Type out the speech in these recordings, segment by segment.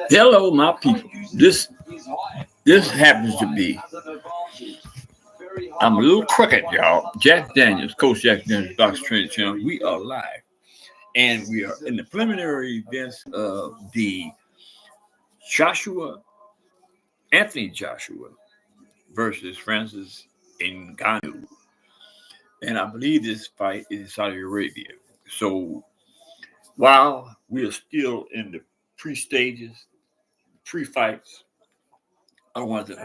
Hello, my people. This happens to be. I'm a little crooked, y'all. Jack Daniels, Coach Jack Daniels, Box Training Channel. We are live, and we are in the preliminary events of the Anthony Joshua versus Francis Ngannou. And I believe this fight is in Saudi Arabia. So while we are still in the pre-stages, pre-fights, I want to,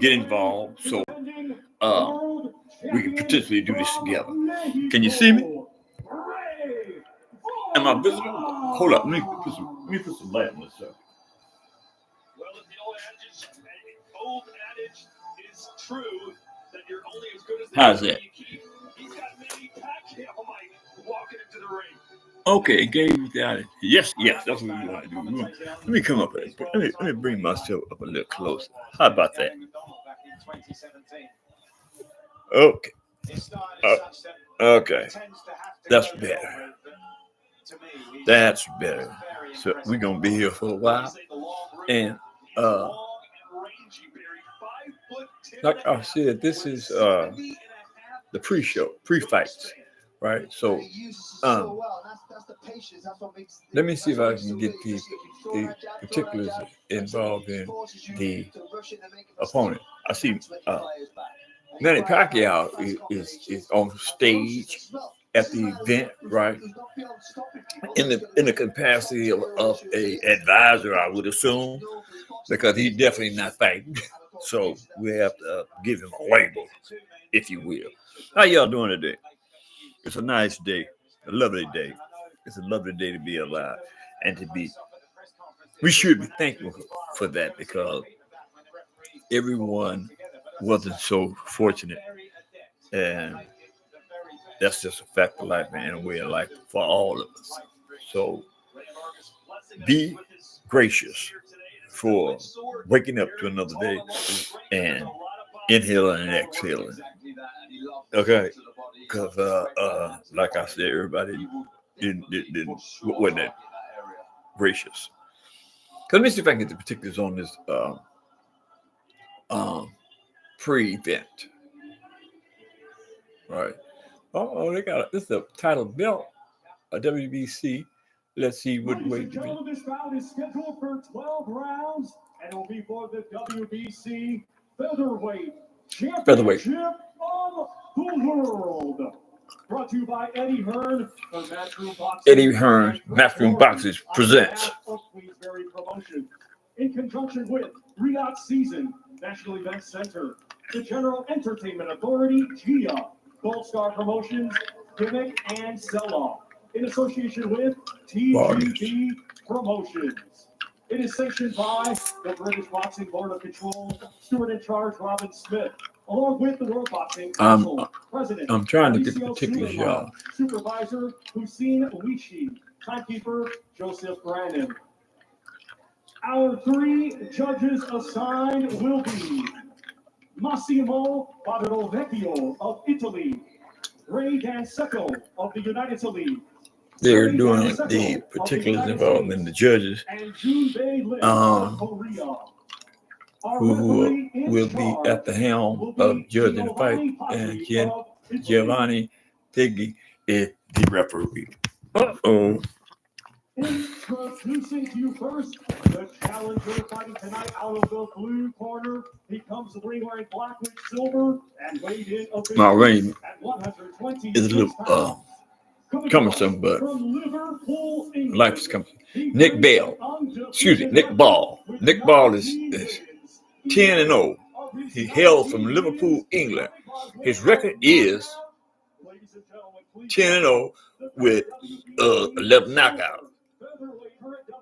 get involved so we can potentially do this together. Can you see me? Am I visible? Hold up, let me put some light on this stuff. How's that? Okay, game got it. Yes, that's what we want to do. Let me come up with it. Let me bring myself up a little closer. How about that? Okay. Okay. That's better. That's better. So we're gonna be here for a while. And like I said, this is the pre-show, pre-fights, right? So let me see if I can get the particulars involved in the opponent. I see Manny Pacquiao is on stage at the event, right? In the capacity of a advisor, I would assume, because he's definitely not fighting. So we have to give him a label, if you will. How y'all doing today? It's a nice day, a lovely day. It's a lovely day to be alive and to be. We should be thankful for that because everyone wasn't so fortunate, and that's just a fact of life and a way of life for all of us. So be gracious for waking up to another day and inhaling and exhaling. Okay, because like I said, everybody wasn't that gracious. Let me see if I can get the particulars on this pre-event. Right. Oh, they got this is a title belt, a WBC. Let's see what weight to be. This bout is scheduled for 12 rounds, and it will be for the WBC Featherweight Championship of the World. Brought to you by Eddie Hearn. Eddie Hearn, Matchroom Boxes presents. In conjunction with Riyadh Season, National Events Center, the General Entertainment Authority, GIA, Gold Star Promotions, Gimmick and Sell-Off, in association with TGB Promotions. It is sanctioned by the British Boxing Board of Control, Steward in Charge Robin Smith, along with the World Boxing Council, President. I'm trying to get the particulars, y'all. Supervisor Hussein Wishi, Timekeeper Joseph Brandon. Our three judges assigned will be Massimo Vecchio of Italy, Ray Danseco of the United States. They're doing the particulars involved in the judges who will be at the helm of judging the fight, and Giovanni Piggy is the referee. Uh-oh. Introducing to you first, the challenger fighting tonight out of the blue corner. He comes to the ring wearing black with silver and weighed in my ring at 120 is a little cumbersome, but life is cumbersome. Nick Ball. Nick Ball is 10-0. He hails from Liverpool, England. His record is 10-0 with 11 knockouts.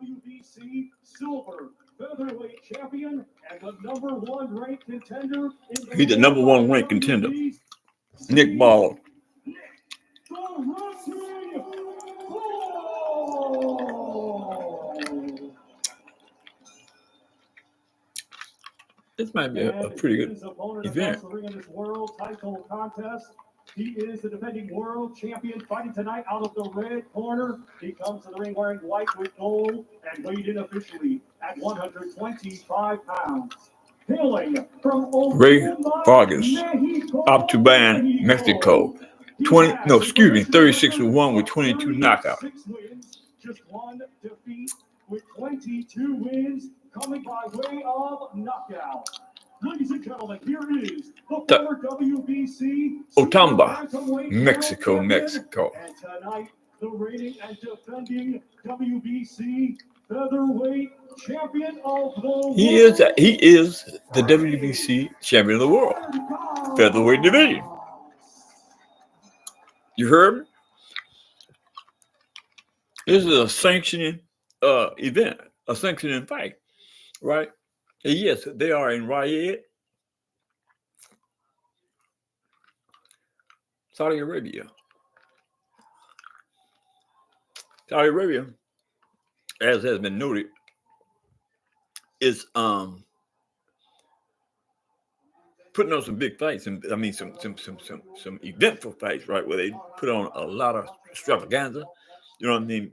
WBC silver featherweight champion and the number one ranked contender. He's the number one ranked contender. Nick Ball. This might be a pretty good event. This world title contest He is the defending world champion, fighting tonight out of the red corner. He comes to the ring wearing white with gold and weighed in officially at 125 pounds. Hailing from Ray Oklahoma, Vargas, Mexico, Abtuban, Mexico. 36-1 with 22 knockouts. 6 wins, just 1 defeat with 22 wins coming by way of knockout. Ladies and gentlemen, here is the former WBC Otamba, bantamweight Mexico, champion, Mexico. and tonight the reigning and defending WBC featherweight champion of the world. He is the WBC champion of the world, featherweight division. You heard me? This is a sanctioning event, a sanctioning fight, right? And yes, they are in Riyadh, Saudi Arabia. Saudi Arabia, as has been noted, is putting on some big fights, and I mean some eventful fights, right? Where they put on a lot of extravaganza, you know what I mean,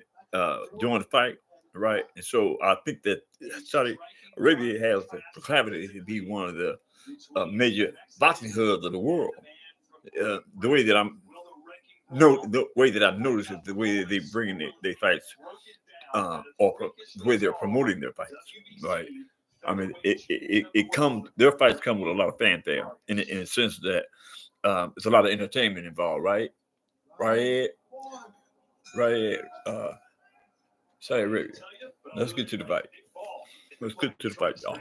during the fight, right? And so I think that Saudi Arabia has the proclivity to be one of the major boxing hubs of the world. The way that I've noticed is the way that they bring their fights, or the way they're promoting their fights, right? I mean, their fights come with a lot of fanfare in the sense that there's a lot of entertainment involved, right? Right, Saudi Arabia. Let's get to the fight. Y'all.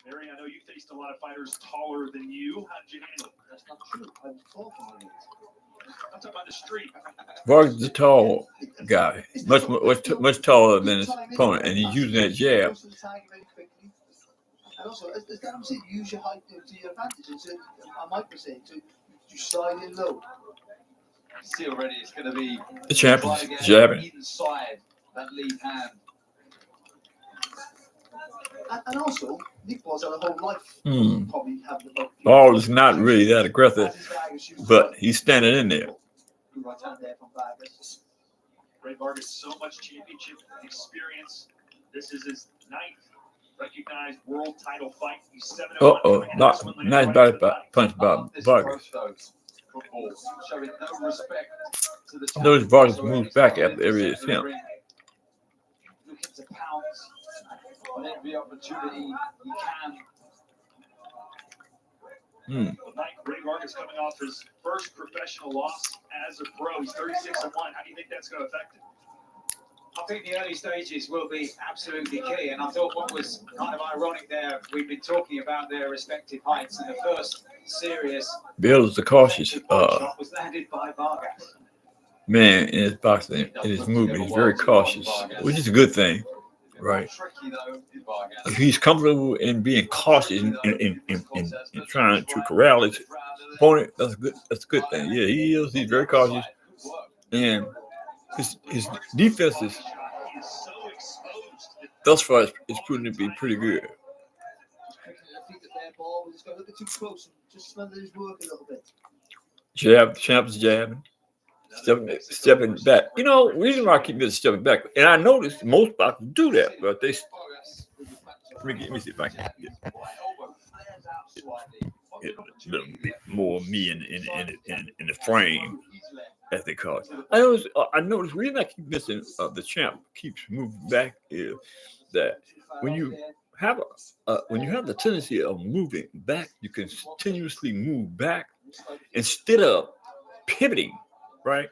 Mary, I know you faced a lot of fighters taller than you. How did you handle it? That's not true. I'm tall for my age. I'm talking about the street. Vargas is a tall guy, much taller than his opponent, and he's using that jab. And also, as Dan said, use your height to your advantage. And so, I might be saying, to slide in low. See already, it's going to be The champion's jabbing. inside that lead hand. And also, Nick Paul's had a whole life. Probably have the Ball is not really that aggressive, but he's standing in there. Right hand there from Vargas. Ray Vargas, so much championship experience. This is his 9th recognized world title fight. He's 7-1. Nice body punch by Vargas. Showing no respect to the Notice Vargas moves back after every attempt. Looking to pounce on every opportunity he can. Tonight, Ray Vargas coming off his first professional loss as a pro. He's 36-1. How do you think that's going to affect him? I think the early stages will be absolutely key, and I thought what was kind of ironic there, we've been talking about their respective heights, and the first serious Bill is the cautious shot was landed by Vargas. man in his boxing, in his movement. He's very cautious, which is a good thing, right? He's comfortable in being cautious in trying to corral his opponent. That's a good thing. Yeah, he is. He's very cautious, and his defense is thus far is proving to be pretty good. Champ's jabbing, stepping back. You know, the reason why I keep this stepping back, and I noticed most boxers do that, but they. Let me see if I can get a little bit more of me in the frame, as they call it. I noticed the reason I keep missing the champ keeps moving back is that when you have the tendency of moving back, you can continuously move back instead of pivoting, right?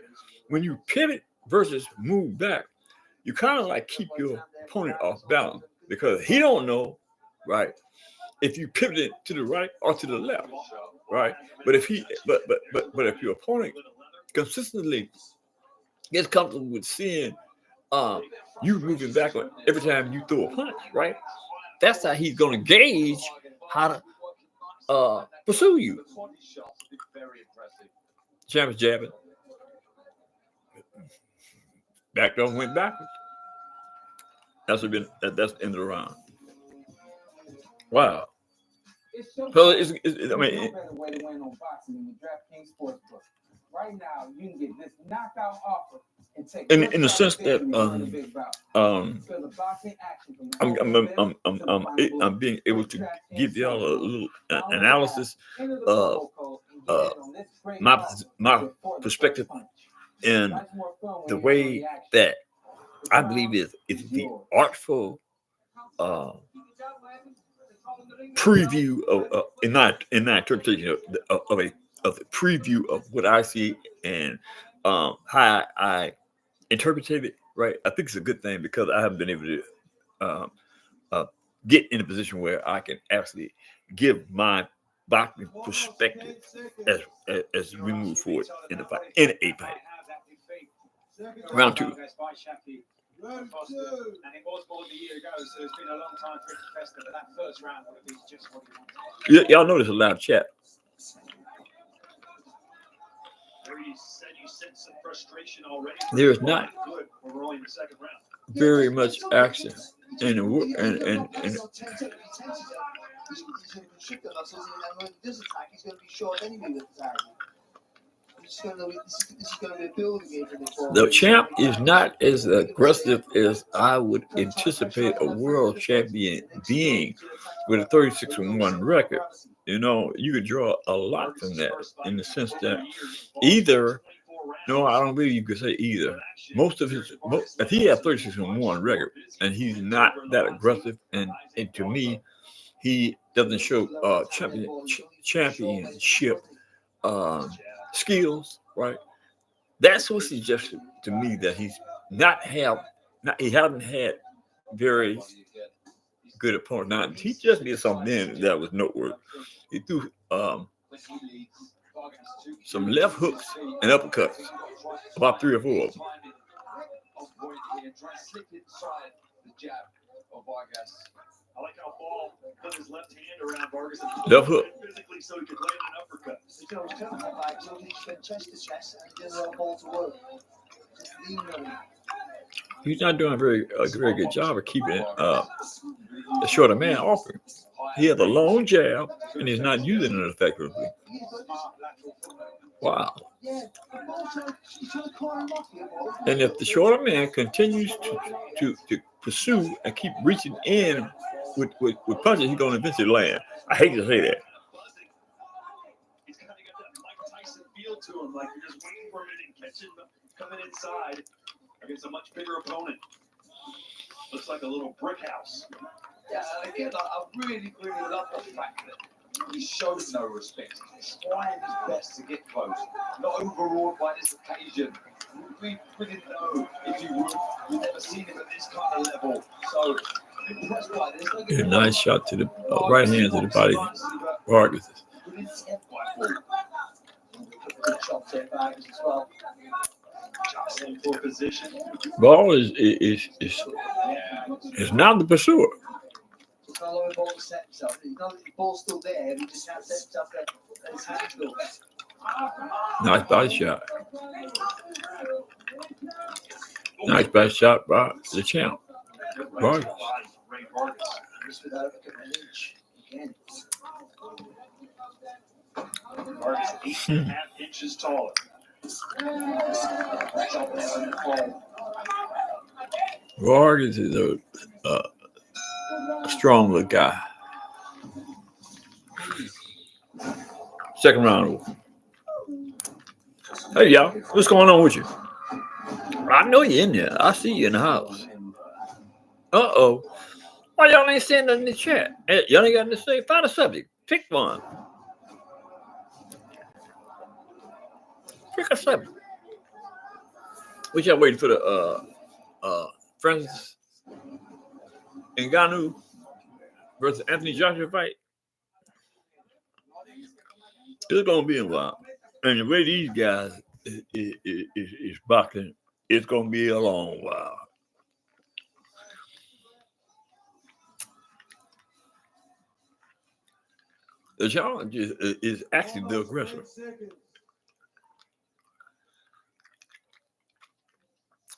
When you pivot versus move back, you kind of like keep your opponent off balance because he don't know, right, if you pivot it to the right or to the left, right? But if if your opponent consistently gets comfortable with seeing you moving back every time you throw a punch, right? That's how he's going to gauge how to pursue you. Champ is jabbing. Backed off, went backwards. That's the end of the round. Wow. So I mean, no better way to win on boxing than the DraftKings Sportsbook. Right now, you can get this knockout offer and take in the sense that I'm being able to give y'all a little analysis of my perspective and the way that I believe is the artful preview of in that interpretation of the preview of what I see and how I interpreted it. Right, I think it's a good thing because I haven't been able to get in a position where I can actually give my boxing perspective as we move forward in the fight, in a fight. Round 2. And it was more than a year ago, so it's been a long time for it to fester, but that first round would have been just what he wanted. Y'all know there's a live chat. You sense some frustration already. There is not We're only in the second round. very much action in the work, and he's going to constrict the muscles, and when he does attack, he's going to be short anyway with the target. This is going to be a building game for the the champ is not as aggressive as I would anticipate a world champion being with a 36-1 record. You know, you could draw a lot from that in the sense that either, no, I don't believe you could say either. Most of his, if he had 36-1 record and he's not that aggressive, and to me, he doesn't show championship skills, right? That's what suggests to me that he hasn't had very good opponent. Now he just did something that was noteworthy. He threw some left hooks and uppercuts, about 3 or 4 of them. I like how Ball put his left hand around Vargas Left hook. physically so he could land an uppercut. You know, he's coming back, so he spent chest to chest, and he didn't allow Ball to work. Just leaning on him. He's not doing a very good job of keeping a shorter man off him. He has a long jab, and he's not using it effectively. Wow. And if the shorter man continues to pursue and keep reaching in with punches, he's going to eventually land. I hate to say that. He's kind of got that Mike Tyson feel to him, like you're just waiting for him and catching him coming inside against a much bigger opponent. Looks like a little brick house. Yeah, and again, I really, really love the fact that he showed no respect. He's trying his best to get close, not overawed by this occasion. We didn't know if he would. We've never seen him at this kind of level. So, impressed by this. A nice shot to the right hand to the body. Vargas. Good shot there, Vargas as well. Jostling for position. Ball is not the pursuer. Just not allowing Ball to set himself. He's not, the ball's still there, he just can't set himself there. Let his hands go. Nice body shot. Nice body shot by the champ. Vargas. Just without a inch. Again. Vargas 8.5 inches taller. Vargas is a strong little guy. Second round. Hey, y'all. What's going on with you? I know you're in there. I see you in the house. Uh-oh. Why y'all ain't saying nothing in the chat? Hey, y'all ain't got nothing to say? Find a subject. Pick one. Pick a subject. What y'all waiting for the Francis Ngannou versus Anthony Joshua fight? It's gonna be a while. And the way these guys is boxing, it's gonna be a long while. The challenge is actually the aggressor.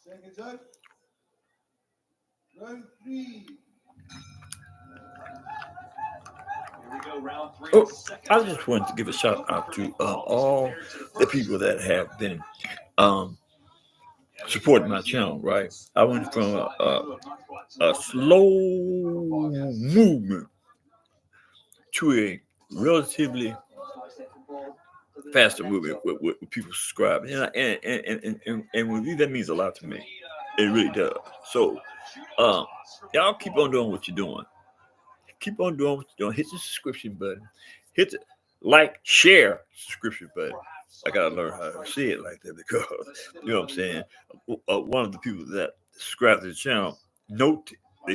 Seconds up. Round 3. Here we go. Oh, I just wanted to give a shout out to all the people that have been supporting my channel. Right, I went from a slow movement to a relatively faster movement with people subscribing, and with me, that means a lot to me. It really does. So, y'all keep on doing what you're doing. Keep on doing what you're doing. Hit the subscription button. Hit the like, share subscription button. I gotta learn how to say it like that because you know what I'm saying. One of the people that subscribe to the channel they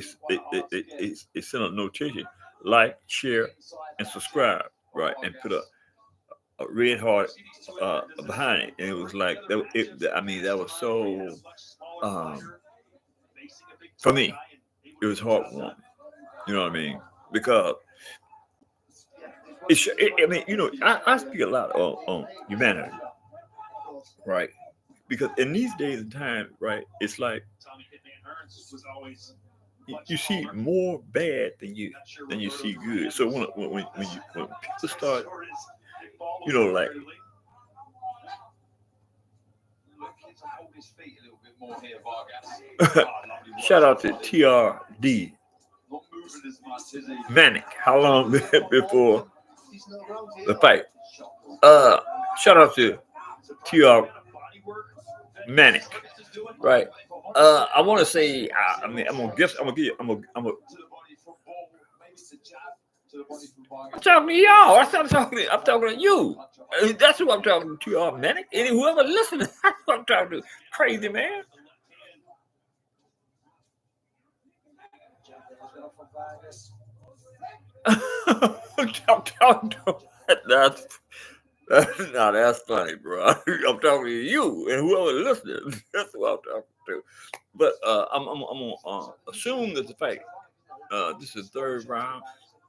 send a notation: like, share, and subscribe. Right, and put a red heart behind it, and it was like that. I mean, that was so. For me, it was heartwarming. You know what I mean? Because I mean, you know, I speak a lot on humanity, right? Because in these days and times, right, it's like you see more bad than you see good. So when people start, you know, like shout out to TRD Manic. How long before the fight? Shout out to TR Manic. Right. I want to say. I mean, I'm gonna guess. I'm gonna give you. I'm talking to y'all. I'm talking to you. That's who I'm talking to. TR Manic. And whoever listening, that's who I'm talking to. Crazy man. I'm talking to. That's funny, bro. I'm talking to you and whoever listening. That's who I'm talking to. But I'm gonna assume that the fight. This is the third round.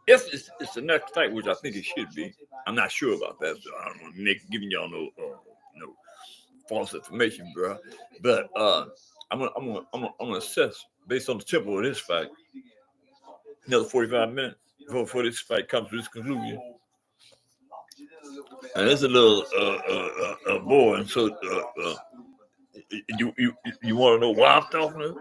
If it's the next fight, which I think it should be. I'm not sure about that, so I don't want to giving y'all no false information, bro. But I'm gonna assess based on the tempo of this fight. Another 45 minutes before this fight comes to this conclusion. And it's a little boring. So you want to know why I'm talking to?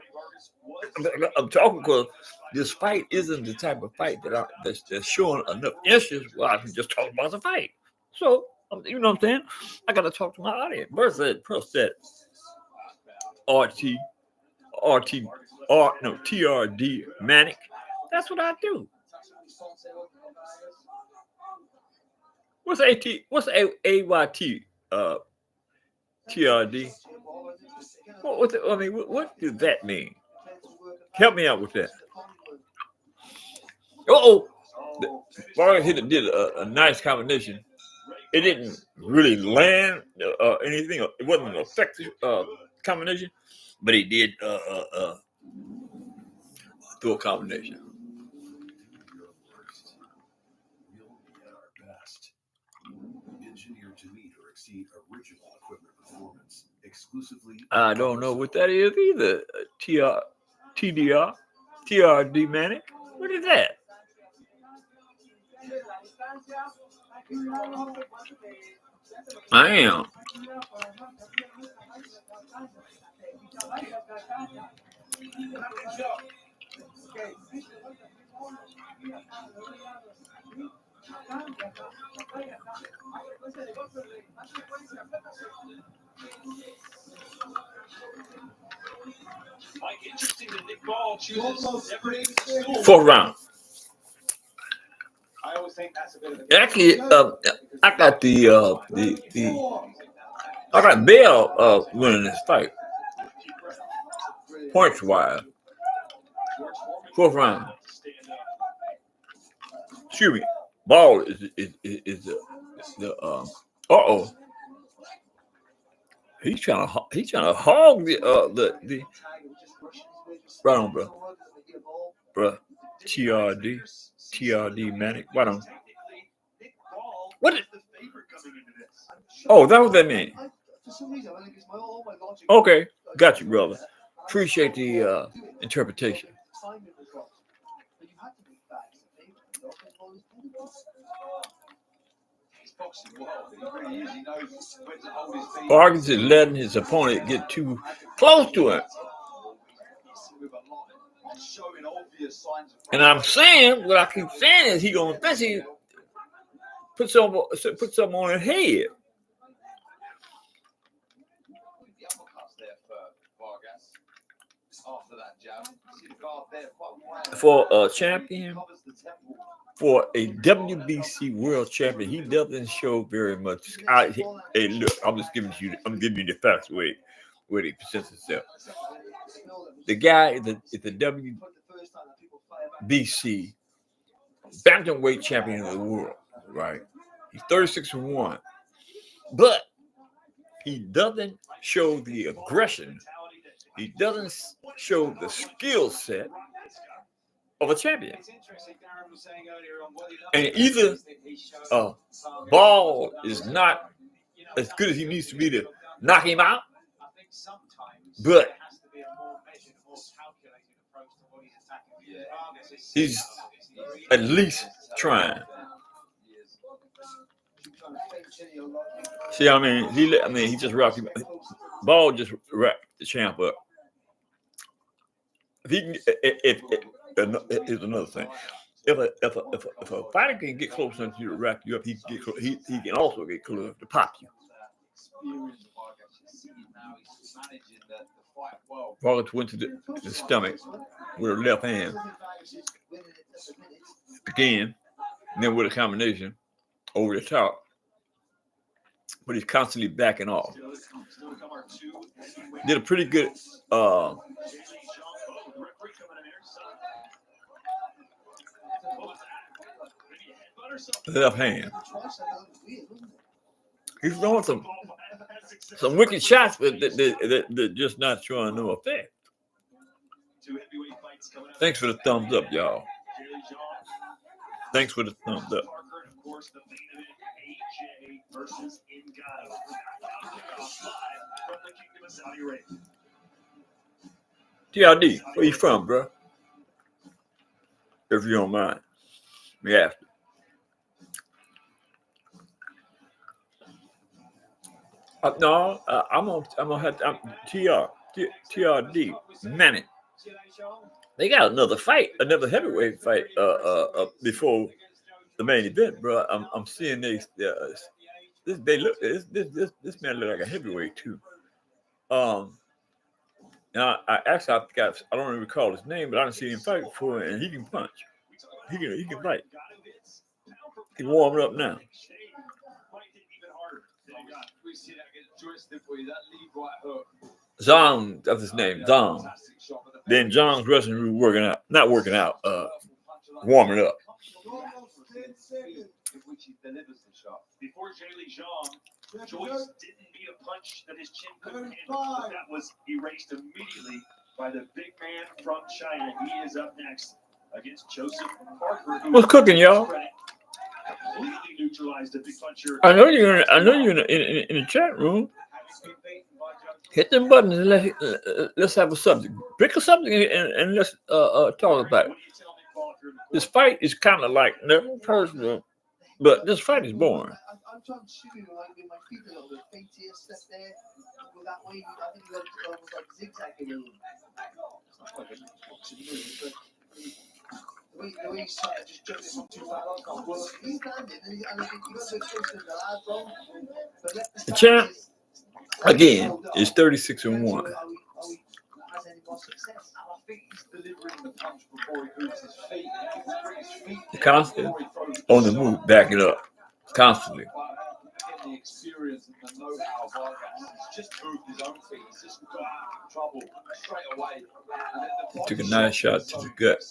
I'm talking because this fight isn't the type of fight that's showing enough interest where I can just talk about the fight. So you know what I'm saying? I got to talk to my audience. First that TRD Manic. That's what I do. What's AT? What's AYT? TRD. What does that mean? Help me out with that. Vargas did a nice combination. It didn't really land anything. It wasn't an effective combination, but he did do a combination. I don't know what that is either. TRD Manic. What is that? I am. Fourth round. I always think that's a bit of Actually, I got I got Bell winning this fight. Points wise. Fourth round. Excuse me. Ball is the He's trying to hog the right on, bro. TRD Manic. Right on. What? Oh, that was that mean. Okay, got you, brother. Appreciate the interpretation. boxing world. He really is. He knows when to hold his feet. Vargas is letting his opponent get too close to him. Showing obvious signs of And I'm saying, what I keep saying is he gonna eventually put something on his head. the uppercuts there for Vargas. After that jab, see the guard there quite wide. For a champion, Covers the temple. for a WBC world champion, he doesn't show very much. Hey, look, I'm giving you the facts where he presents himself. The guy is the WBC bantamweight champion of the world, right? He's 36-1, but he doesn't show the aggression. He doesn't show the skill set of a champion. And either Ball is not as good as he needs to be to knock him out, but he's at least trying. See, I mean, he just rocked him. Ball just wrapped the champ up. If here's another thing. If a fighter can get close enough to you to wrap you up, he can also get close enough to pop you. Vargas went to the stomach with her left hand again, and then with a combination over the top. But he's constantly backing off. Did a pretty good left hand. He's throwing some wicked shots, but they're just not showing no effect. Thanks for the thumbs up, y'all. Thanks for the thumbs up. Versus Ngannou. From the Kingdom of Saudi Arabia. TRD, where you from, bro? If you don't mind me asking. No, I'm TRD. Man, they got another heavyweight fight before the main event, bro. I'm seeing this man look like a heavyweight too. And I don't even recall his name, but I didn't see him fight before, and he can punch. He can fight. He's warming up now. Zhang, that's his name, Zhang. Then Zhang's wrestling room warming up. Before Zhang, Joyce didn't beat a punch that his chin couldn't handle, but that was erased immediately by the big man from China. He is up next against Joseph Parker. What's cooking, y'all? Completely neutralized a big puncher. I know you're in the chat room. Hit them buttons and let's have a subject. Pick a subject and let's talk about it. This fight is kind of like never personal, but this fight is boring. I'm trying to shoot him like with my feet a little bit. Feint here, step there. Go that way. I think you got to almost like zigzag a little. It's not like a boxing move, but the way he's trying to just jump it from too far off. Well, he's landed, and I think you got to expose him to that, bro. The champ again is 36-1. Constantly on the move, backing up. Constantly. The experience and the know-how of Vargas. He's just moved his own feet. He's just got out of trouble straight away. Took a nice shot to the gut.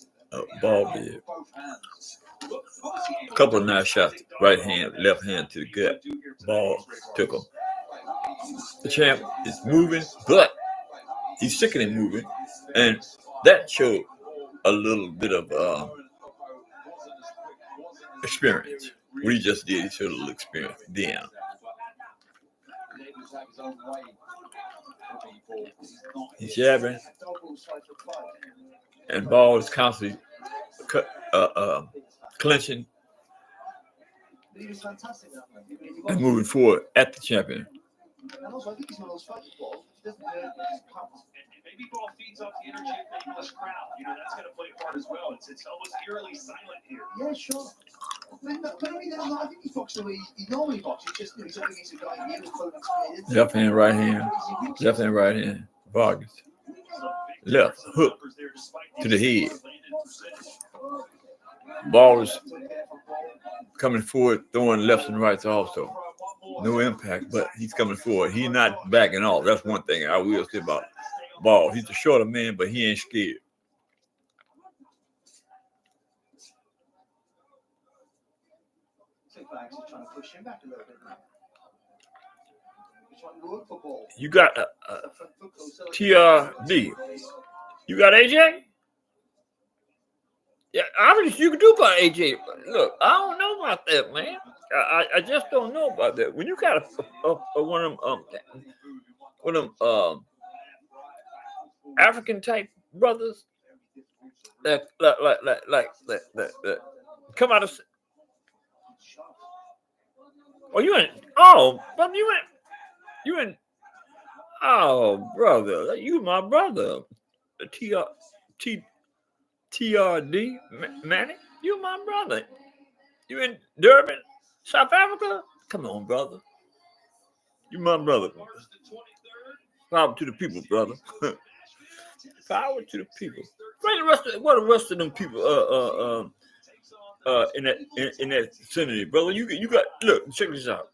Ball did. A couple of nice shots. Right hand, left hand to the gut. Ball took him. The champ is moving, but he's sick of moving. And that showed a little bit of experience. What he just did, he showed a little experience. Damn. He's jabbing. And Ball is constantly clenching. He was fantastic that way. He really and was. moving forward at the champion. And also, I think he's one of those fighters, Paul. He doesn't he just pounce. And maybe ball feeds off the energy of the English crowd. You know, that's going to play a part as well. It's almost eerily silent here. Yeah, sure. But I mean, I think he boxes the way he normally boxes. Just, he's up against a guy here who's fully experienced. Left hand, right hand. Left hand, right hand. Vargas. Left hook to the head. Ball is coming forward, throwing lefts and rights also. No impact, but he's coming forward. He's not backing off. That's one thing I will say about Ball. He's a shorter man, but he ain't scared. Vargas is trying to push him back a little bit now. He's trying to work for Ball. You got TRD. You got AJ? Yeah, obviously you can do about AJ. Look, I don't know about that, man. I just don't know about that. When you got one of them African type brothers that come out of. Oh, you in? Oh, brother, you in? Oh, brother, you my brother. TRD, Manny, you my brother. You in Durban, South Africa? Come on, brother. You my brother. Power to the people, brother. Power to the people. What the rest of them people in that vicinity, brother? You got look, check this out.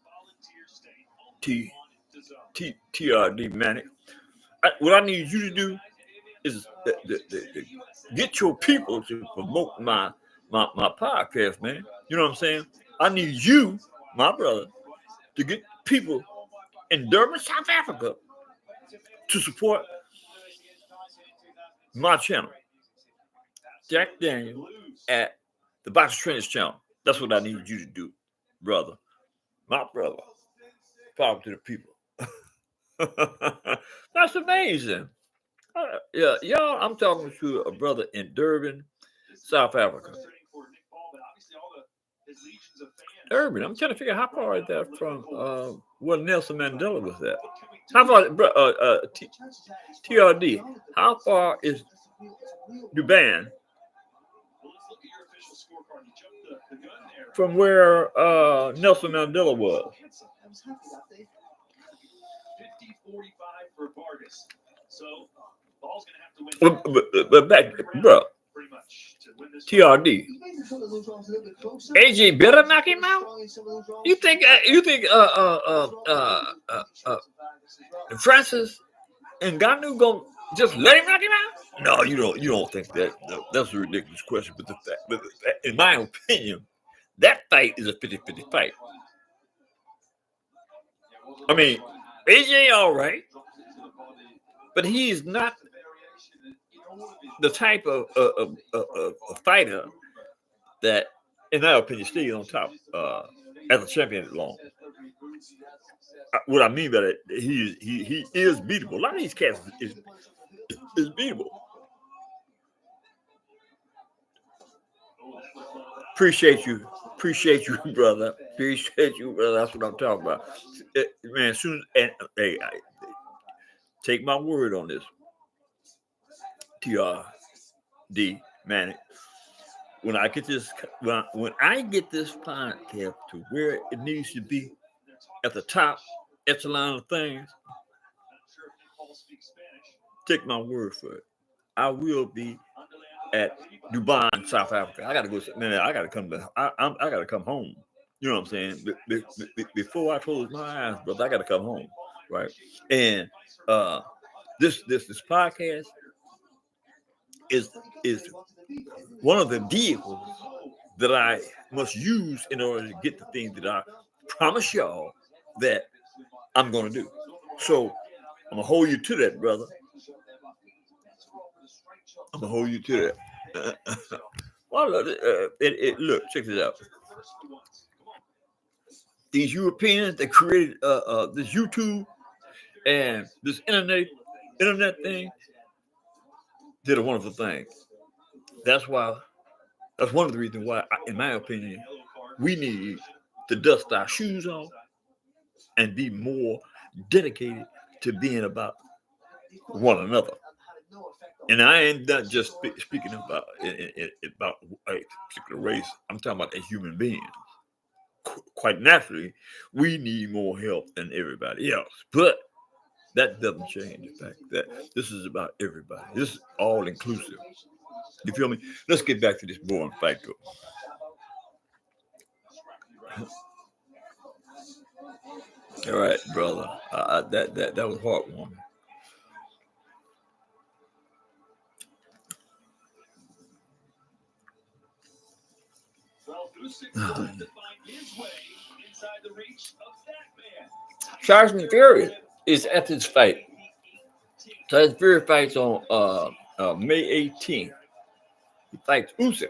TRD, Manny. What I need you to do is get your people to promote my podcast, man. You know what I'm saying? I need you, my brother, to get people in Durban, South Africa, to support my channel, Jack Daniel, at the Box Trainers channel. That's what I need you to do, brother. My brother. Power to the people. That's amazing. Yeah, y'all, I'm talking to a brother in Durban, South Africa. Durban, I'm trying to figure out how far is that from where Nelson Mandela was at. How far, TRD, how far is Durban from where Nelson Mandela was? 50-45 for Vargas. So Ball's gonna have to win. But back, bro, TRD. AJ better knock him out. You think Francis Ngannou gonna just let him knock him out? No, you don't think that. No, that's a ridiculous question. But in my opinion, that fight is a 50-50 fight. I mean, AJ all right, but he's not the type of fighter that, in my opinion, stays on top as a champion long. What I mean by that, he is beatable. A lot of these cats is beatable. Appreciate you, brother. Appreciate you, brother. That's what I'm talking about, man. Soon and hey, take my word on this. TRD, man. When I get this podcast to where it needs to be at the top echelon of things, take my word for it. I will be at Dubai, South Africa. I gotta go. Man, I gotta come back. I gotta come home. You know what I'm saying? Before I close my eyes, brother, I gotta come home, right? And this podcast is one of the vehicles that I must use in order to get the things that I promise y'all that I'm gonna do. So I'm gonna hold you to that, brother. I'm gonna hold you to that. Well, look, check this out. These Europeans that created this YouTube and this internet thing did a wonderful thing. That's one of the reasons why, in my opinion, we need to dust our shoes off and be more dedicated to being about one another. And I am not just speaking about about a particular race. I'm talking about a human being. Quite naturally, we need more help than everybody else. But that doesn't change the fact that this is about everybody. This is all inclusive. You feel me? Let's get back to this boring fight, though. All right, brother. That was heartwarming. Tyson Fury is at this fight. Tyson Fury fights on May 18th. He fights Usyk.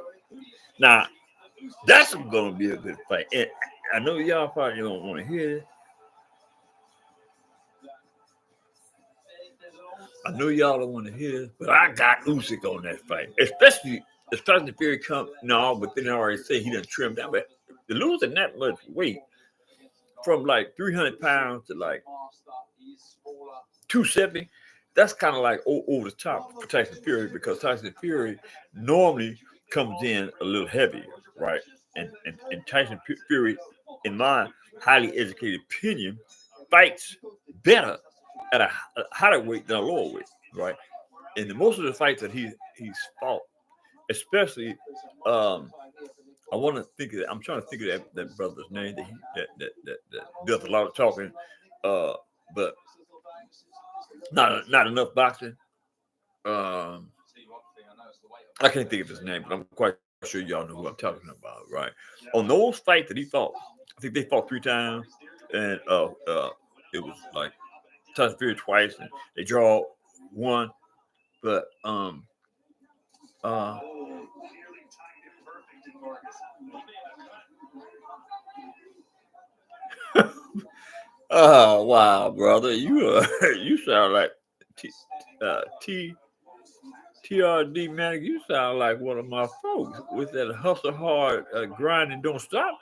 Now, that's going to be a good fight. And I know y'all probably don't want to hear it. I know y'all don't want to hear this, but I got Usyk on that fight. Especially if Tyson Fury come, no, but then I already say he done trimmed down. But losing that much weight from like 300 pounds to like 270, that's kind of like over the top for Tyson Fury, because Tyson Fury normally comes in a little heavier, right? And Tyson Fury, in my highly educated opinion, fights better at a higher weight than a lower weight, right? And most of the fights that he's fought, especially, I want to think of that. I'm trying to think of that brother's name that does a lot of talking, but not enough boxing. I can't think of his name, but I'm quite sure y'all know who I'm talking about, right? On those fights that he fought, I think they fought 3 times, and it was like Tyson Fury twice, and they draw 1, but oh wow, brother, you sound like TRD Manic. You sound like one of my folks with that hustle hard, grind and don't stop.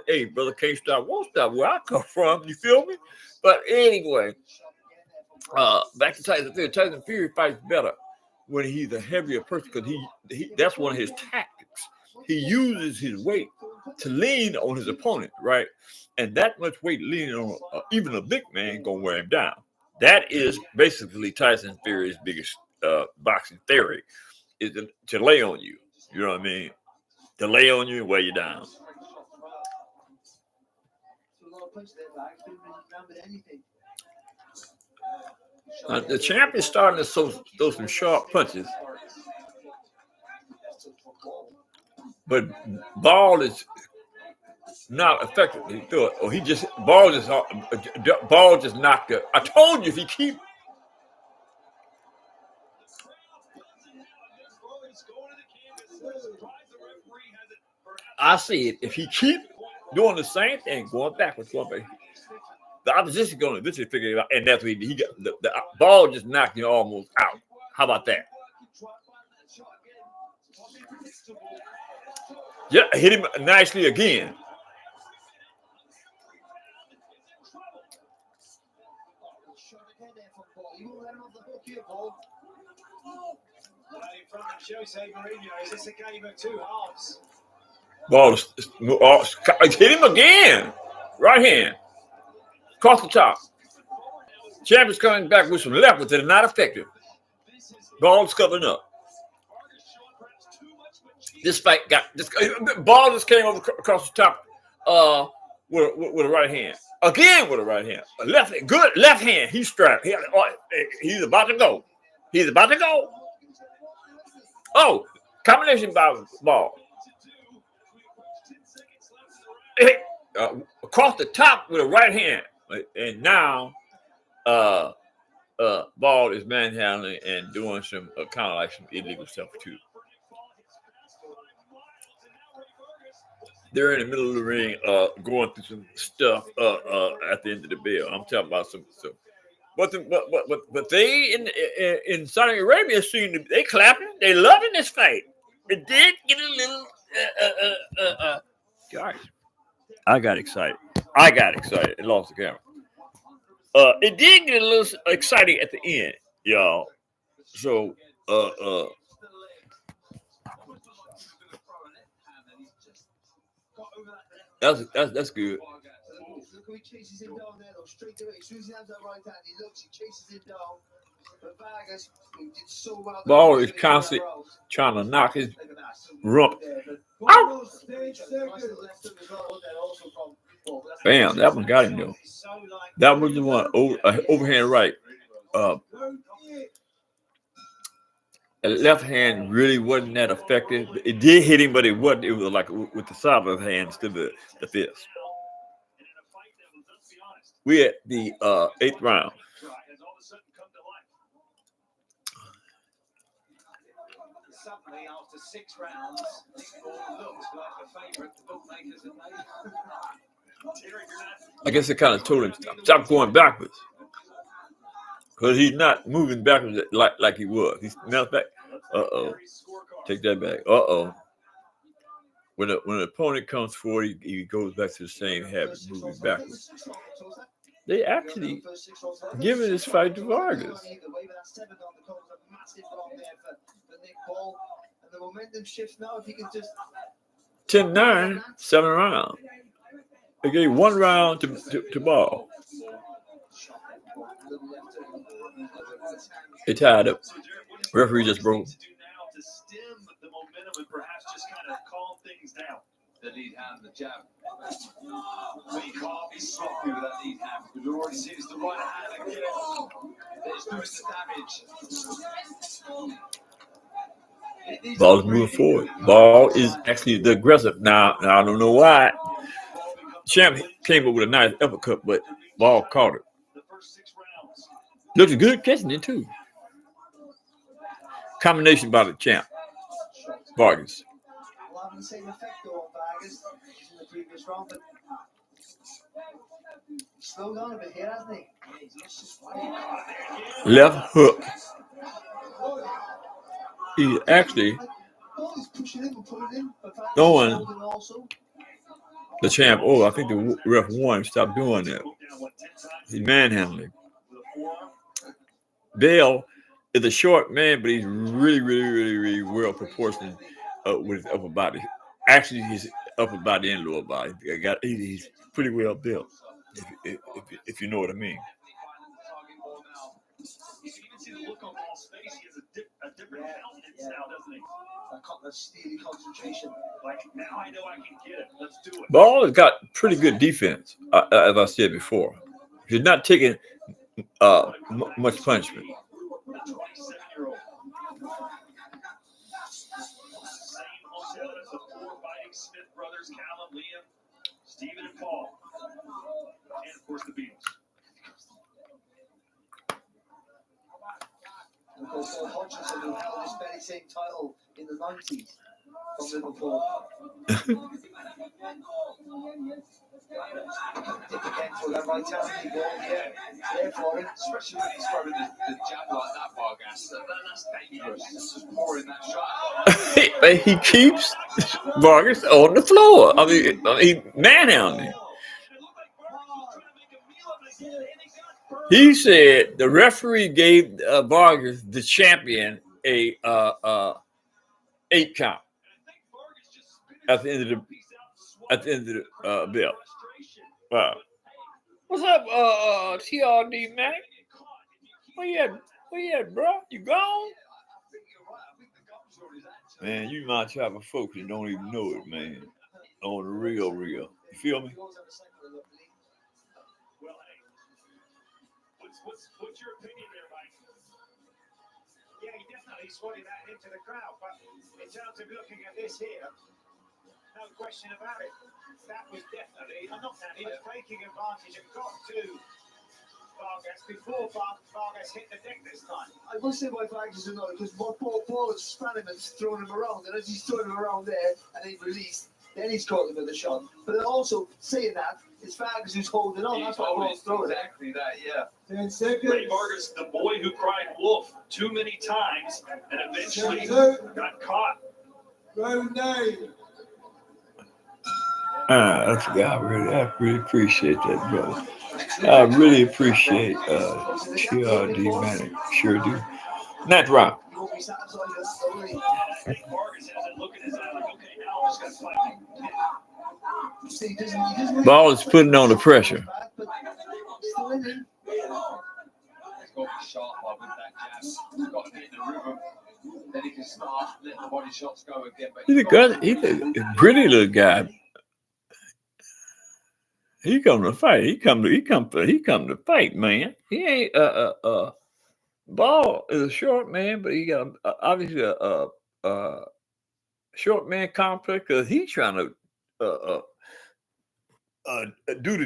Hey, brother, can't stop, won't stop. Where I come from, you feel me? But anyway, back to Tyson Fury. Tyson Fury fights better when he's a heavier person, because he that's one of his tactics. He uses his weight to lean on his opponent, right? And that much weight leaning on even a big man gonna wear him down. That is basically Tyson Fury's biggest boxing theory, is to lay on you. You know what I mean? To lay on you and wear you down. The champ is starting to throw some sharp punches, but Ball is not effective. He threw it, or he just Ball just knocked it. I told you, if he keep. I see it. If he keep doing the same thing, going backwards, the opposition going to eventually figure it out, and that's what he got. The Ball just knocked him almost out. How about that? Yeah, hit him nicely again. Ball hit him again. Right hand. Across the top. Champ is coming back with some left, but they're not effective. Ball's covering up. This fight got this. Ball just came over across the top with a right hand. Again with a right hand. A left hand. Good left hand. He's strapped. He's about to go. He's about to go. Oh, combination by Ball. Across the top with a right hand. And now Ball is manhandling and doing some kind of like some illegal stuff too. They're in the middle of the ring, going through some stuff at the end of the bell. I'm talking about some. But they in Saudi Arabia they clapping, they loving this fight. It did get a little gosh. I got excited. And lost the camera. It did get a little exciting at the end, y'all. So, that's good. Look how he chases him down there, though, straight away. As soon as he has that right hand, he looks, he chases him down. But Vargas, he did so well. Ball is constantly trying to knock his rump. Out. Bam, that one got him though. That was the one overhand right. The left hand really wasn't that effective. It did hit him, but it wasn't. It was like with the side of the hand instead of the fist. We at the 8th round. Suddenly, after 6 rounds, Nick Ball looks like the favourite. The bookmakers have made. I guess it kind of told him stop going backwards, because he's not moving backwards like he was. He's not back. Take that back. When an opponent comes forward, he goes back to the same habit, moving backwards. They actually giving this fight to Vargas. 10-9, 7 rounds. They gave 1 round to Ball. They tied up. Referee just broke. The lead hand, the jab. But you can't be sloppy with that lead hand because we've already seen it's the right hand again. It's doing the damage. Ball is moving forward. Ball is actually the aggressive. Now I don't know why. Champ came up with a nice uppercut, but Ball caught it. Looks good catching it too. Combination by the champ, Vargas. The same effect though on Vargas in the previous round, but slowed down a bit here, hasn't he? Left hook. He actually throwing the champ. Oh, I think the ref warned him stop doing that. He's manhandling. Bale is a short man, but he's really well proportioned with his upper body. Actually, his upper body and lower body. He's pretty well built, if you know what I mean. You can see the look on Ball's face. He has a different countenance now, doesn't he? That steely concentration. Like, now I know I can get it. Let's do it. Ball has got pretty good defense, as I said before. He's not taking much punishment. The 27-year-old. Same also as the 4 fighting Smith brothers, Callum, Liam, Stephen, and Paul. And, of course, the Beatles. And of course, Paul Hodgson, who held this very same title in the 90s from Liverpool. Dick again for that right hand, ball, yeah. There for it. Especially when he's throwing the jab like that, Vargas. That's dangerous. It's just pouring that shot. He keeps Vargas on the floor. I mean, he manhandling. He said the referee gave Vargas, the champion, a 8 count at the end of the bell. Wow. What's up, TRD Mac? Where you at, bro? You gone? Man, you my type of folks that don't even know it, man. On the real. You feel me? What's your opinion there, Mike? Yeah, he definitely swatted that into the crowd, but in terms of looking at this here, no question about it. That was definitely, I'm not saying he was taking advantage and got to Vargas before Vargas hit the deck this time. I will say why Vargas is annoyed, because Paul is spanning him and throwing him around, and as he's throwing him around there and he released, then he's caught him with a shot. But also, saying that, it's Vargas who's holding on. That's why Paul's throwing it. Exactly that, yeah. 10 seconds. Ray Vargas, the boy who cried wolf too many times and eventually got caught. Round 9. That's I really appreciate that, brother. I really appreciate TRD, man. Sure do. Not wrong. You won't be satisfied with that, though, will you? Vargas has it looking at his eye like, okay, now I'm just gonna fight me. See, he doesn't really Ball is putting on the pressure. bad, but still in him. He's got to be sharp with that jab. He's got to get in the rhythm. Then he can start letting the body shots go again. But He's a pretty little guy. He come to fight. He come to fight, man. He ain't Ball is a short man, but he got obviously a short man complex because he's trying to do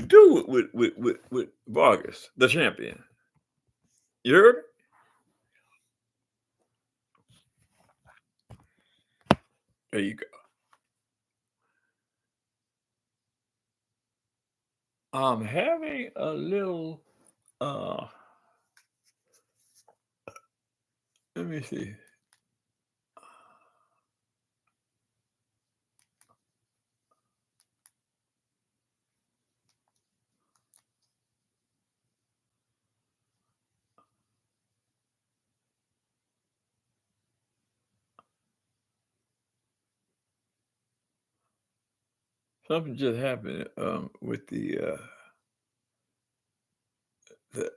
with Vargas, the champion. You heard it? There you go. I'm having a little let me see. Something just happened with the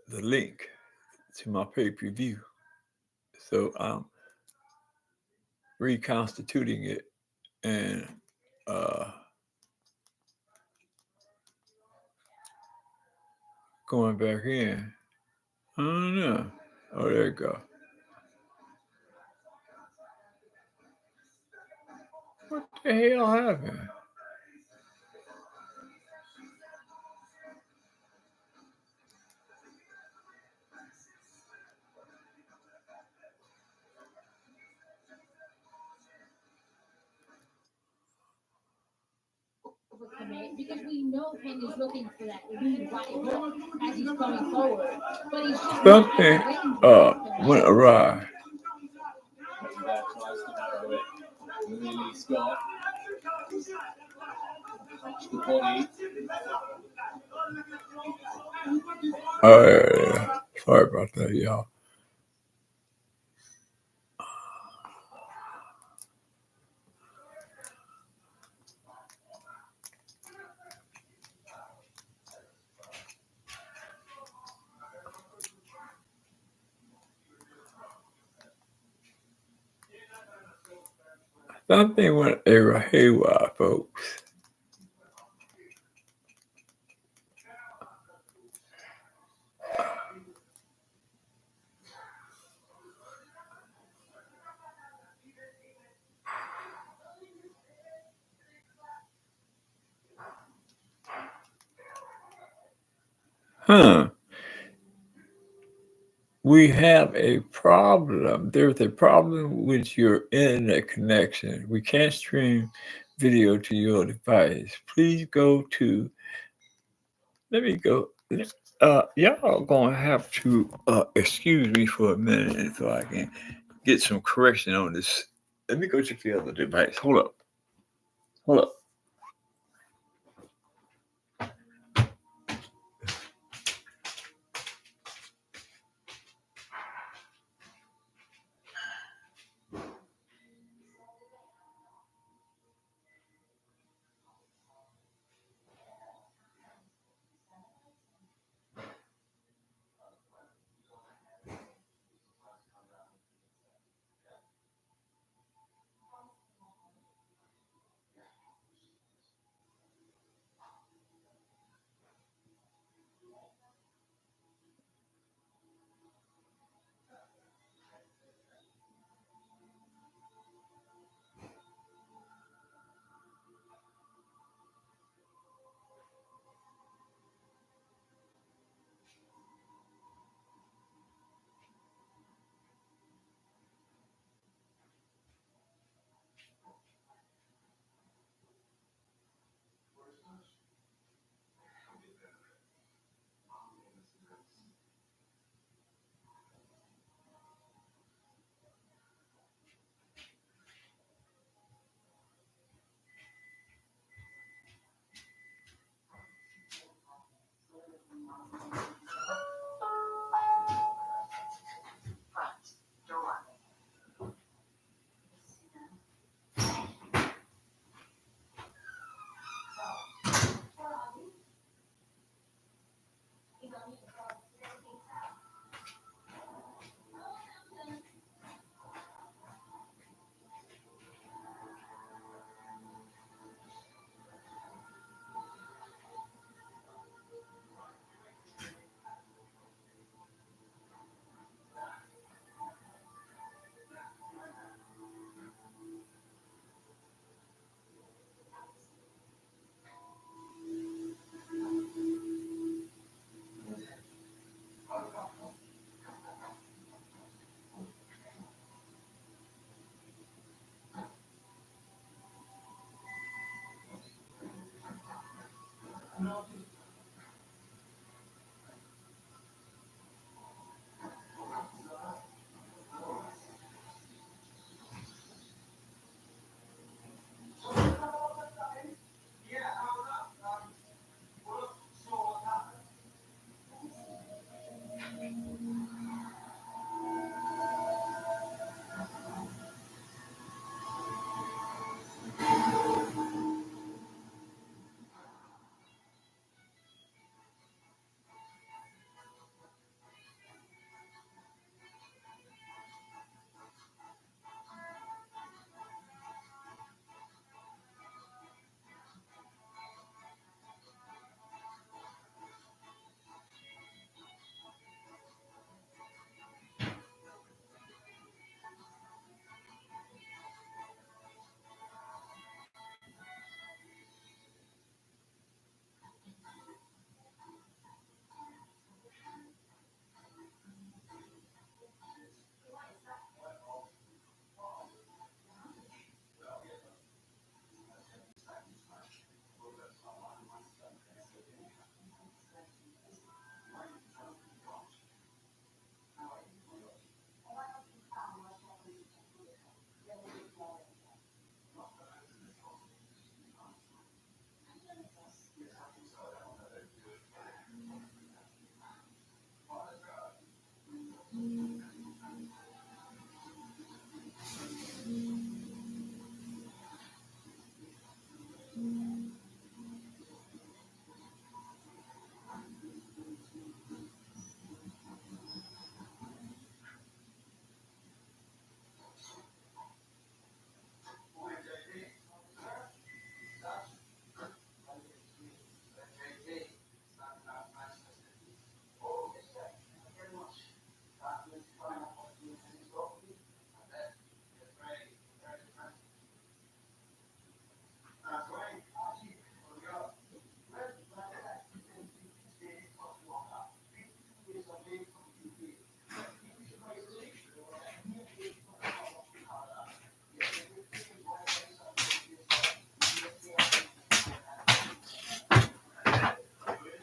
link to my pay-per-view. So I'm reconstituting it and going back in. I don't know. Oh, there you go. What the hell happened? Because we know Henry's looking for that lead right hook as he's coming forward. But he's just Something went awry. that tries to narrow it. Really, Scott. Watch the body. Oh, yeah. Sorry about that, y'all. Something went haywire, folks. Huh. We have a problem. There's a problem with your internet connection. We can't stream video to your device. Please go to, let me go. Y'all gonna have to excuse me for a minute so I can get some correction on this. Let me go check the other device. Hold up. Hold up.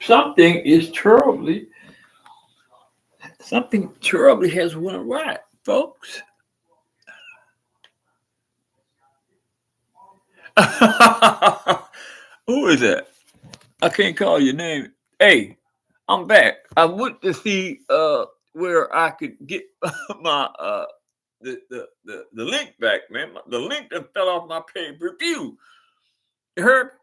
something terribly has went right, folks. Who is that? I can't call your name. Hey, I'm back. I went to see where I could get my the link back, man. The link that fell off my pay-per-view. You heard?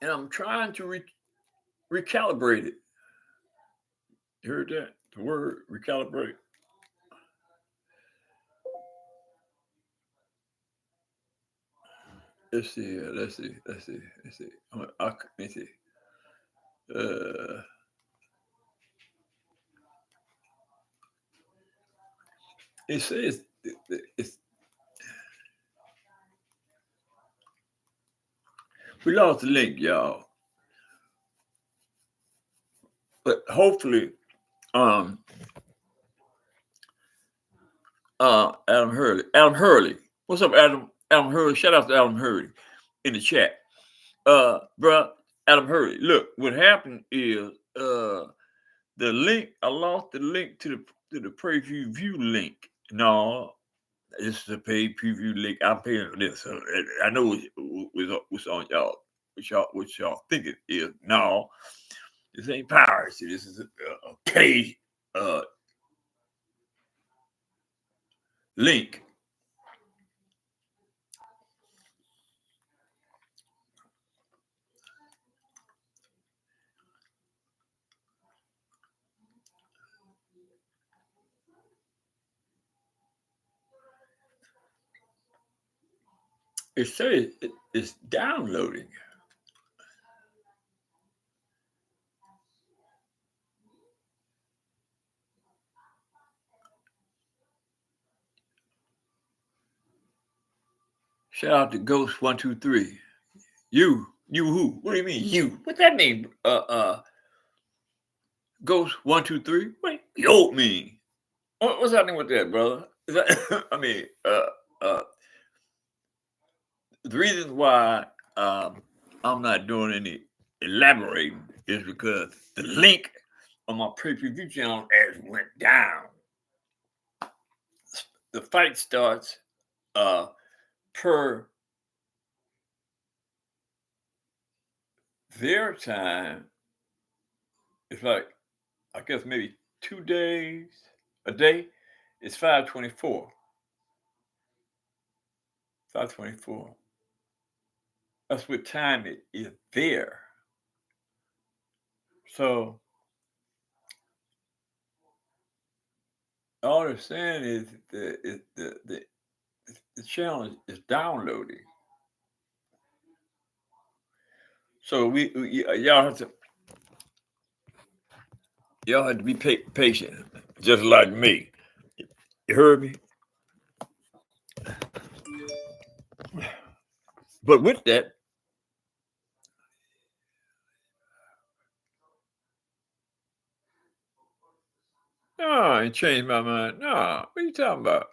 And I'm trying to recalibrate it. You heard that? The word recalibrate. Let's see. Let's see. Let me see. It says it's. We lost the link, y'all. But hopefully, Adam Hurley. What's up, Adam? Adam Hurley. Shout out to Adam Hurley in the chat. Bruh, Adam Hurley. Look, what happened is the link. I lost the link to the pay-per-view link. No, this is a pay-per-view link. I'm paying for this. So I know what's on y'all. What y'all think it is. No, this ain't piracy. This is a pay link. It says it's downloading. Shout out to Ghost 123. You who? What do you mean you? What that mean? Ghost 123. What yo mean? What's happening with that, brother? Is that, I mean, the reason why I'm not doing any elaborating is because the link on my pay-per-view channel has went down. The fight starts per their time. It's like, I guess maybe 2 days a day. It's 5:24. 5:24. That's what time it is there. So all they're saying is the channel is downloading. So y'all have to be patient, just like me. You heard me? But with that, no, I ain't changed my mind. No, what are you talking about?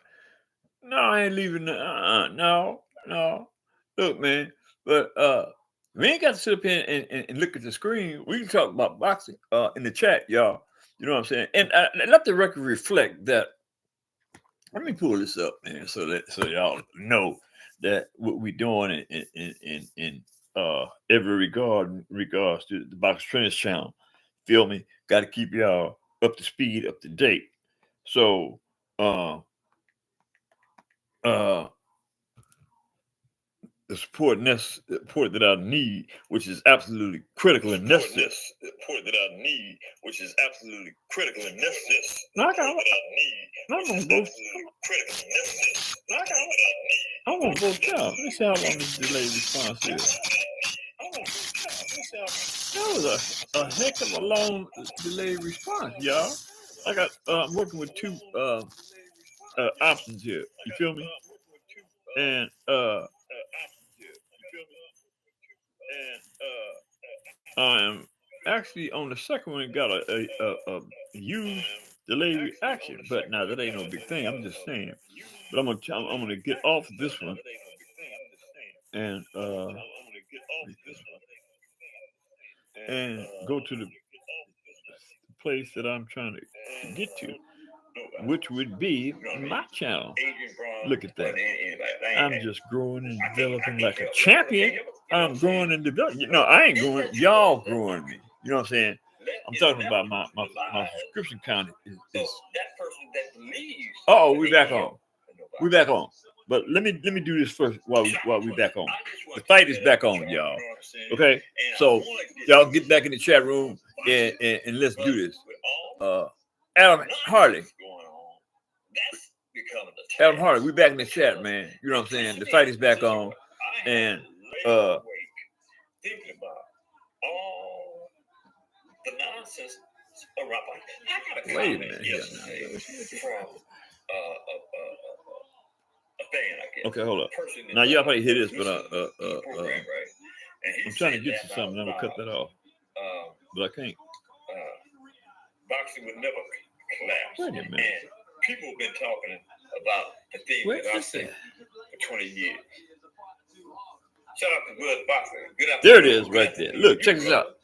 No, I ain't leaving. No. Look, man, but we ain't got to sit up here and look at the screen. We can talk about boxing in the chat, y'all. You know what I'm saying? And let the record reflect that. Let me pull this up, man, so y'all know that what we're doing in every regards to the Box Trends channel. Feel me? Got to keep y'all up to speed, up to date. So the support that I need, which is absolutely critical and necessary. Support that I need, which is absolutely critical and necessary. I'm gonna vote down. Let me see how long this delayed response is. That was a heck of a long delayed response, y'all. I'm working with two options here. You feel me? And I am actually on the second one got a huge delay reaction, but now that ain't no big thing. I'm just saying. But I'm gonna get off of this one and and go to the place that I'm trying to get to, which would be my channel. Look at that. I'm just growing and developing like a champion. I'm growing and developing. You know, I ain't growing. Y'all growing me. You know what I'm saying? I'm talking about my subscription count is oh, we back on. We back on. But let me do this first while we back on. The fight is back on, y'all. Okay? So y'all get back in the chat room and let's do this. Adam Harley. Adam Harley, we back in the chat, man. You know what I'm saying? The fight is back on. And thinking about all the nonsense around. I got a wait a comment minute. yesterday from a fan, I guess. Okay, hold up. Now y'all probably hear this, but I'm trying to get to something. I'm gonna cut that off, but I can't. Boxing would never collapse. Wait a minute. And people have been talking about the things that I've said for 20 years. Shout out to Buzz Boxing. Good afternoon. There it is, right there. Look, check this out.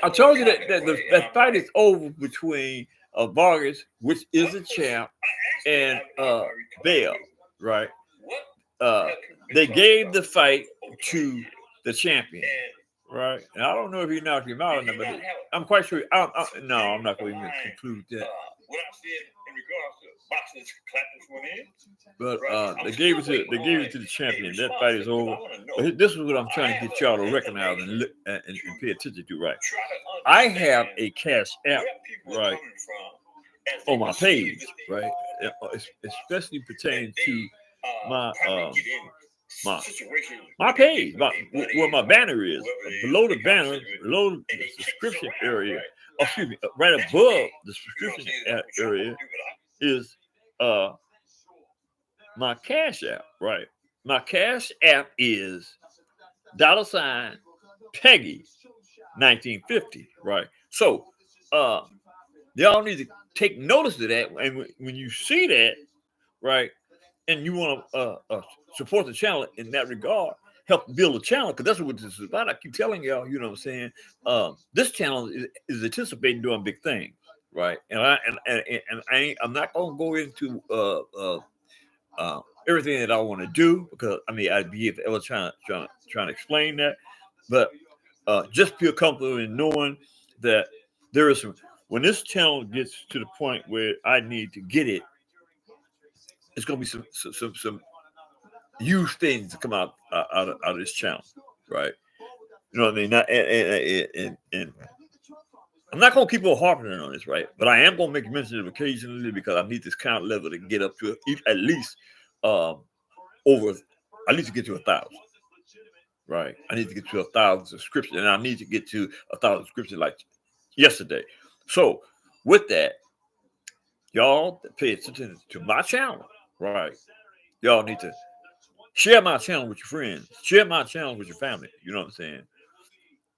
I told you that fight is over between Vargas, which is a champ, and Bale, right? They gave the fight to the champion, right? And I don't know if he knocked him out or not, but I'm quite sure. No, I'm not going to even conclude that. What I said in regards to boxing's clapping for him. But they gave it to the champion. That fight is over. But this is what I'm trying to get y'all to recognize and pay attention to, right? I have a Cash App, right, on my page, right, especially pertaining to my page, where my banner is. Below the banner, below the subscription area, excuse me, right above the subscription area is my Cash App, right? My Cash App is $ Peggy 1950, right? So y'all need to take notice of that, and when you see that, right, and you want to support the channel in that regard, help build a channel, because that's what this is about. I keep telling y'all, you know what I'm saying? This channel is anticipating doing big things, right? And I'm not gonna go into everything that I want to do, because I mean I'd be ever trying to explain that, but just feel comfortable in knowing that there is some. When this channel gets to the point where I need to get it, it's gonna be some huge things to come out of this channel, right? You know what I mean? And I'm not gonna keep on harping on this, right? But I am gonna make mention of it occasionally, because I need this count level to get up to at least I need to get to 1,000, right? I need to get to 1,000 subscriptions, and I need to get to 1,000 subscriptions like yesterday. So with that, y'all pay attention to my channel, right? Y'all need to share my channel with your friends, share my channel with your family. You know what I'm saying?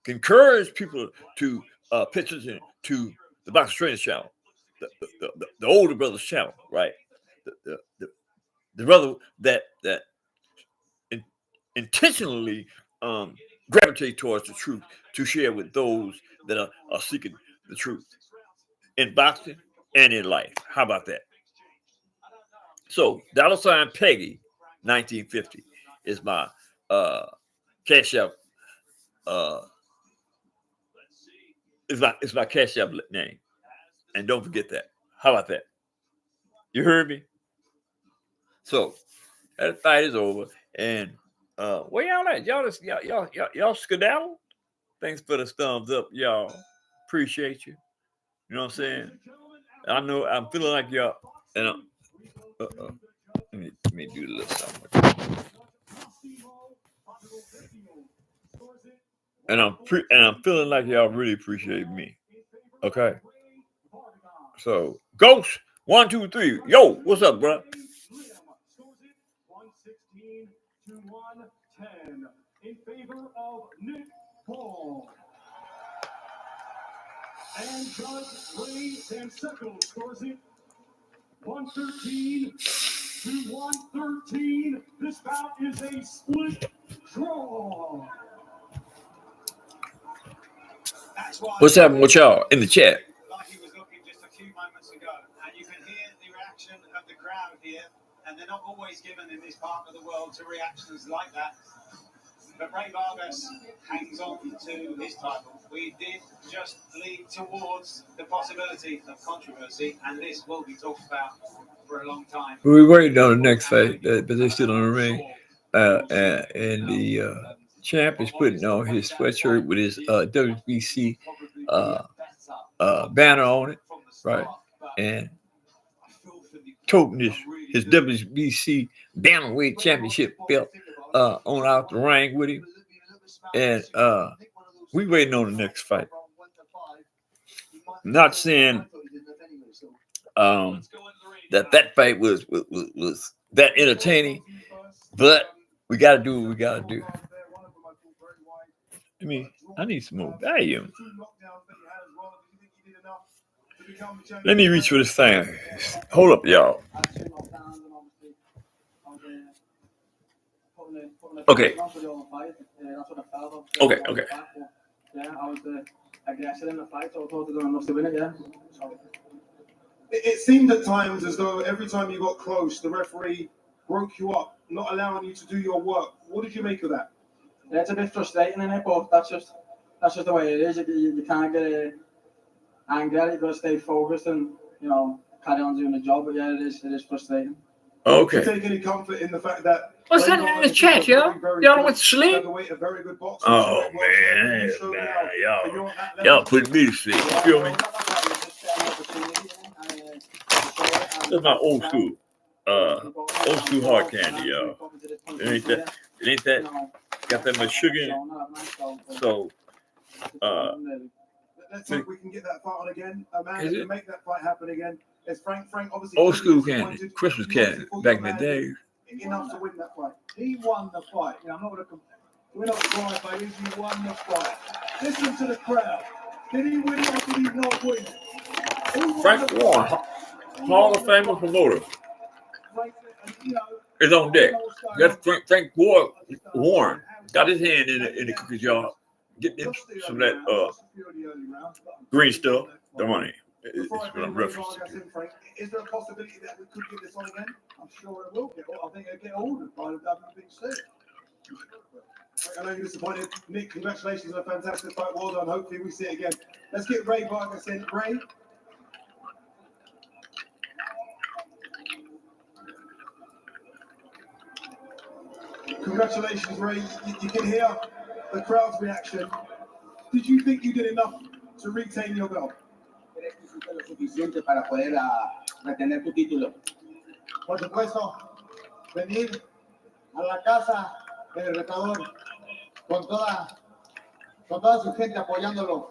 Encourage people to pay attention to the Boxing Trainers channel, the older brother's channel, right? The brother that intentionally gravitate towards the truth to share with those that are seeking the truth in boxing and in life. How about that? So $ Peggy 1950 is my Cash App. It's my Cash App name, and don't forget that. How about that? You heard me? So that fight is over, and where y'all at? Y'all skedaddle. Thanks for the thumbs up, y'all. Appreciate you. You know what I'm saying? I know I'm feeling like y'all. And let me do a little something. And I'm feeling like y'all really appreciate me. Okay. So Ghost 1, 2, 3. Yo, what's up, bro? 116 to 110 in favor of Nick Paul. And Judge Ray Sanseco scores it 113 to 113. This bout is a split Draw. That's why What's happening with y'all in the chat? like he was looking just a few moments ago. And you can hear the reaction of the crowd here. And they're not always given in this part of the world to reactions like that. But Ray Vargas hangs on to his title. We did just lead towards the possibility of controversy, and this will be talked about for a long time. We're waiting on the next fight, but they're still on the ring. And the champ is putting on his sweatshirt with his WBC banner on it, right? And toting his WBC bantamweight championship belt on out the ring with him. And we waiting on the next fight. Not saying that fight was that entertaining, but we got to do what we got to do. I mean, I need some more volume. Let me reach for this thing. Hold up, y'all. Okay. It seemed at times as though every time you got close, the referee broke you up, not allowing you to do your work. What did you make of that? Yeah, it's a bit frustrating, isn't it? But that's just the way it is. You can't get angry at it. You got to stay focused and carry on doing the job. But yeah, it is frustrating. Okay. Do you take any comfort in the fact that what's happening in the chat, yo? Y'all went to sleep? Oh man, y'all put me to sleep. You feel me? That's my old school hard candy, y'all. It ain't that got that much sugar in it. So let's hope we can get that fight on again. A man can make that fight happen again. It's Frank obviously old school candy, Christmas candy, back in the day. Enough to win that fight. He won the fight. I'm not going to. We're not glorifying him. He won the fight. Listen to the crowd. Did he win or did he not win? Frank Warren, Hall of Famer promoter, is on deck. That's Frank Warren got his hand in the cookie jar, getting some of that green stuff. The money is what I'm referencing to. Is there a possibility that we could get this on again? I'm sure it will get. I think it'll get ordered by the WBC. I know you're disappointed. Nick, congratulations on a fantastic fight. Well done. Hopefully we see it again. Let's get Ray Vargas in. Ray. Congratulations, Ray. You can hear the crowd's reaction. Did you think you did enough to retain your belt? Lo suficiente para poder retener tu título. Por supuesto, venir a la casa del retador con toda su gente apoyándolo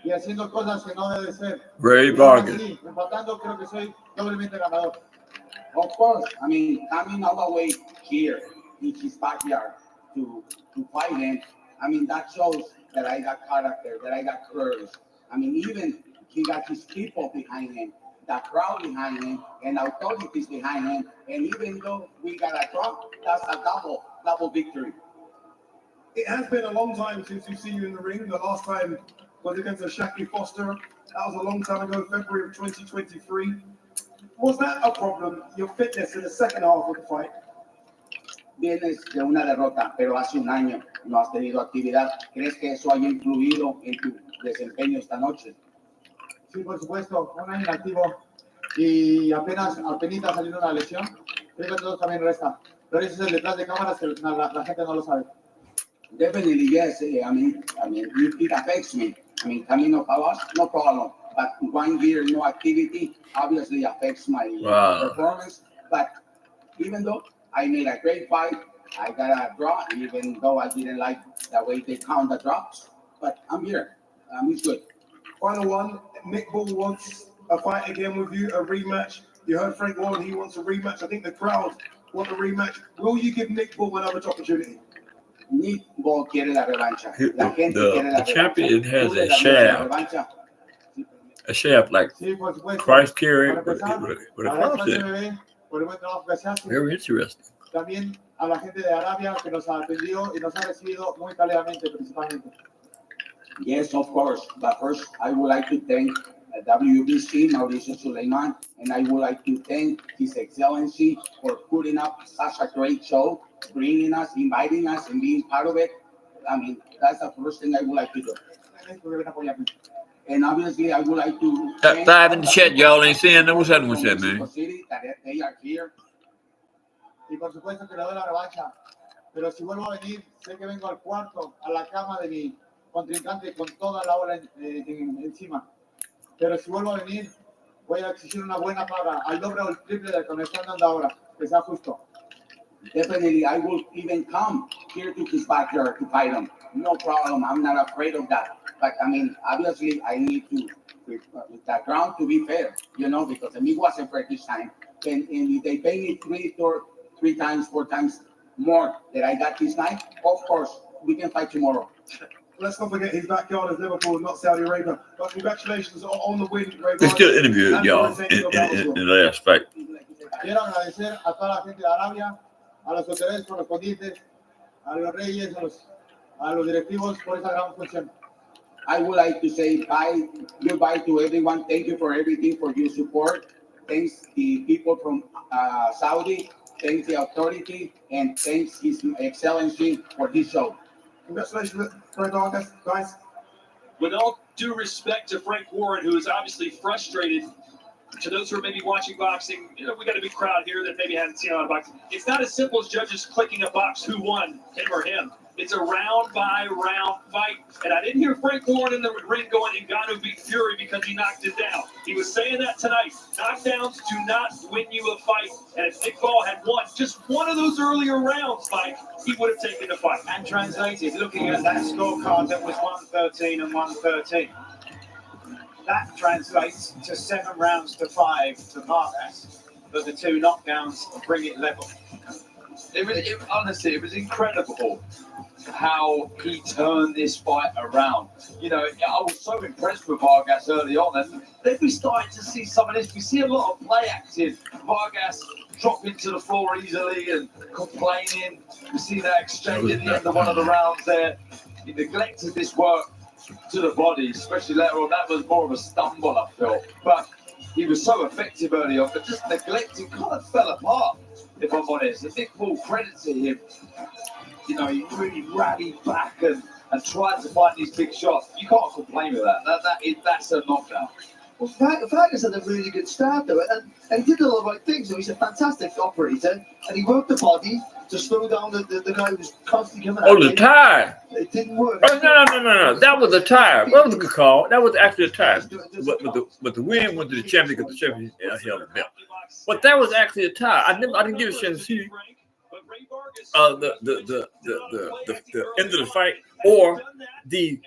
y haciendo cosas que no debe ser. Ray Vargas. Sí, empatando, creo que soy doblemente ganador. Of course, I mean, coming all the way here in his backyard to fight him, I mean, that shows that I got character, that I got courage. I mean, even he got his people behind him, the crowd behind him, and authorities behind him. And even though we got a draw, that's a double victory. It has been a long time since we've seen you in the ring. The last time was against Shaki Foster. That was a long time ago, February of 2023. Was that a problem, your fitness in the second half of the fight? Vienes de una derrota, pero hace un año no has tenido actividad. ¿Crees que eso haya influido en tu desempeño esta noche? Sí, por supuesto, un año inactivo y apenas saliendo una lesión. Creo que todo también resta. Pero eso es el detrás de cámaras que la gente no lo sabe. Definitely, yes. I mean, it affects me. I mean, coming off hours, no problem. But 1 year no activity obviously affects my performance. But even though I made a great fight, I got a draw, even though I didn't like the way they count the drops. But I'm here. It's good. Final one, Nick Bull wants a fight again with you, a rematch. You heard Frank Warren, he wants a rematch. I think the crowd want a rematch. Will you give Nick Bull another opportunity? Nick Bull quiere la revancha. La gente quiere la the champion has a shaft like Christ carried with a cross there. Very interesting. también a la gente de Arabia que nos atendió y nos ha recibido muy cálidamente principalmente. Yes, of course. But first, I would like to thank WBC, Mauricio Suleiman, and I would like to thank His Excellency for putting up such a great show, bringing us, inviting us, and being part of it. I mean, that's the first thing I would like to do. And obviously, I would like to That five in the chat, y'all ain't saying no. What's happening with that, man? City, that they are here. Y por supuesto que le doy la revancha. Pero si vuelvo a venir, sé que vengo al cuarto, a la cama de mi contrincante con toda la ola encima. Pero si vuelvo a venir, voy a exigir una buena paga, al doble o el triple de lo que me están dando ahora, que sea justo. Definitely, I will even come here to his backyard to fight him. No problem. I'm not afraid of that. But I mean, obviously, I need to with that ground to be fair, you know, because the meat wasn't fair this time. And if they pay me three times, 4 times more that I got this night, of course, we can fight tomorrow. Let's not forget his backyard is Liverpool, not Saudi Arabia. But congratulations on the win, Ray They Vargas. still interviewed y'all in the last fight. Quiero agradecer a toda la gente de Arabia, a los hoteles correspondientes, a los reyes, a los directivos por esa gran función. I would like to say goodbye to everyone. Thank you for everything, for your support. Thanks the people from Saudi. Thanks the authority, and thanks His Excellency for this show. Congratulations, Ray Vargas, guys. With all due respect to Frank Warren, who is obviously frustrated, to those who are maybe watching boxing, you know, we got a big crowd here that maybe hasn't seen a lot of boxing. It's not as simple as judges clicking a box who won, him or him. It's a round-by-round fight. And I didn't hear Frank Warren in the ring going, Ngannou beat Fury because he knocked it down. He was saying that tonight. Knockdowns do not win you a fight. And if Nick Ball had won just one of those earlier rounds, Mike, he would have taken the fight. And translated, looking at that scorecard that was 113 and 113. That translates to 7 rounds to 5 to Vargas. But the 2 knockdowns bring it level. Honestly, it was incredible how he turned this fight around. You know, I was so impressed with Vargas early on, and then we started to see some of this. We see a lot of play acting. Vargas dropping to the floor easily and complaining. We see that exchange at the end of one of the rounds there. He neglected this work to the body, especially later on. That was more of a stumble, I felt. But he was so effective early on, but just neglecting, kind of fell apart, if I'm honest. And Nick Ball, credit to him. You know, he really rallied back and tried to find these big shots. You can't complain with that. That's a knockdown. Well, Vargas had a really good start though, and he did all the right things. So he's a fantastic operator, and he worked the body to slow down the guy who was constantly coming out. Oh, the tire. It didn't work. Oh, no. That was a tire. That was a good call. That was actually a tire. But the win went to the champion because the champion held the belt. But that was actually a tire. I didn't get a chance to see the end of the fight or the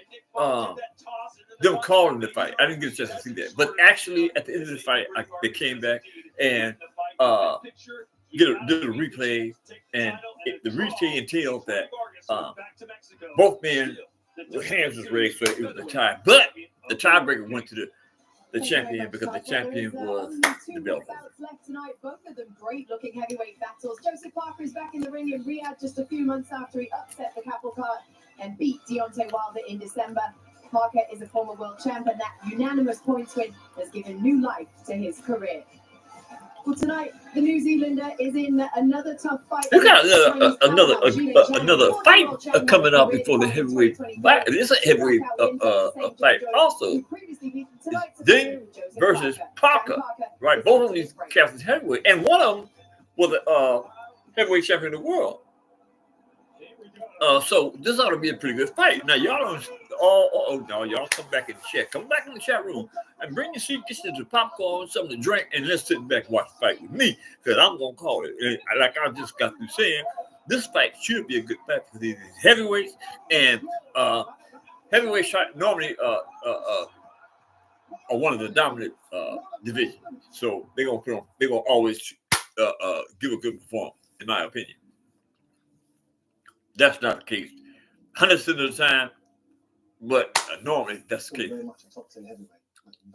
them calling the fight. I didn't get a chance to see that. But actually, at the end of the fight, they came back and did a replay, and the replay entailed that both men, the hands was raised, so it was a tie. But the tiebreaker went to the champion because the champion was the belt. Left tonight, both of them great-looking heavyweight battles. Joseph Parker is back in the ring in Riyadh just a few months after he upset the Capel card and beat Deontay Wilder in December. Parker is a former world champ, and that unanimous points win has given new life to his career. Well, tonight, the New Zealander is in another tough fight. We got another fight coming up before the heavyweight fight. It's a heavyweight fight also. Zhang versus Parker, right? Both of these cats heavyweight, and one of them was a heavyweight champion of the world. So this ought to be a pretty good fight. Now y'all don't, y'all come back in the chat. Come back in the chat room and bring your seat, get you popcorn, something to drink, and let's sit back and watch the fight with me, because I'm gonna call it. And like I just got through saying, this fight should be a good fight because these heavyweights and heavyweights normally are one of the dominant divisions. So they're gonna always give a good performance, in my opinion. That's not the case 100% of the time, but normally that's the case. Very much a top 10 heavyweight.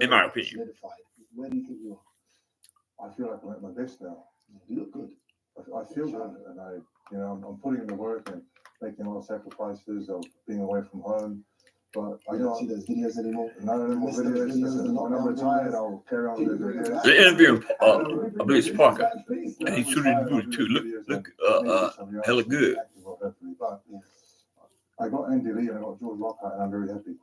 In my opinion. Solidified. Where do you think you are? I feel like I'm at my best now. You look good. I feel good, and I'm putting in the work and making a lot of sacrifices of being away from home. But I don't see those videos anymore. No more videos. Listen, when I'm retired, I'll carry on with the videos. The interview, I believe it's Parker, and he shooting the movie too. Look, hella good. But I got Andy Lee and I got George Lockhart, and I'm very happy.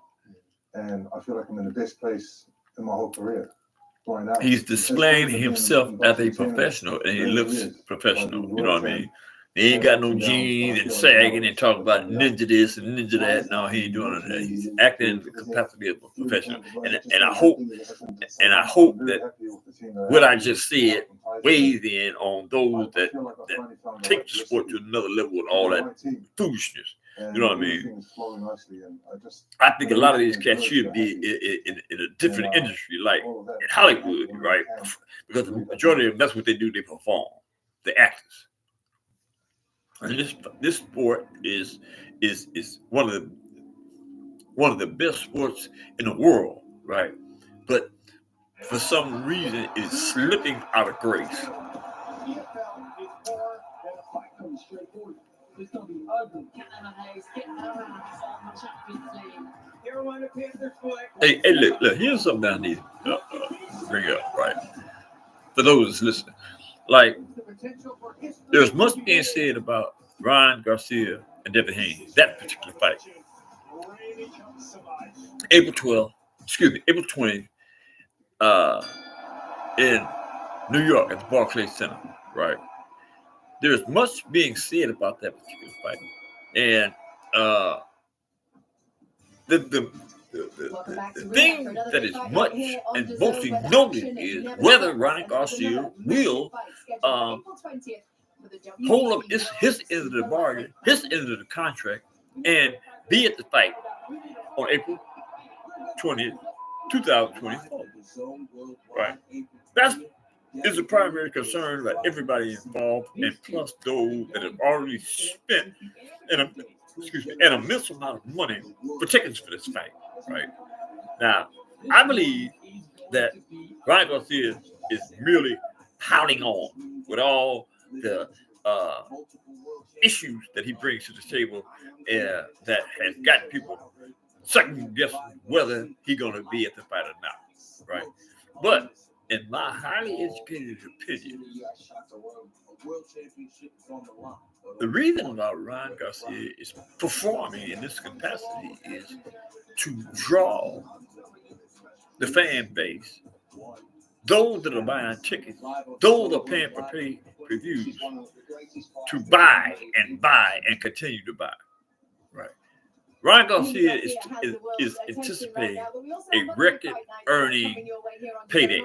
And I feel like I'm in the best place in my whole career right now. He's displaying himself as a professional, and he looks professional. You know what I mean? He ain't got no jeans and sagging and talking about ninja this and ninja that. No, he ain't doing none of that. He's acting in the capacity of a professional. And I hope that what I just said weighs in on those that take the sport to another level with all that foolishness. You know what I mean? I think a lot of these cats should be in a different industry, like in Hollywood, right? Because the majority of them, that's what they do. They perform. The actors. And this sport is one of the best sports in the world, right? But for some reason, it's slipping out of grace. Hey, look, here's something I need to bring up, right? For those listening, like, there's much being said about Ryan Garcia and Devin Haney, that particular fight. April 20th, in New York at the Barclays Center, right? There's much being said about that particular fight. And the thing that is much and mostly noted is whether Ryan Garcia will hold up his end of the bargain, his end of the contract, and be at the fight on April 20th, 2024. Right. That is a primary concern that everybody involved, and plus those that have already spent an immense amount of money for tickets for this fight. Right. Now, I believe that Ryan Garcia is merely piling on with all the issues that he brings to the table that has gotten people second guessing whether he's going to be at the fight or not, right? But in my highly educated opinion, the reason about Ryan Garcia is performing in this capacity is to draw the fan base, those that are buying tickets, those that are paying for pay-per-views, to buy and continue to buy, right? Ryan Garcia is anticipating a record-earning payday.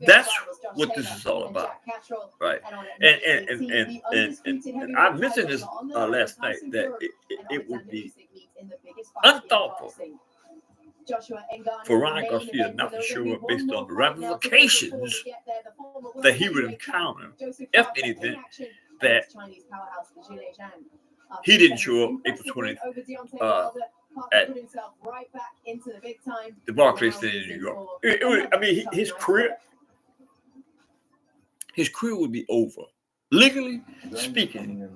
That's what this is all about, right? And I mentioned this last night that it would be unthoughtful for Ryan Garcia not to show up based on the ramifications that he would encounter, if anything, that he didn't show up April 20th at the Barclays Center in New York. His career would be over. Legally speaking,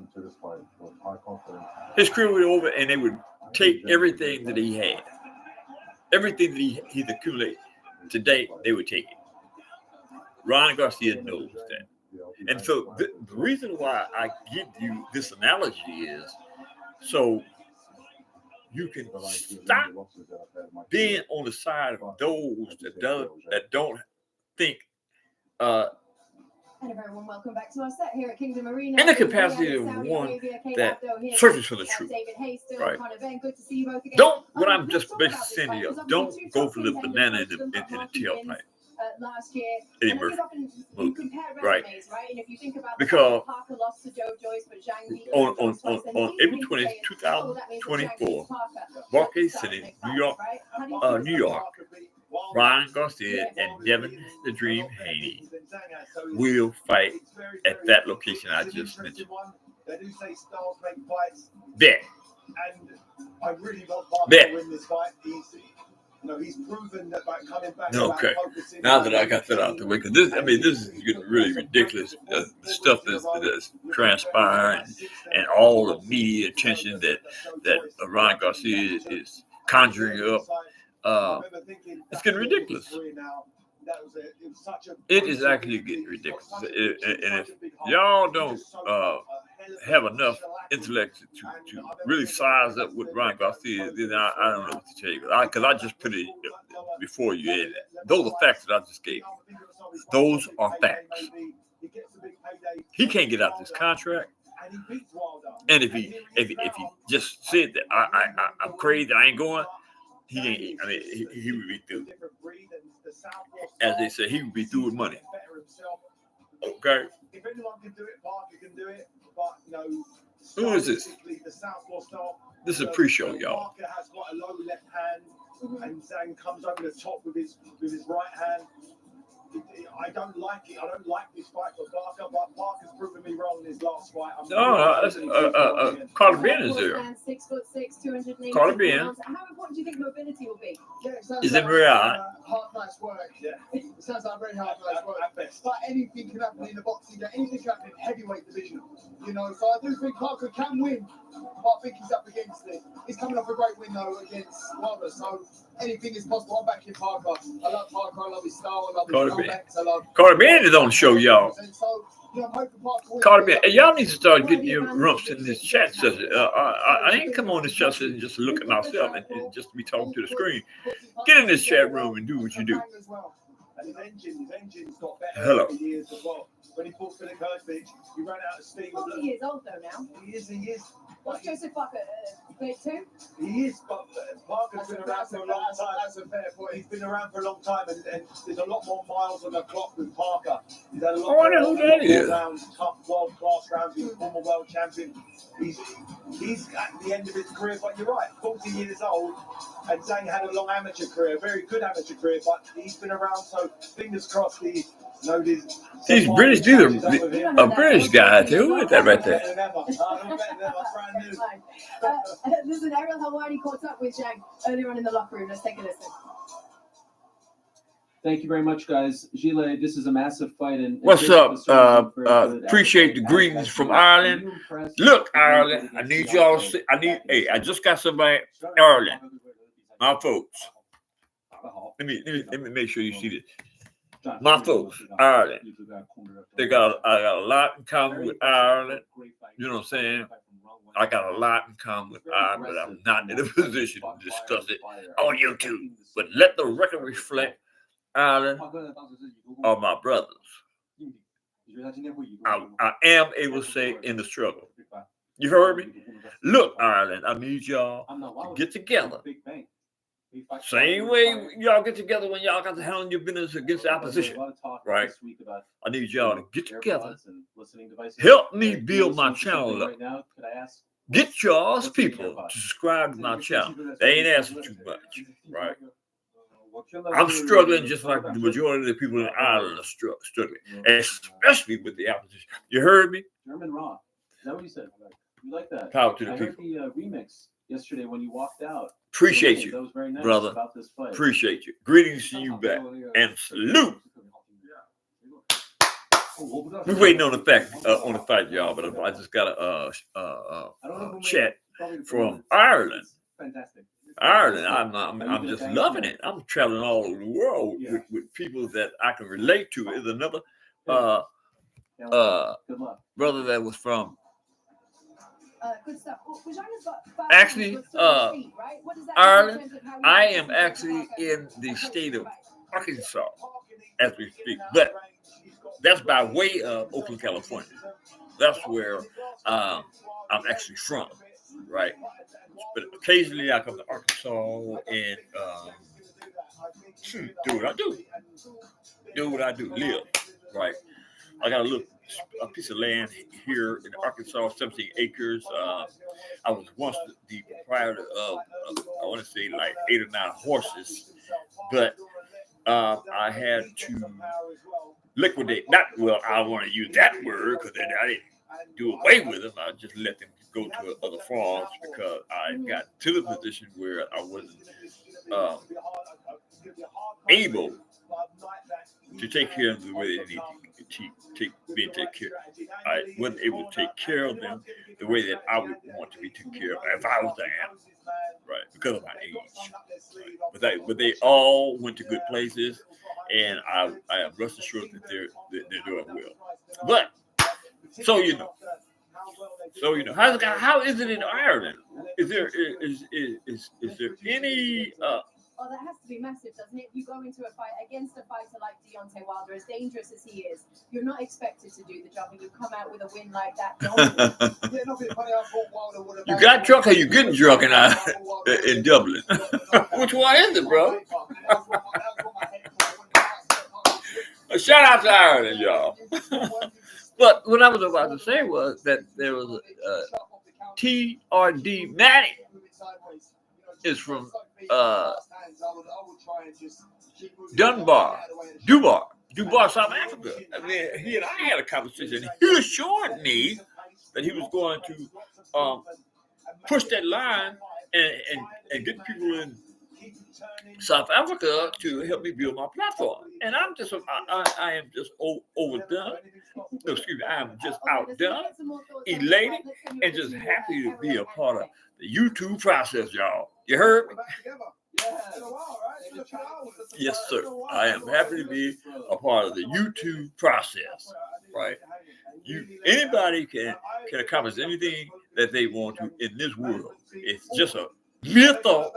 his career would be over, and they would take everything that he had. Everything that he's accumulated to date, they would take it. Ryan Garcia knows that. And so the reason why I give you this analogy is so you can stop being on the side of those that don't think everyone, welcome back to our set here at Kingdom Arena. In the capacity of one that searches for the truth, right? Don't, what I'm just basically saying to you, don't go for the banana in the tailpipe. Last year, Eddie Murphy, right? Because on April 20th, 2024, Barclays City, New York, Ryan Garcia and Devin the Dream Haney will fight at that location I just mentioned. Bet. And I really want Parker to win this fight easy. He's proven that by coming back. Okay. Now that I got that out the way, because this is getting really ridiculous. The stuff that's transpiring and all the media attention that Ryan Garcia is conjuring up. It's getting ridiculous. It is actually getting ridiculous. And if y'all don't have enough intellect to really size up what Ryan Garcia is, then I don't know what to tell you. Because I just put it before you. And those are facts that I just gave you. Those are facts. He can't get out this contract. And if he just said that I'm crazy, I ain't going, he ain't. I mean, he would be through. As they say, he would be through with money. Okay. If anyone can do it, Parker can do it. But who is this? This is a pre-show, y'all. Parker has got a low left hand, and Zhang comes over the top with his right hand. I don't like it. I don't like this fight for Barker, but Parker's proven me wrong in his last fight. Carter Ben is there. 6'6", 280 Carter Ben. pounds. How important do you think mobility will be? Is it real? Hard night's work. Yeah. It sounds like a very hard night's work. But anything can happen in the boxing game. Anything can happen in heavyweight division. So I do think Parker can win, but I think he's up against it. He's coming off a great win though against Vargas. So anything is possible. I'm backing Parker. I love Parker. I love his style. I love his comeback. Carter Ben is on the show, y'all. Carter Ben, y'all need to start getting your rumps in this chat session. I ain't come on this chat session just to look at myself and just to be talking to the screen. Get in this chat room and do what you do. And his engine's got better Hello. over the years as well. When he fought for the Kurdish, he ran out of steam. 40 years old though now. He is. What's Joseph Parker? Grade 2? He is, but Parker's been around for a long time. That's a fair point. He's been around for a long time, and there's a lot more miles on the clock with Parker. He's had a lot more rounds, tough world-class rounds. He's a former world champion. He's at the end of his career, but you're right, 40 years old, and Zhang had a long amateur career, a very good amateur career, but he's been around, so fingers crossed these British dudes are a British guy too. Who is that right there? Listen, Ariel Helwani caught up with Zhang earlier on in the locker room. Let's take a listen. Thank you very much, guys. Gilles, this is a massive fight. And what's up? Appreciate the greetings from Ireland. Look, Ireland, I need y'all to see. I just got somebody, Ireland, my folks. Let me make sure you see this. My folks, Ireland. I got a lot in common with Ireland. You know what I'm saying? I got a lot in common with Ireland, but I'm not in a position to discuss it on YouTube. But let the record reflect Ireland are my brothers. I am able to say in the struggle. You heard me? Look, Ireland, I need y'all to get together. Same way y'all get together when y'all got to handle your business against the opposition, right? I need y'all to get together. Help me build my channel up. Get y'all's people to subscribe to my channel. They ain't asking too much, right? I'm struggling just like the majority of the people in Ireland are struggling, especially with the opposition. You heard me? German Raw. Is that what you said? You like that? Power to the people. I heard the remix yesterday when you walked out. Appreciate you, that was very nice brother. About this fight. Appreciate you. Greetings to you back and salute. We're waiting on the fight, y'all. But I just got a chat from Ireland. Fantastic. Ireland, I'm just loving it. I'm traveling all over the world with people that I can relate to. Is another brother that was from. Good stuff. Actually, Ireland. I am actually in the state of Arkansas as we speak, but that's by way of Oakland, California. That's where I'm actually from, right? But occasionally I come to Arkansas and do what I do, live, right? I got a piece of land here in Arkansas, 17 acres. I was once the proprietor of, I want to say like 8 or 9 horses, but I had to liquidate. I don't want to use that word because I didn't do away with them. I just let them go to other farms because I got to the position where I wasn't able to take care of them the way they need to being taken care of. I wasn't able to take care of them the way that I would want to be taken care of if I was Diana, right? Because of my age. Right? But they all went to good places, and I am rest assured that they're doing well. But so you know, how is it in Ireland? Is there any Oh, that has to be massive, doesn't it? You go into a fight against a fighter like Deontay Wilder, as dangerous as he is. You're not expected to do the job, and you come out with a win like that. You got drunk or you getting drunk in Dublin? Which one is it, bro? Shout out to Ireland, y'all. But what I was about to say was that there was a TRD Manning is from Dubar, South Africa. I mean, he and I had a conversation. He assured me that he was going to push that line and get people in South Africa to help me build my platform. And I'm just, I am just overdone. No, excuse me, I am just outdone, elated, and just happy to be a part of the YouTube process, y'all. You heard me? Yes, sir. I am happy to be a part of the YouTube process. Right? Anybody can accomplish anything that they want to in this world. It's just a mere thought,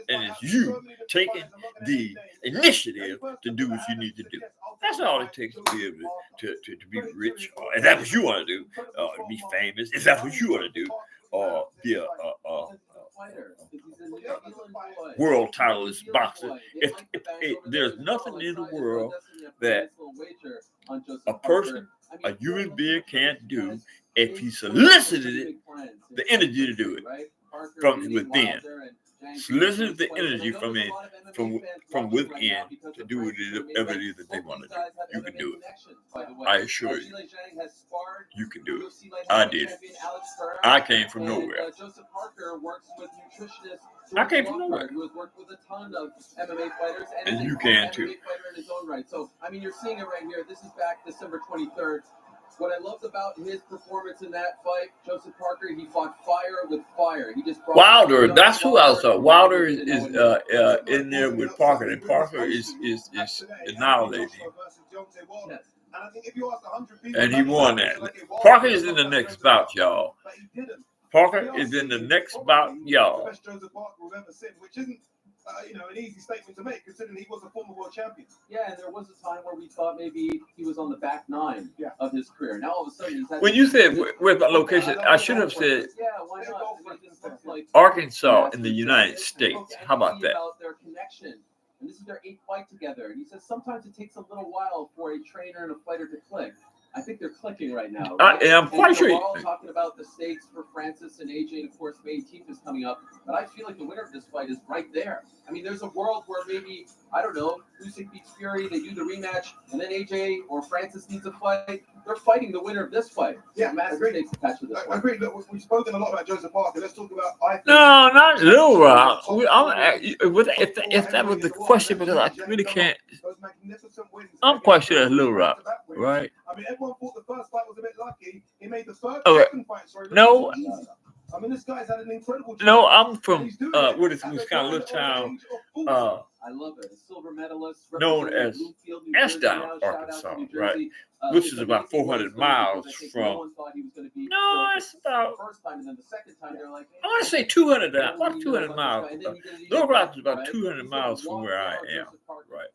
and it's you taking the initiative to do what you need to do. That's all it takes to be able to be rich, or if that's what you want to do, to be famous, if that's what you want to do, or be a world titleist boxer. There's nothing in the world that a person, a human being can't do if he solicited the energy to do it from within. Solicit the energy from within to do whatever it is that they want to do. You can do it. I assure you. You can do it. I did it. I came from nowhere. I came from nowhere. And you can too. So, I mean, you're seeing it right here. This is back December 23rd. What I loved about his performance in that fight, Joseph Parker, he fought fire with fire. He just Wilder. That's who I saw. Wilder is in there with Parker, and Parker is annihilating him. And he won that. Parker is in the next bout, y'all. Parker is in the next bout, y'all. Which isn't an easy statement to make, considering he was a former world champion. Yeah, and there was a time where we thought maybe he was on the back nine of his career. Now all of a sudden he's had. When you said where's my location, I should have said why not? Arkansas in the United States. How about that? Their connection. And this is their 8th fight together. And he says sometimes it takes a little while for a trainer and a fighter to click. I think they're clicking right now. Right? I'm quite sure. We're all talking about the stakes for Francis and AJ, and of course, May 18th is coming up. But I feel like the winner of this fight is right there. I mean, there's a world where maybe, I don't know, Usyk beats Fury, they do the rematch, and then AJ or Francis needs a fight. They're fighting the winner of this fight. Yeah, massive stakes attached to this I one. agree. Look, we've spoken a lot about Joseph Parker. Let's talk about. No, not Little Rock. If that was the question, because I really can't. I'm quite sure that's Little Rock, right? I mean, everyone thought the first fight was a bit lucky. He made the second fight. Sorry, no. I mean, this guy's had an incredible. No, I'm from what is this kind of little town? I love it. A silver medalist Known as Ashdown, Arkansas, right? Which is about 400 miles from. No, it's about. I want to say 200. About 200 miles. Little Rock is about 200 miles from where I am, right?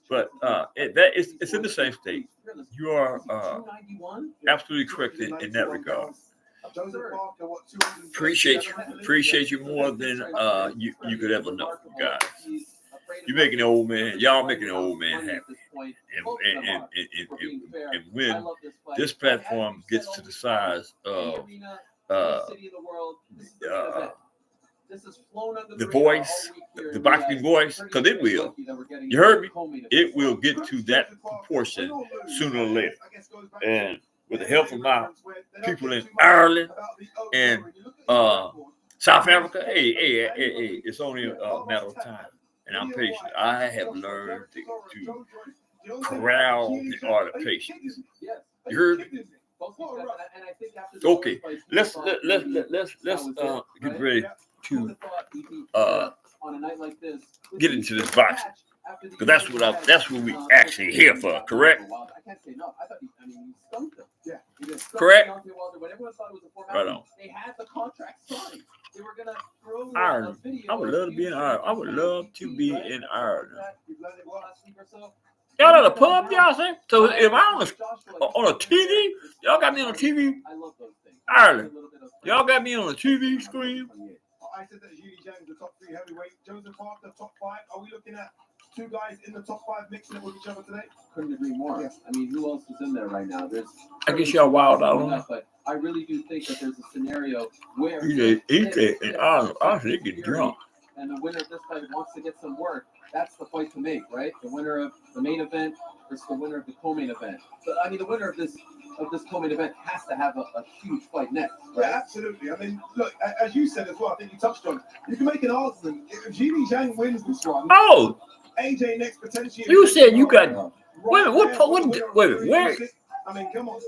But it's in the same state. You are absolutely correct in that regard. Appreciate you more than you could ever know, guys. You're making the old man, y'all making the old man happy. And when this platform gets to the size of the voice, the boxing voice, because it will. You heard me? It will get to that proportion sooner or later. And with the help of my people in Ireland and South Africa, hey, it's only a matter of time. and I'm patient. I have learned to corral the art of patience. Yes. You heard me? Both of them, and I think after the Okay, fight, let's that was it, get right? ready Who to would have thought he'd be on a night like this? get into this boxing, because that's what we actually here for, correct? I can't say no. I thought he stumped him. Yeah. He just stumped Correct. Deontay Wilder. When everyone thought it was a formality, Right on. they had the contract signed. They were gonna throw Ireland. a video. I would love to be in Ireland. I would love to be in Ireland. Last week or so. Y'all at a pub, y'all say? So if I'm on a TV, y'all got me on a TV. I love those things. Ireland. Y'all got me on a TV screen. I said that Zhang Zhang, the top 3 heavyweight. Joseph Parker, top 5. Are we looking at 2 guys in the top 5 mixing it with each other today? Couldn't agree more. I mean, who else is in there right now? There's. I guess y'all wild out on that. But I really do think that there's a scenario where I think get drunk. and the winner of this fight wants to get some work. That's the fight to make, right? The winner of the main event versus the winner of the co-main event. So I mean, the winner of this co-main event has to have a huge fight next, right? Yeah, absolutely. I mean, look, as you said as well, I think you touched on, you can make an argument. If Zhang wins this one, AJ next potentially. You said you got. Wait a minute, where? I mean, come on.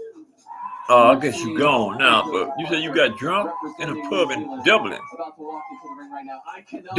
I guess you gone now, but you said you got drunk in a pub in Dublin. About to walk into the ring right now. I cannot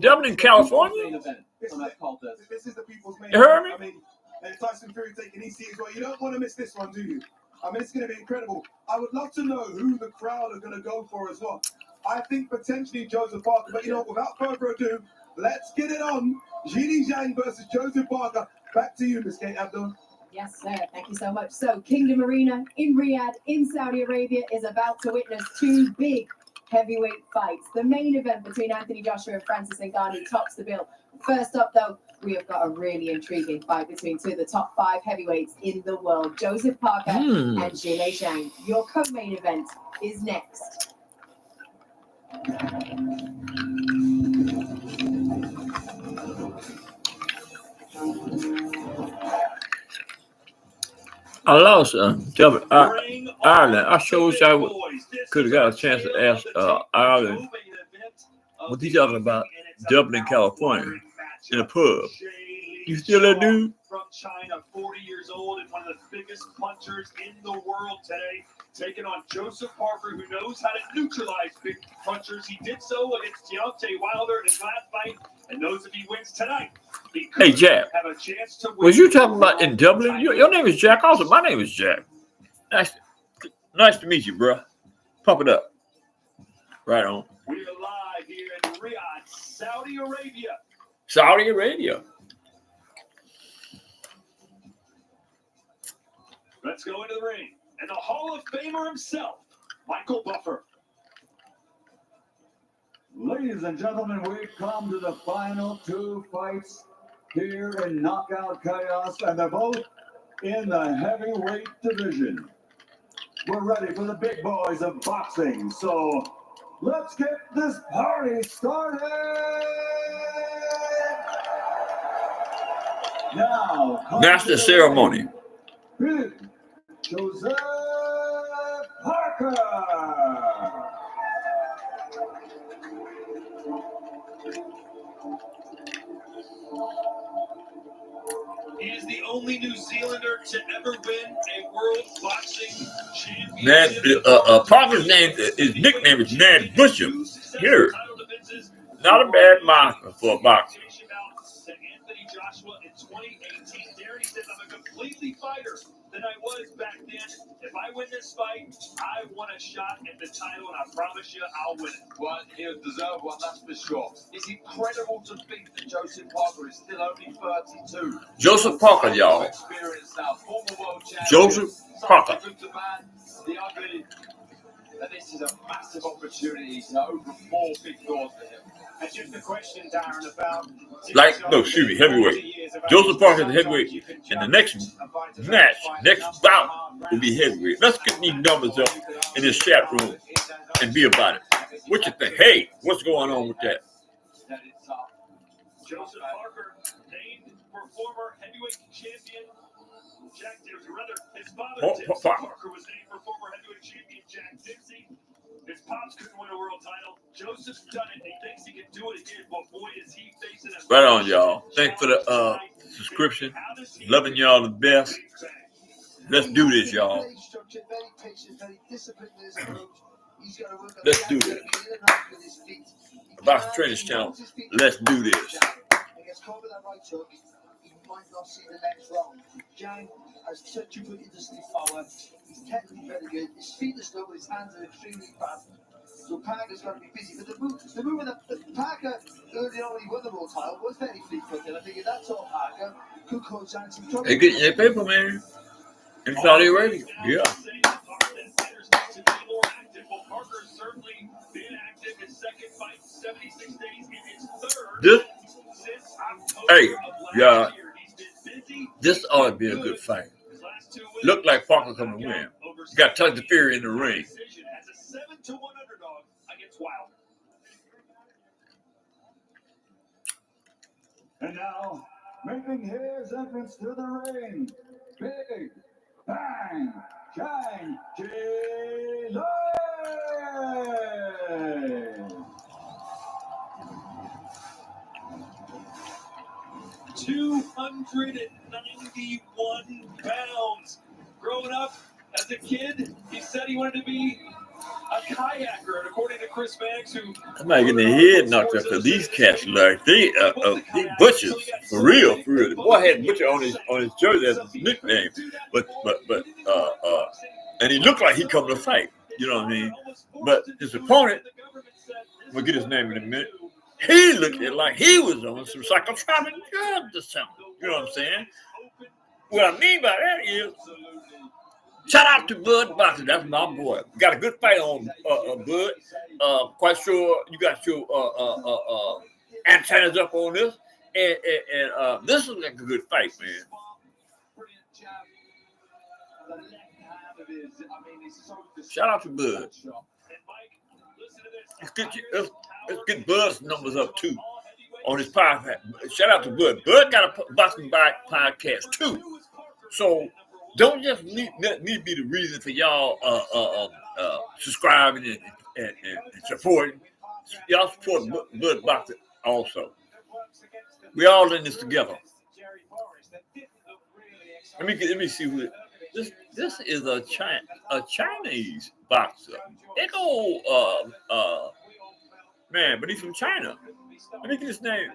Dublin, California? This is the people's main You heard me? I mean, and Tyson Fury taking EC as well. You don't want to miss this one, do you? I mean, it's going to be incredible. I would love to know who the crowd are going to go for as well. I think potentially Joseph Parker, but you know, without further ado, let's get it on. Zhang versus Joseph Parker. Back to you, Ms. Kate Abdul. Yes, sir. Thank you so much. So, Kingdom Arena in Riyadh, in Saudi Arabia, is about to witness 2 big heavyweight fights. The main event between Anthony Joshua and Francis Ngannou tops the bill. First up, though, we have got a really intriguing fight between 2 of the top 5 heavyweights in the world, Joseph Parker and Zhang. Your co-main event is next. I lost Ireland. I sure wish I could have got a chance to ask Ireland what he's talking about. Dublin, California, in a pub. You still that dude? From China, 40 years old and one of the biggest punchers in the world today, taking on Joseph Parker, who knows how to neutralize big punchers. He did so against Deontay Wilder in his last fight, and knows if he wins tonight, he could Hey, Jack. have a chance to win. Was you talking about in Dublin? Your name is Jack also. My name is Jack. Nice to meet you, bro. Pump it up. Right on. We're live here in Riyadh, Saudi Arabia. Saudi Arabia. Let's go into the ring. And the Hall of Famer himself, Michael Buffer. Ladies and gentlemen, we've come to the final 2 fights here in Knockout Chaos, and they're both in the heavyweight division. We're ready for the big boys of boxing, so let's get this party started! Now, Master ceremony. Joseph Parker. He is the only New Zealander to ever win a world boxing championship. Parker's his nickname is Ned Bishop. Here, not a bad marker for a boxer. To Anthony Joshua in 2018, Darren said, "I'm a completely fighter than I was back then. If I win this fight, I want a shot at the title, and I promise you, I'll win it." Well, he'll deserve one, that's for sure. It's incredible to think that Joseph Parker is still only 32. Joseph Parker, y'all. Experience now, former world champion. Joseph Parker. Good to man, the ugly. And this is a massive opportunity to open 4 big doors for him. And just a question, Darren, about heavyweight. Joseph Parker is heavyweight, and the next match, next bout will be heavyweight. Let's get these numbers up in this chat room and be about it. What you think? Hey, what's going on with that? Joseph Parker, named for former heavyweight champion Jack Dempsey. Rather, his father, Dempsey Parker, was named for former heavyweight champion Jack Dempsey. His Pops couldn't win a world title. Joseph's done it, and he thinks he can do it again. But boy, is he facing a Right on, y'all. Thanks for the subscription. Loving y'all the best. Let's do this, y'all. Let's do this. Boxing Trainers Channel. Let's do this. Might not see the next round. Zhang has such a good industry power. He's technically very good. His feet are slow, but his hands are extremely fast. So Parker's got to be busy. But the movement that Parker early on when he won the world title was very fleet-footed. I think if that's all Parker could cause Zhang some trouble. They getting their paper, man. In Saudi Arabia. Yeah. This, hey, yeah. This ought to be a good fight. Look like Parker coming to win. You got Tyson Fury in the ring. And now, making his entrance to the ring, Big Bang Zhang Jilin. 291 pounds. Growing up as a kid, he said he wanted to be a kayaker, and according to Chris Banks, who I might get their head knocked up because these cats like they butchers for real. The boy had butcher on his jersey as his nickname, but and he looked like he come to fight. You know what I mean? But his opponent, we'll get his name in a minute. He looked like he was on some psychotropic drugs or something. You know what I'm saying? What I mean by that is, shout out to Bud Boxer. That's my boy. Got a good fight on Bud. Quite sure you got your antennas up on this. And this is like a good fight, man. Shout out to Bud. Let's get Bud's numbers up too on his podcast. Shout out to Bud. Bud got a boxing podcast too. So don't just need me be the reason for y'all subscribing and supporting. Y'all support Bud Boxing also. We all in this together. Let me see who this is a Chinese boxer. They go man, but he's from China. Let me get his name.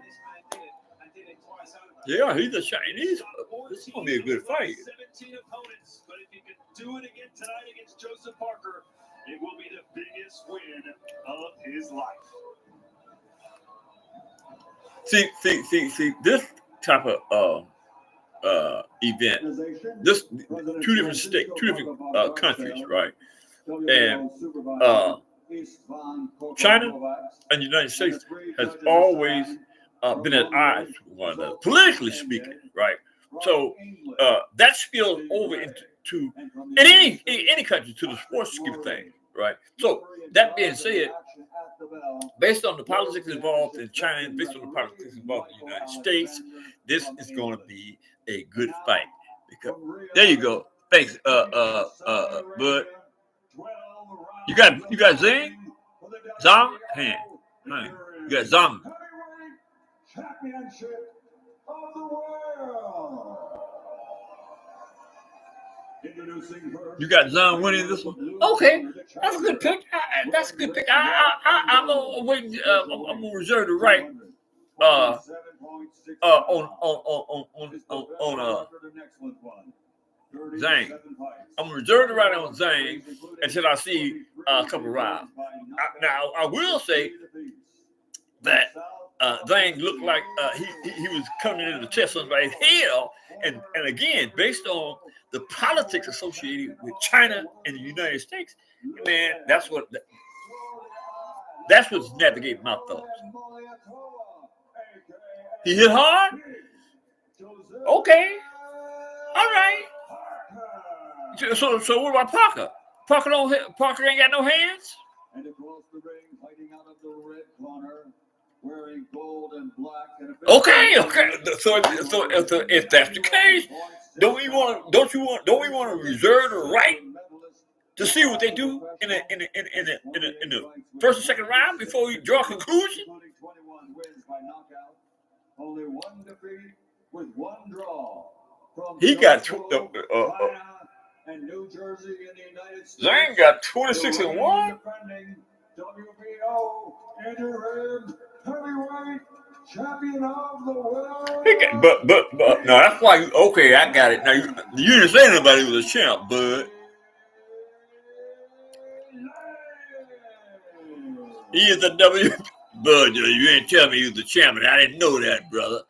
Yeah, he's a Chinese. This is gonna be a good fight. 17 opponents, but if he can do it again tonight against Joseph Parker, it will be the biggest win of his life. See, this type of event, this two different states, two different countries, right? And China and the United States has always been at odds with one another, politically speaking, right? So that spills over into in any country to the sports scheme of things, right? So that being said, based on the politics involved in China, based on the politics involved in the United States, this is going to be a good fight. Because there you go. Thanks, Bud. You got Zhang? Zhang? Hand. You got Zhang. Championship of the world. You got Zhang winning this one? Okay, that's a good pick. That's a good pick. I'm gonna wait. I'm gonna reserve the right. On Zhang. I'm gonna reserve the right on Zhang until I see a couple rounds. Now I will say that Zhang looked like he was coming into the chest on his head, and again, based on the politics associated with China and the United States, man, that's what's navigating my thoughts. He hit hard? Okay. All right. So what about Parker? Parker ain't got no hands? And across the ring, fighting out of the red corner, wearing gold and black. Okay. So if that's the case, don't we want to reserve the right to see what they do in the first and second round before we draw a conclusion? Including 21 wins by knockout. Only one defeat with one draw. From He got China and New Jersey in the United States. Zhang got 26-1. Defending WBO interim heavyweight champion of the world. But no, that's why. Okay, I got it. Now you didn't say nobody was a champ, bud. He is a W. Bud, you ain't tell me he was the champion. I didn't know that, brother.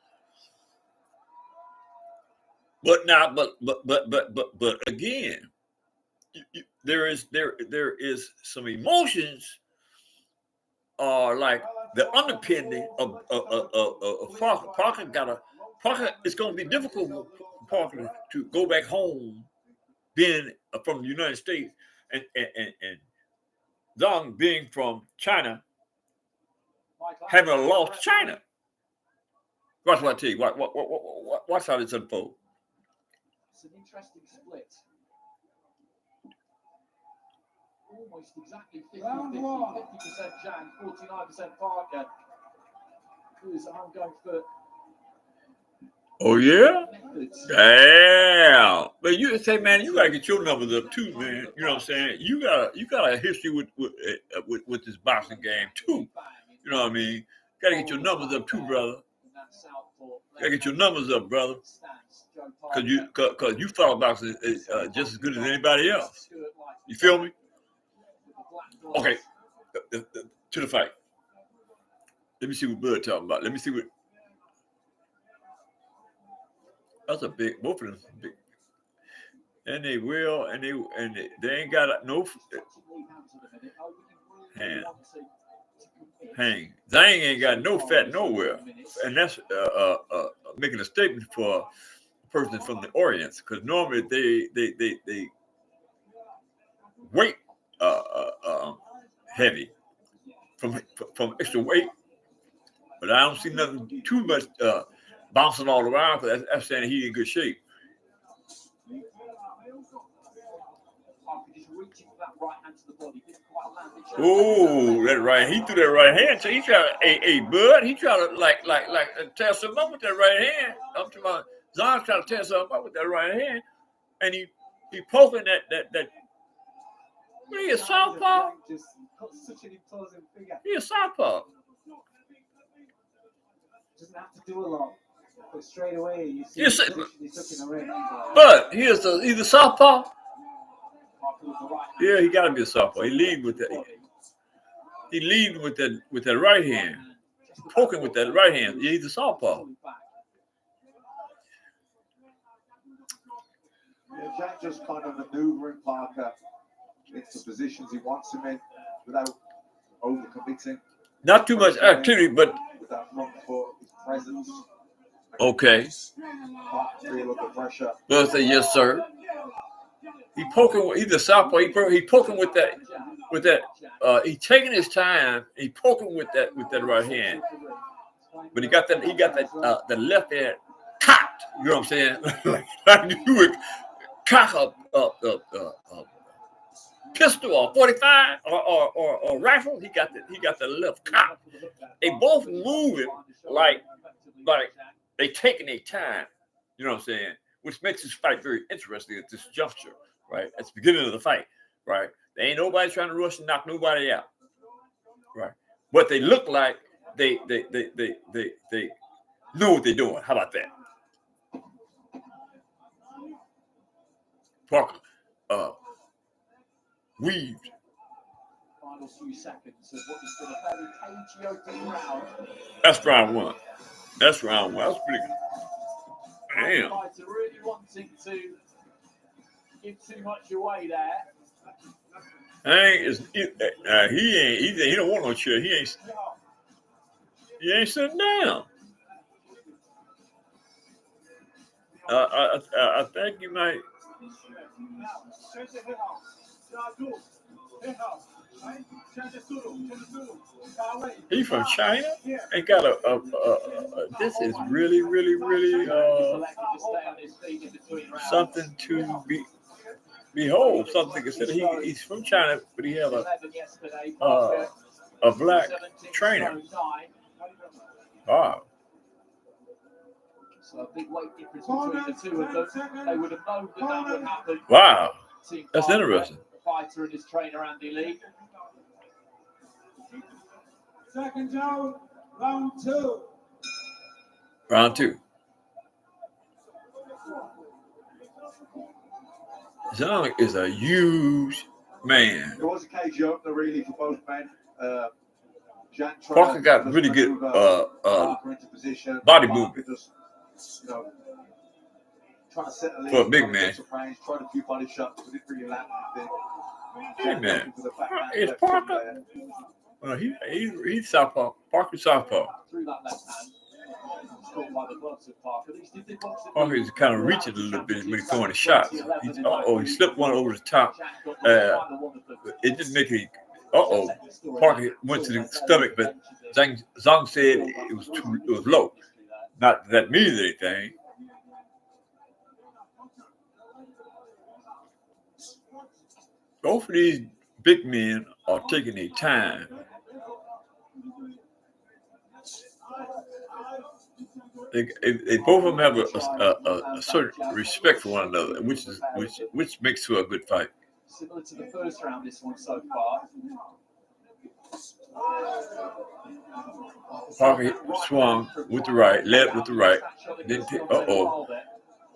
But now, but again, there is some emotions, like the underpinning of Parker. Parker. It's going to be difficult for Parker to go back home, being from the United States, and Zhang being from China, having lost China. Watch what I tell you. Watch how this unfolds. It's an interesting split. Almost exactly 50-50, 50% Zhang, 49% Parker. I'm going for. Oh yeah? Damn. But you say, man, you gotta get your numbers up too, man. You know what I'm saying? You got a history with this boxing game too. You know what I mean? You gotta get your numbers up too, brother. Gotta get your numbers up, brother. Cause you follow boxing just as good as anybody else. You feel me? Okay. To the fight. Let me see what Bud talking about. Let me see what. That's a big. Both of them big. And they will, and they ain't got no hang. Zhang ain't got no fat nowhere, and that's making a statement for a person from the Orient, because normally they weight heavy from extra weight, but I don't see nothing too much bouncing all around, because that's saying he's in good shape. Oh, that right. He threw that right hand. So he tried to, Bud. He tried to like tear something up with that right hand. I'm talking about Zhang trying to tear something up with that right hand, and he poking that. What are you, a southpaw? He a southpaw. Doesn't have to do a lot, but straight away you see Yes, the position he took in the ring. But he's a southpaw. Yeah, he got to be a southpaw. He lead with that. He lead with that right hand. He's poking with that right hand. Yeah, he's a southpaw. Yeah, Jack just kind of maneuvering Parker into positions he wants him in without overcommitting. Not too much activity, but with that front foot, his presence. Okay. Feel under pressure. Well, say yes, sir. He poking. He's a southpaw. He poking with that. He taking his time. He poking with that right hand. But he got that. The left hand cocked. You know what I'm saying? like you would cock a pistol or 45 or rifle. He got the left cock. They both moving like they taking their time. You know what I'm saying? Which makes this fight very interesting at this juncture, right? At the beginning of the fight, right? There ain't nobody trying to rush and knock nobody out, right? But they look like they know what they're doing. How about that? Parker weaved. Final few seconds of what has been a very cagey round. That's round one. That's round one. That's pretty good. Damn. Fighter really wanting to give too much away there. He don't want no chair. He ain't sitting down. I think you might. He from China and got a this is really something to behold, something consider he's from China, but he have a black trainer. Wow. So a big weight difference between the two of them. They would have known that would happen. Wow. That's interesting. Fighter and his trainer Andy Lee. Second down, round 2. Round 2. Zhang is a huge man. It was a cage opener really for both men. Parker got really good body movement. For a big man. Tried a few body shots, but didn't really land anything. Hey man, is Parker? He's southpaw. Parker's southpaw. Through that left hand. Caught by the gloves of Parker. Parker is kind of reaching a little bit when he's throwing the shots. He slipped one over the top. It didn't make any. Parker went to the stomach, but Zhang said it was low. Not that that means anything. Both of these big men are taking their time. They both of them have a certain respect for one another, which makes for a good fight. Similar to the first round, this one so far. Parker swung with the right, led with the right. Then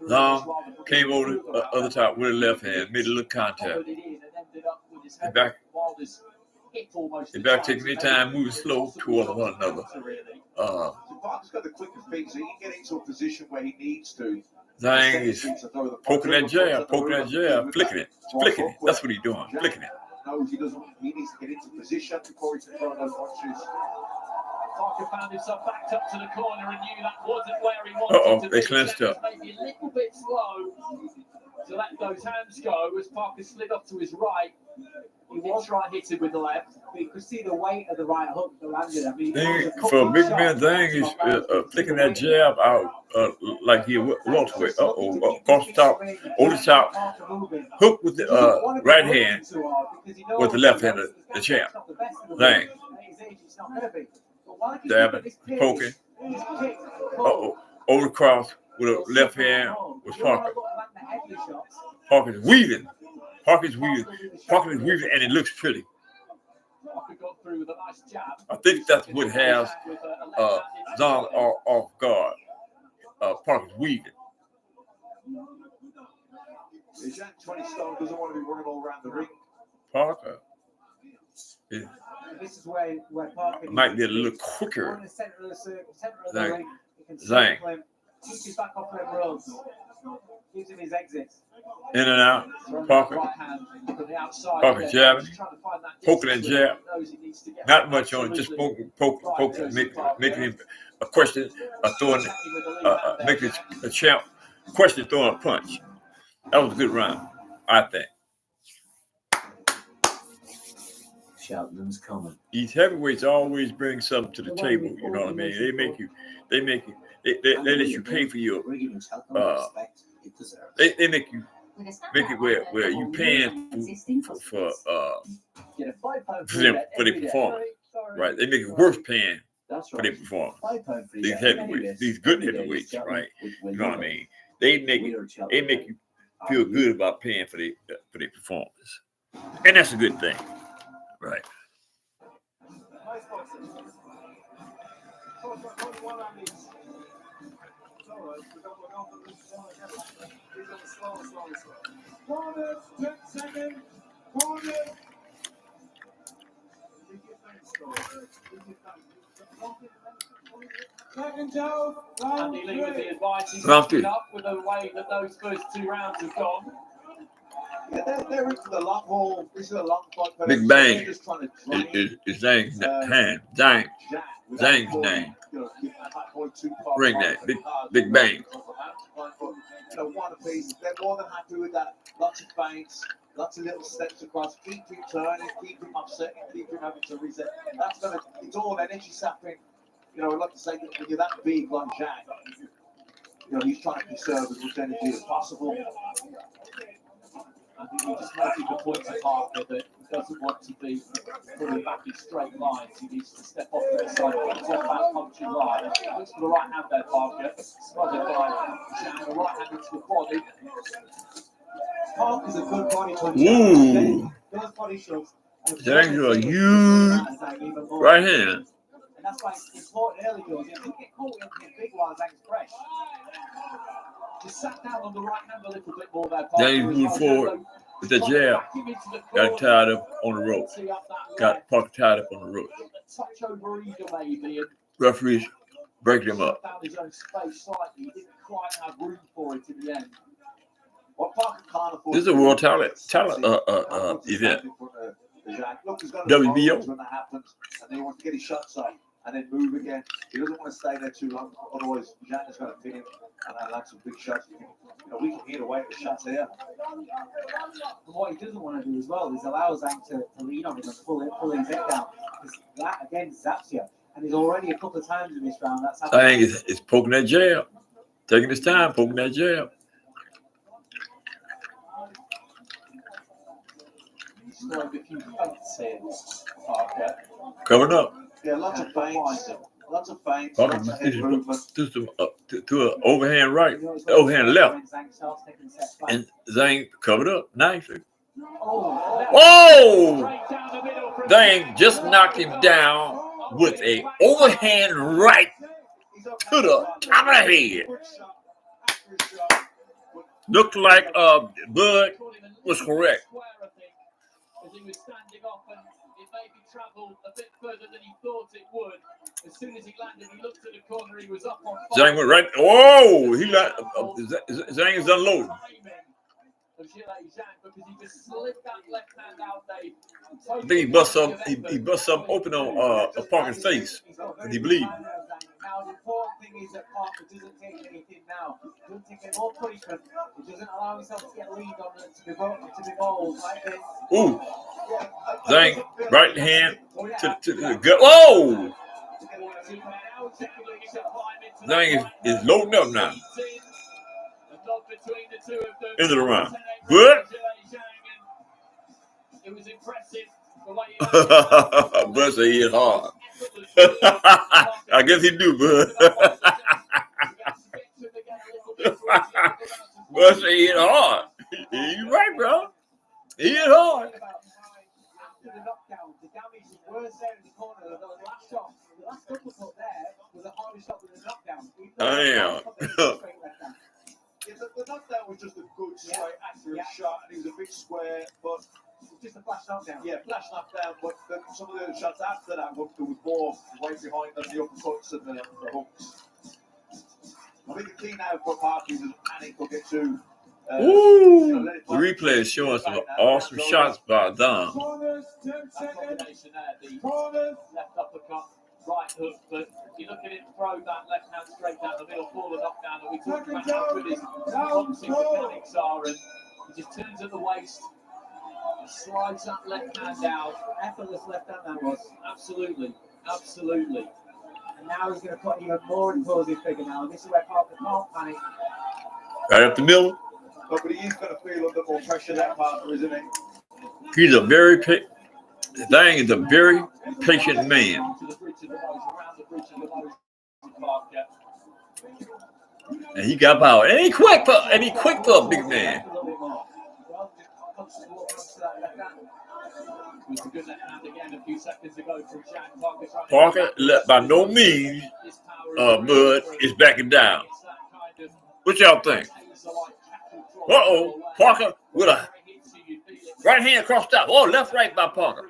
Zhang came over the other top with the left hand, made a little contact. They back taking their time, moving slow toward one another. Parker's got the quicker feet, so he can get into a position where he needs to. Zhang is poking that jab, flicking it. That's what he's doing, flicking it. He needs to get into position before he can throw those punches. Parker found himself backed up to the corner and knew that wasn't where he wanted to be. They clenched up. Maybe a little bit slow to let those hands go as Parker slid up to his right. He was right-hitted with the left. But you could see the weight of the right hook that landed. I mean, for a big man, Zhang is flicking that jab out like he welterweight. Across the top, over the top, hook with the right hand, with the left hand, the champ. Zhang. Dabbing, poking. Over the cross with a left hand was Parker. Parker's weaving. Parker's weaving, and it looks pretty. I think that's what has Zhang off guard. Parker's weaving. Zhang 20 stone doesn't want to be running all around the ring. Parker. This is where Parker might be a little quicker. On the center of the ring, Zhang. Keeps his back off them roads. Gives him his exits. In and out. Parker jabbing, poking and jab. Not much on it, just poking, making him a question, making a champ question throwing a punch. That was a good round, I think. Cheltenham's coming. These heavyweights always bring something to the table. You know what I mean? They let you pay for your. They make it where you paying for their performance, right? They make it worth paying for their performance. These heavyweights, these good heavyweights, right? You know what I mean? They make you feel good about paying for their performance, and that's a good thing, right? Corner, 10 seconds. Corner. Second down. Andy Lee with the advice. He's Round 3. up with the way that those first 2 rounds have gone. Yeah, they're into the long haul. This is a long fight. Big Bang is Zhang's hand. Zhang's name. Ring name. Big Bang. One apiece. They're more than happy with that. Lots of feints, lots of little steps across. Keep him turning, keep him upsetting, keep him having to reset. It's all energy sapping. I'd like to say that when you're that big like Zhang, he's trying to conserve as much energy as possible. I think he just noted the point to Parker that he doesn't want to be pulling back in straight lines. He needs to step off to the side, get off that punching line. Looks for the right hand there, Parker. Smothered by Zhang, the right hand into the body. Parker's a good body puncher. Ooh. Those body shots. Zhang's a huge right hand. And that's why it's important early goals. You don't get caught in big while Zhang's fresh. Just sat down on the right hand a little bit more there. Zhang moved forward with the jab. Got tied up on the rope. Got Parker tied up on the rope. Touch over eager maybe. Referees breaking him up. Found his own space slightly. He didn't quite have room for it in the end. What Parker can't afford. This is a world talent event. WBO. When that happens, and then he wants to get his shots up and then move again. He doesn't want to stay there too long, otherwise Zhang is going to pin him and land some big shots. We can hear the weight of the shots here. But what he doesn't want to do as well is allow Zhang to lean on him and pull his head down. Because that again zaps you. And he's already a couple of times in this round. That's Zhang is poking that jab, taking his time, poking that jab. Coming up. Yeah, lots of feints. Lots of feints. Parker Lots of head movement. to an overhand right, overhand left. And Zhang covered up nicely. Oh! Zhang just knocked him down with a overhand right to the top of the head. Looked like Bud was correct. As he was standing up, and it maybe travelled a bit further than he thought it would. As soon as he landed, he looked at the corner, he was up on fire. Zhang went right. Oh, Zhang is unloading. Because he just slid that left hand out there. I think he bust some open on Parker's face, and he bleeding. Now the important thing is that Parker doesn't take anything now. He doesn't take any more punishment. He doesn't allow himself to get lead on it, to be bowled like this. Ooh, Zhang right hand to the gut. Oh, Zhang is loading up now. Into the round. Good. It was impressive. Bud say he hit hard. I guess he do, Bud. Bud say he hit hard. You right, bro. He hit hard. The damage is worse there in the corner. The last shot, the last uppercut there was a harder shot than the knockdown. Yeah, the knockdown was just a good, straight, accurate shot, and he was a big square, but just a flash knockdown. Yeah, flash knockdown, but some of the shots after that hook, there was more right behind them, the uppercuts and the hooks. I think the key now for Parker is panic will get to. Ooh, the replay is showing some awesome shots by Zhang. Combination there, the left uppercut, right hook, but you look at him throw that left hand straight down the middle, fall and knockdown, and we talked about how good his boxing mechanics are, and he just turns at the waist, slides that left hand out. Effortless left hand that was. Absolutely, absolutely. And now he's going to put even more imposing figure now, and this is where Parker can't panic. Right up the middle. No, but he is going to feel under more pressure, that Parker, isn't he? He's a very Zhang is a very patient man. And he got power. And he quick for a big man. Parker, by no means, Bud is backing down. What y'all think? Parker with a right hand across top. Oh, left, right by Parker.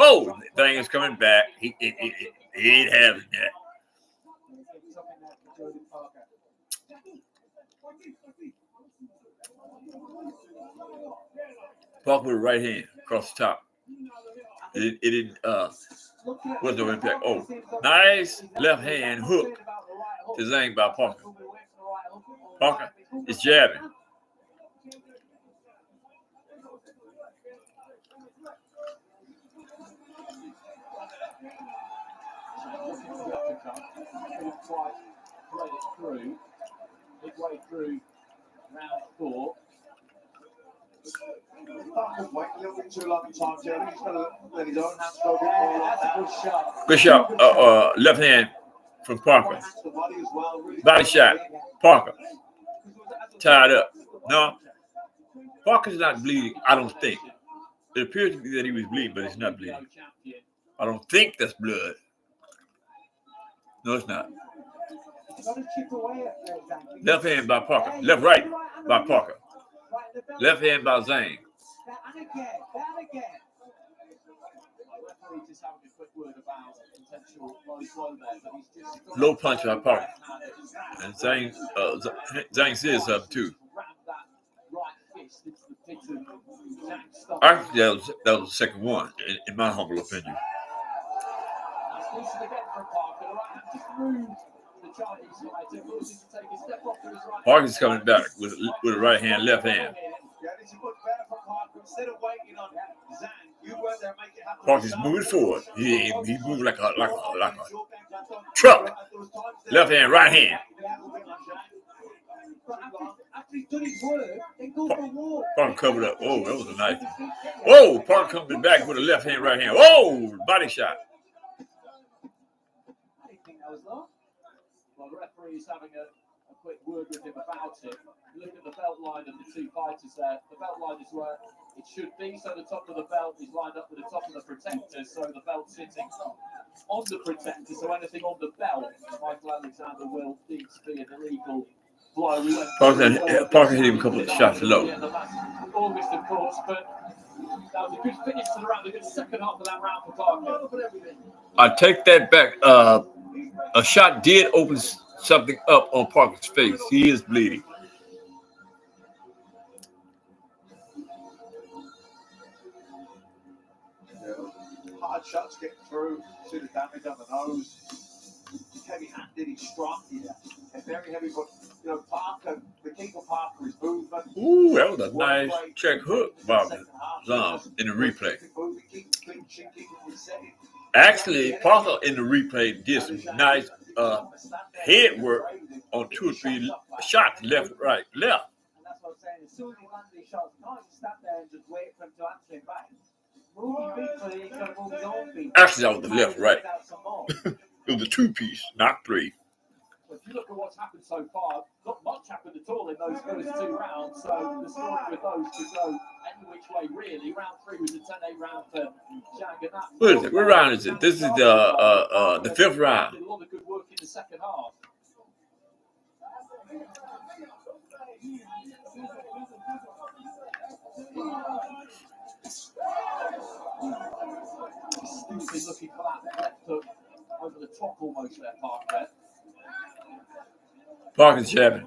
Oh, thing is coming back. He ain't having that. Parker with the right hand across the top. It didn't was no impact. Oh, nice left hand hook to Zhang by Parker. Parker is jabbing. Midway through round 4. Parker's waiting a little bit too long in time, Jerry. He's got to let his own hands go a bit more. That's a good shot. Good shot. Left hand from Parker. Body shot. Parker. Tied up. No. Parker's not bleeding, I don't think. It appears to be that he was bleeding, but it's not bleeding. I don't think that's blood. No, it's not. Left hand by Parker. Left, right by Parker. Left hand by Zhang. Low punch by Parker. And Zhang says something too. Actually, that was the second one, in my humble opinion. Vargas coming back with a right hand, left hand. Vargas moving forward. He moved like a truck. Left hand, right hand. Parker covered up. Oh, that was a nice. Whoa, Parker coming back with a left hand, right hand. Whoa, body shot. Well, the referee is having a quick word with him about it. Look at the belt line of the two fighters there. The belt line is where it should be, so the top of the belt is lined up with the top of the protector, so the belt sitting on the protector, so anything on the belt, Michael Alexander will deem to be an illegal blow. Parker hit him a couple of shots low. August, of course, but that was a good finish to the round, a good second half of that round for Parker. I take that back. A shot did open something up on Parker's face. He is bleeding. Hard shots getting through. See the damage on the nose. He's heavy-handed. He's strong. And very heavy. But Parker, the king of Parker is movement. Ooh, that was a nice check hook by Zhang in the replay. Actually, Parker in the replay did some nice head work on 2 or 3 shots, left, right, left. And that's what I'm saying. As soon as he lands these shots, you can't just stand there and just wait for him to answer him back. Move your feet, so he's got to move his own feet. Actually, that was the left, right. It was a 2-piece, not 3. If you look at what's happened so far, not much happened at all in those first 2 rounds. So the story with those could go any which way, really. Round 3 was a 10-8 round for Zhang, and that. What is it? What round is it? This is the 5th round. Did a lot of good work in the second half. Stupid looking for that left hook over the top almost there, Parker. Parker's jabbing,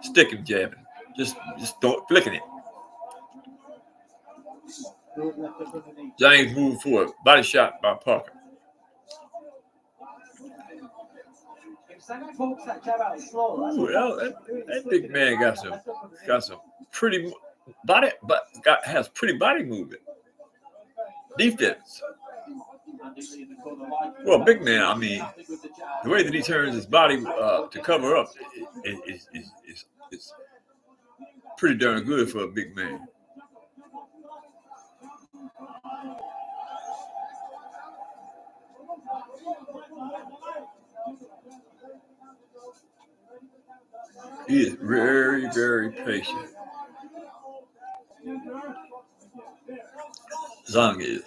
sticking jabbing, just don't flicking it. James moving forward, body shot by Parker. Ooh, that big man got some pretty body, but has pretty body movement. Defense. Well, big man, I mean, the way that he turns his body to cover up is pretty darn good for a big man. He is very, very patient. Zhang is.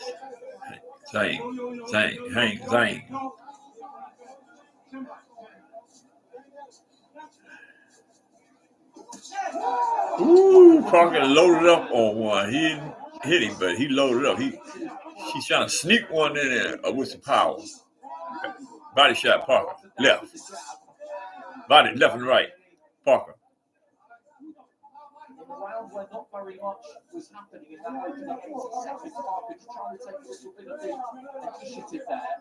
Zhang. Ooh, Parker loaded up on one. He didn't hit him, but he loaded up. He's trying to sneak one in there with some power. Body shot, Parker. Left. Body left and right. Parker. In the round where not very much was happening in that opening 80 seconds, Parker to try and take a little bit of the initiative there.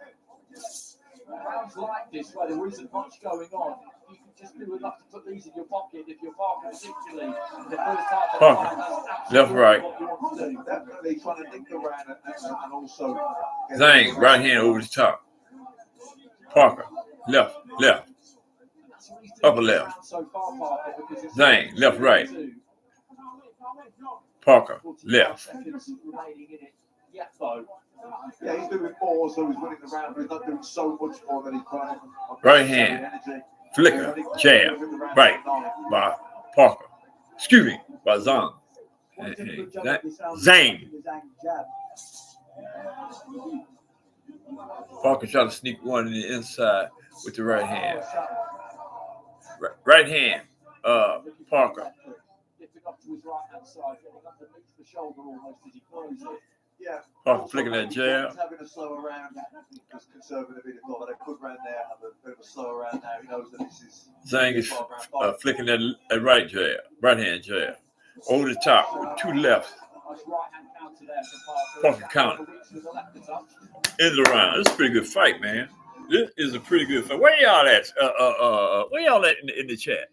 Rounds like this, where there isn't much going on, you can just do enough to put these in your pocket if you're Parker, particularly in the first half of the fight. Left, right. Definitely trying to think around and also. Zhang, right hand over the top. Parker, left. Upper left. Zhang, left, right. Parker left. Seconds remaining in it. Yeah, though. Yeah, he's doing more, so he's winning the round, but he's not doing so much more than he's trying. Right hand, flicker, jab, right by Parker. Excuse me, by Zhang. Zhang. Parker tried to sneak one in the inside with the right hand. Right hand, Parker. Yeah. Parker flicking that jab. Having a slower round, just conserving a bit of thought, but a good round there, have a bit of a slower round now. He knows that this is. Zhang is flicking that right jab, right hand jab. Over the top with two lefts. Parker counter. End of the round. This is a pretty good fight, man. This is a pretty good fight. Where y'all at? Where y'all at in the chat?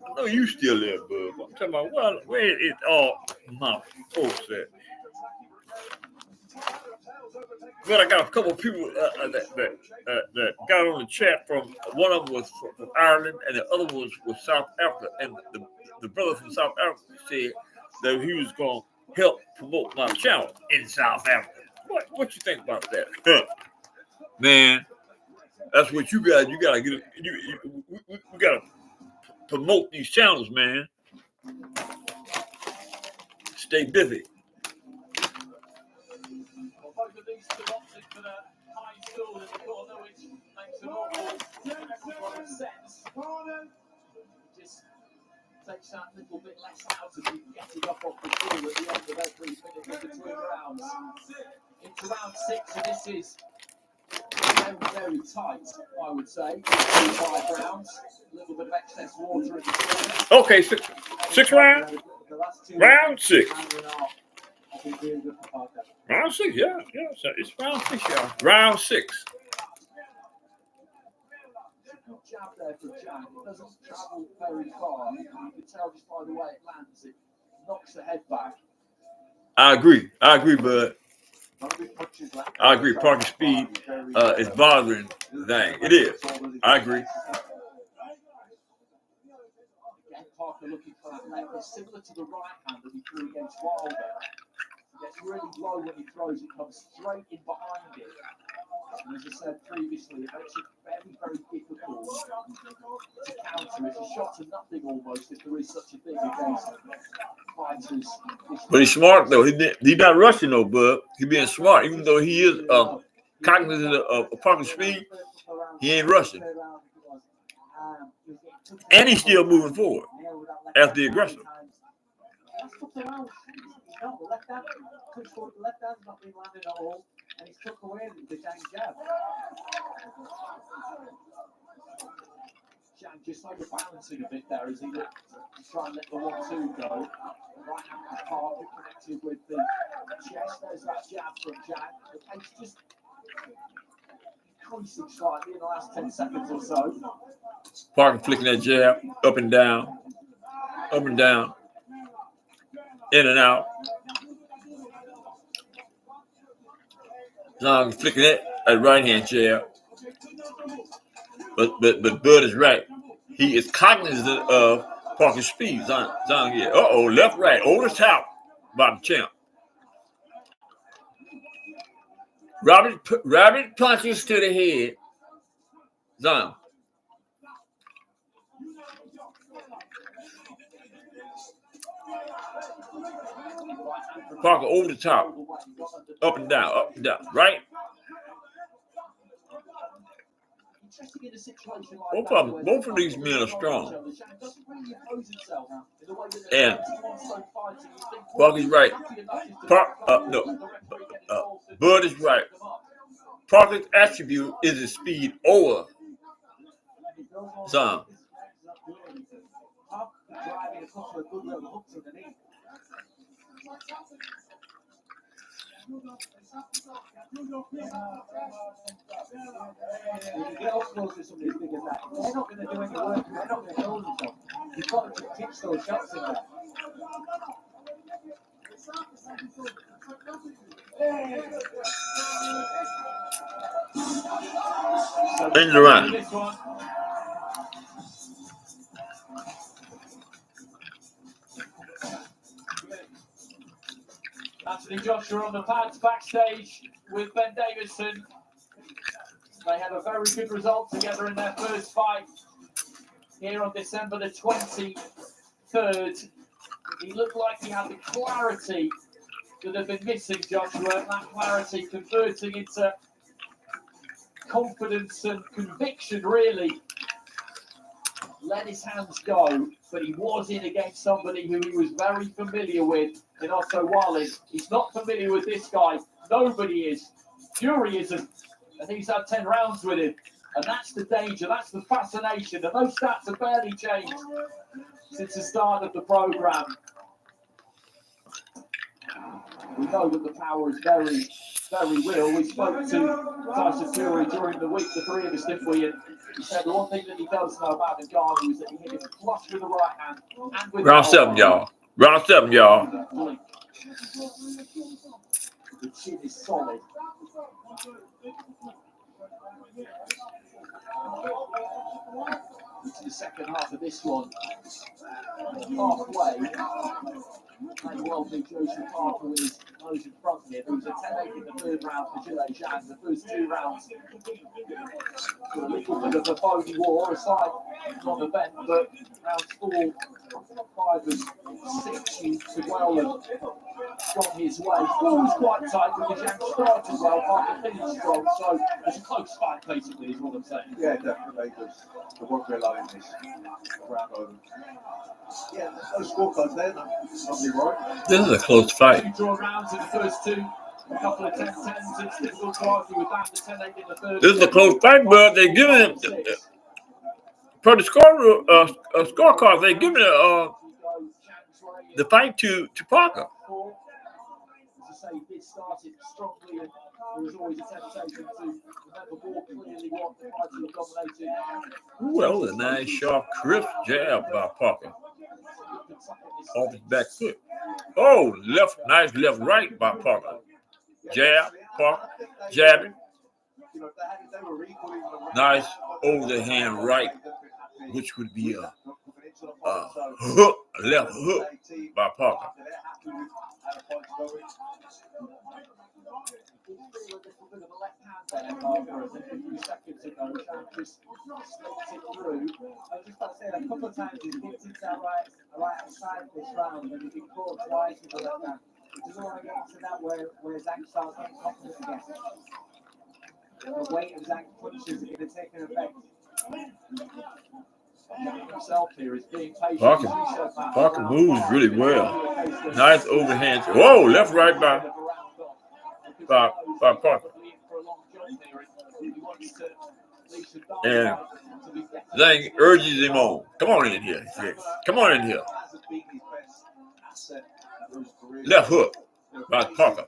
I know you still there, bub. I'm talking about where is all my folks at? But I got a couple of people that got on the chat from. One of them was from Ireland, and the other one was South Africa. And the brother from South Africa said that he was going to help promote my channel in South Africa. What you think about that? Man, that's what you got. You got to get. We got to promote these channels, man. Stay busy. Just takes that little bit less out of you getting up off the floor at the end of every minute between rounds. Into round 6, and this is very, very tight, I would say. 5 rounds, a little bit of excess water in the floor. Okay, six rounds. Round 6. Round 6, yeah. It's round 6, y'all. Round 6. Jab there for Zhang. It doesn't travel very far. You can tell just by the way it lands. It knocks the head back. I agree, bud. I agree. Parker speed is bothering Zhang. It is. I agree. Again, Parker looking for that leg. It's similar to the right hand that he threw against Wilder. It gets really low when he throws. It comes straight in behind it. And as I said previously, it makes it very, very difficult to counter. It's a shot to nothing almost if there is such a thing against fighters. But he's smart though. He's not rushing though, bud. He's being smart, even though he is cognizant of Parker's speed. He ain't rushing, and he's still moving forward as the aggressor. And he's took away the Zhang jab. Zhang just overbalancing a bit there as he looked to try and let the 1-2 go. Right hand was Parker connected with the chest. There's that jab from Zhang. The pace just increasing slightly in the last 10 seconds or so. Parker flicking that jab up and down, in and out. Zhang flicking it at right hand jab, but Bud is right. He is cognizant of Parker's speed. Zhang here. Left right over the top by the champ. Rabbit punches to the head. Zhang. Parker over the top, up and down, right? Both of these men are strong. And Parker's right. Bud is right. Parker's attribute is his speed over Zhang. When you get up close to somebody as big as that, they're not going to do any work. They're not going to show themselves. You've got to pitch those shots in there. In the round. Anthony Joshua on the pads backstage with Ben Davison. They had a very good result together in their first fight here on December the 23rd. He looked like he had the clarity that had been missing, Joshua, and that clarity converting into confidence and conviction, really. Let his hands go, but he was in against somebody who he was very familiar with in Otto Wallin. He's not familiar with this guy. Nobody is. Fury isn't. And he's had 10 rounds with him. And that's the danger, that's the fascination. And those stats have barely changed since the start of the program. We know that the power is very, very real. We spoke to Tyson Fury during the week, the three of us, didn't we? And he said the one thing that he does know about Ngannou is that he hit him flush with the right hand and with Round 7, y'all. Round 7, y'all. The chin is solid. Into the second half of this one. Halfway. And well big Joseph Parker with his nose in front here. There was a 10-8 in the third round for Zhang. The first 2 rounds were a little bit of a bogey war aside from the event, but rounds 4, 5 and 6 he could well have gone his way. 4 was quite tight because Zhang started well, Parker finished strong, so it's a close fight basically is what I'm saying. Yeah, definitely. There won't be a lot in this round over. Yeah, those scorecards there, probably right. This is a close fight. 2 draw rounds in the first 2. A couple of 10-10s. It's difficult to argue with that. The 10-8 in the third. This is a close fight, but they're giving him for the scorecard. They're giving the fight to Parker. As I say, he did start it strongly, and there was always a temptation to remember more clearly what the fights were dominating. Well, a nice, sharp, crisp jab by Parker. Off his back foot. Oh, nice left right by Parker. Jab, Parker, jabbing. Nice overhand right, which would be a hook, left hook by Parker. A couple of times he's hit into that right side this round, and he's been caught twice with the left hand. He doesn't want to get into that where Zhang starts getting confident again. The weight of Zhang's punches is going to take an effect. Himself here is being patient. Parker moves really well. Nice overhand. Whoa, left right by Parker. And Zhang urges him on. Come on in here. Come on in here. Left hook by Parker.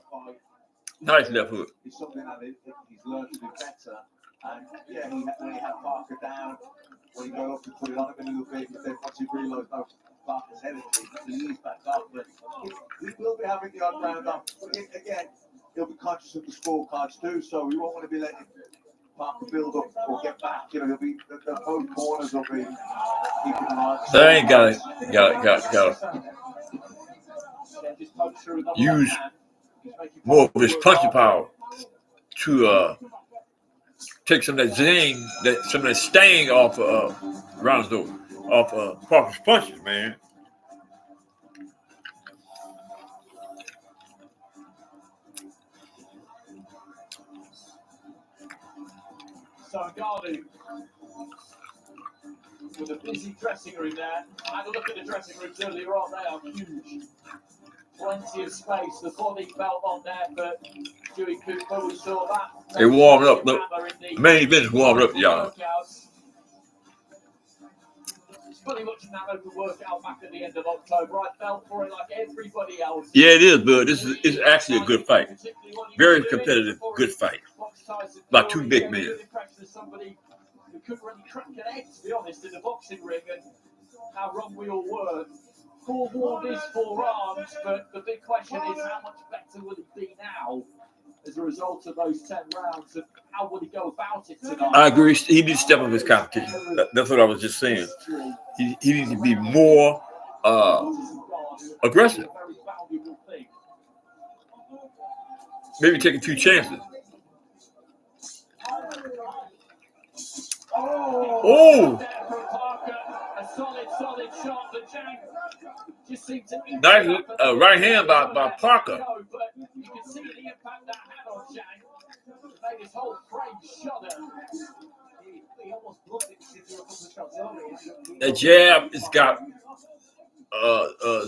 Nice left hook. It's something that he's learned to do better. And yeah, when he had Parker down, when he got up to put it on him a little bit, then once he realised no, Parker's headed to ease back up. But he will be having the odd round up. But again, he'll be conscious of the scorecards too, so we won't want to be letting Parker build up or get back. You know, he'll be the both corners will be keeping an eye. They ain't got it. Use more of his punching power to take some of that zing, some of that sting off off Parker's punches, man. So Ngannou with a busy dressing room there. I had a look at the dressing rooms earlier on. They are huge. Plenty of space. The body belt on there for Dewey Cooper. We saw that. They warmed up. Look, main event warmed up, y'all. It's pretty much an amateur workout back at the end of October. I felt for it like everybody else. Yeah, it is, but it's actually a good fight. Very competitive, good fight. By 2 big men. Somebody who couldn't really crack an egg, to be honest, in the boxing ring, and how wrong we all were. Forewarned is forearmed, but the big question is how much better will he be now as a result of those 10 rounds, and how will he go about it tonight? I agree. He needs to step up his competition. That's what I was just saying. He needs to be more aggressive. maybe taking 2 chances. Oh! A solid shot that Zhang just seemed to eat Nice it up. right hand by Parker. But you can see the impact that had on Zhang. Made his whole frame shudder. He almost blocked it since there were a couple of shots earlier. That jab has got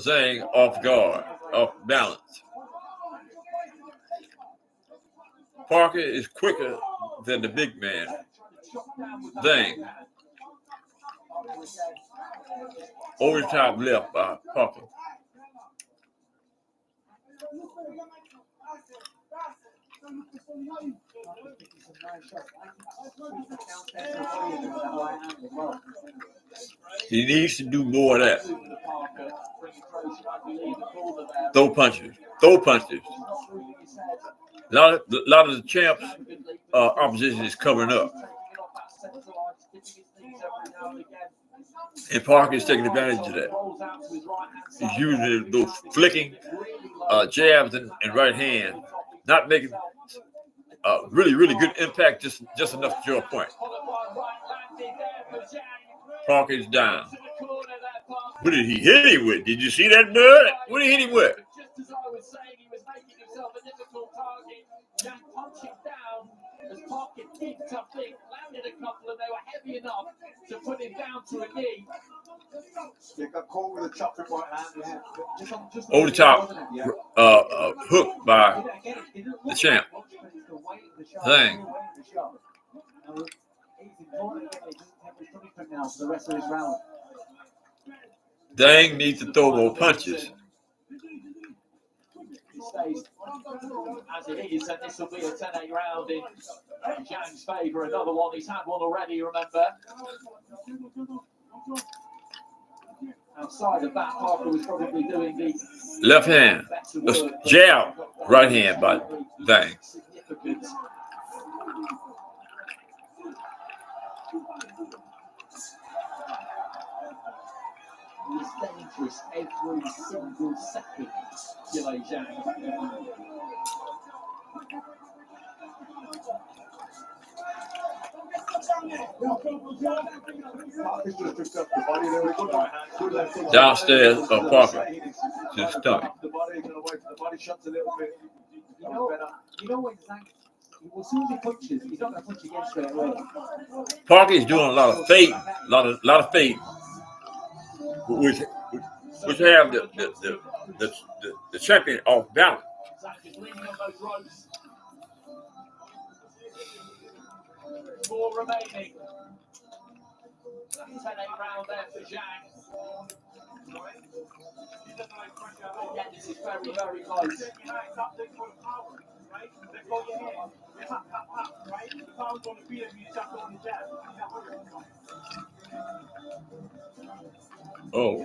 Zhang off guard, off balance. Parker is quicker than the big man. Zhang. Over the top left by Parker. He needs to do more of that. Throw punches. A lot of the champs' opposition is covering up. And Parker is taking advantage of that. He's using those flicking jabs and right hand, not making really good impact, just enough to draw a point. Parker is down. What did he hit him with? Did you see that, Bud? What did he hit him with? Just as I was saying, he was making himself a difficult target. Zhang punching down as Parker kicked up big, landed a couple, and they were heavy enough to put him down to a knee. They got caught with a chopping right hand. Just Over the top hook by the champ. Zhang. Zhang needs to throw more punches. Stays as it is, and this will be a 10-8 round in Zhang's favour. Another one, he's had one already, remember. Outside of that, Parker was probably doing the left hand, jab, right hand by Zhang. He's dangerous every single second, Gillet Zhang. Downstairs of Parker to the stomach. You know when Zhang, as soon as he punches, he's not going to punch again straight away. Parker is doing a lot of fade, lot of fade, which have the champion off balance. More remaining. 10-8 round there for Zhang. Again, this is very close. Oh.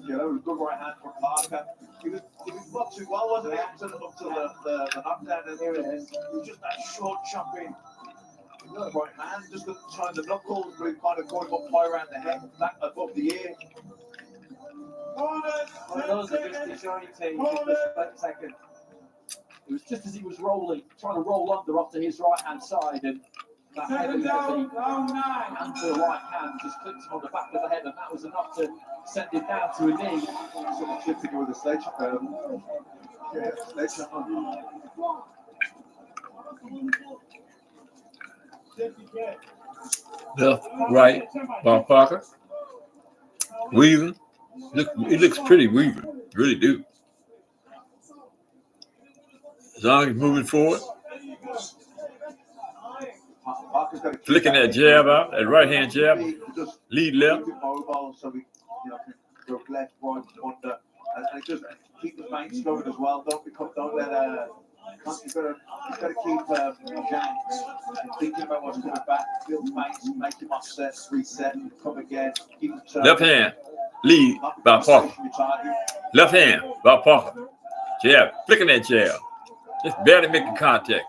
Yeah, that was a good right hand from Parker. He was boxing well, wasn't he? Up to the knockdown, and he was just that short chopping. Right hand, just trying the knuckles, but he kind of caught him up high around the head, back above the ear. Those are just disorientating just a split second. It was just as he was rolling, trying to roll under off to his right hand side, and that heavy and to the right hand just clipped him on the back of the head, and that was enough to send him down to a knee. Sort of clipped him with a sledgehammer. Left, right by Parker. Weaving. It looks pretty weaving. Really do. Zhang is moving forward. Flicking that jab out, that right hand jab. Lead left. Mobile, so we can go left, right, under, and just keep the feints going as well. Don't let you've got to keep Zhang thinking about what's coming back, build feints, make him offset, reset, come again. Keep the left hand, lead by Parker. Left hand by Parker. Jab, flicking that jab. Just barely making contact.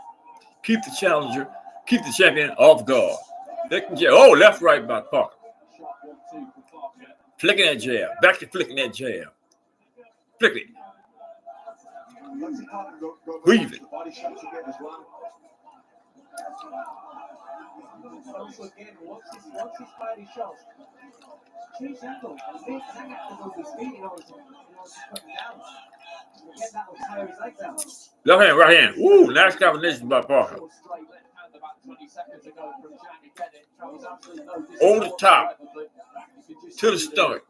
Keep the challenger, keep the champion off guard. Oh, left, right by Parker. Flicking that jab. Back to flicking that jab. Flicking it. Weaving. Body shots again as well. Also, again, once he's fired his shots, change angle. Make Zhang have to go to his feet in order to put him down. Again, that will tire his legs out. Left hand, right hand. Ooh, nice combination by Parker. Straight left hand about 20 seconds ago from Zhang again. It travels absolutely no distance. Over the top. You can just To the see stomach.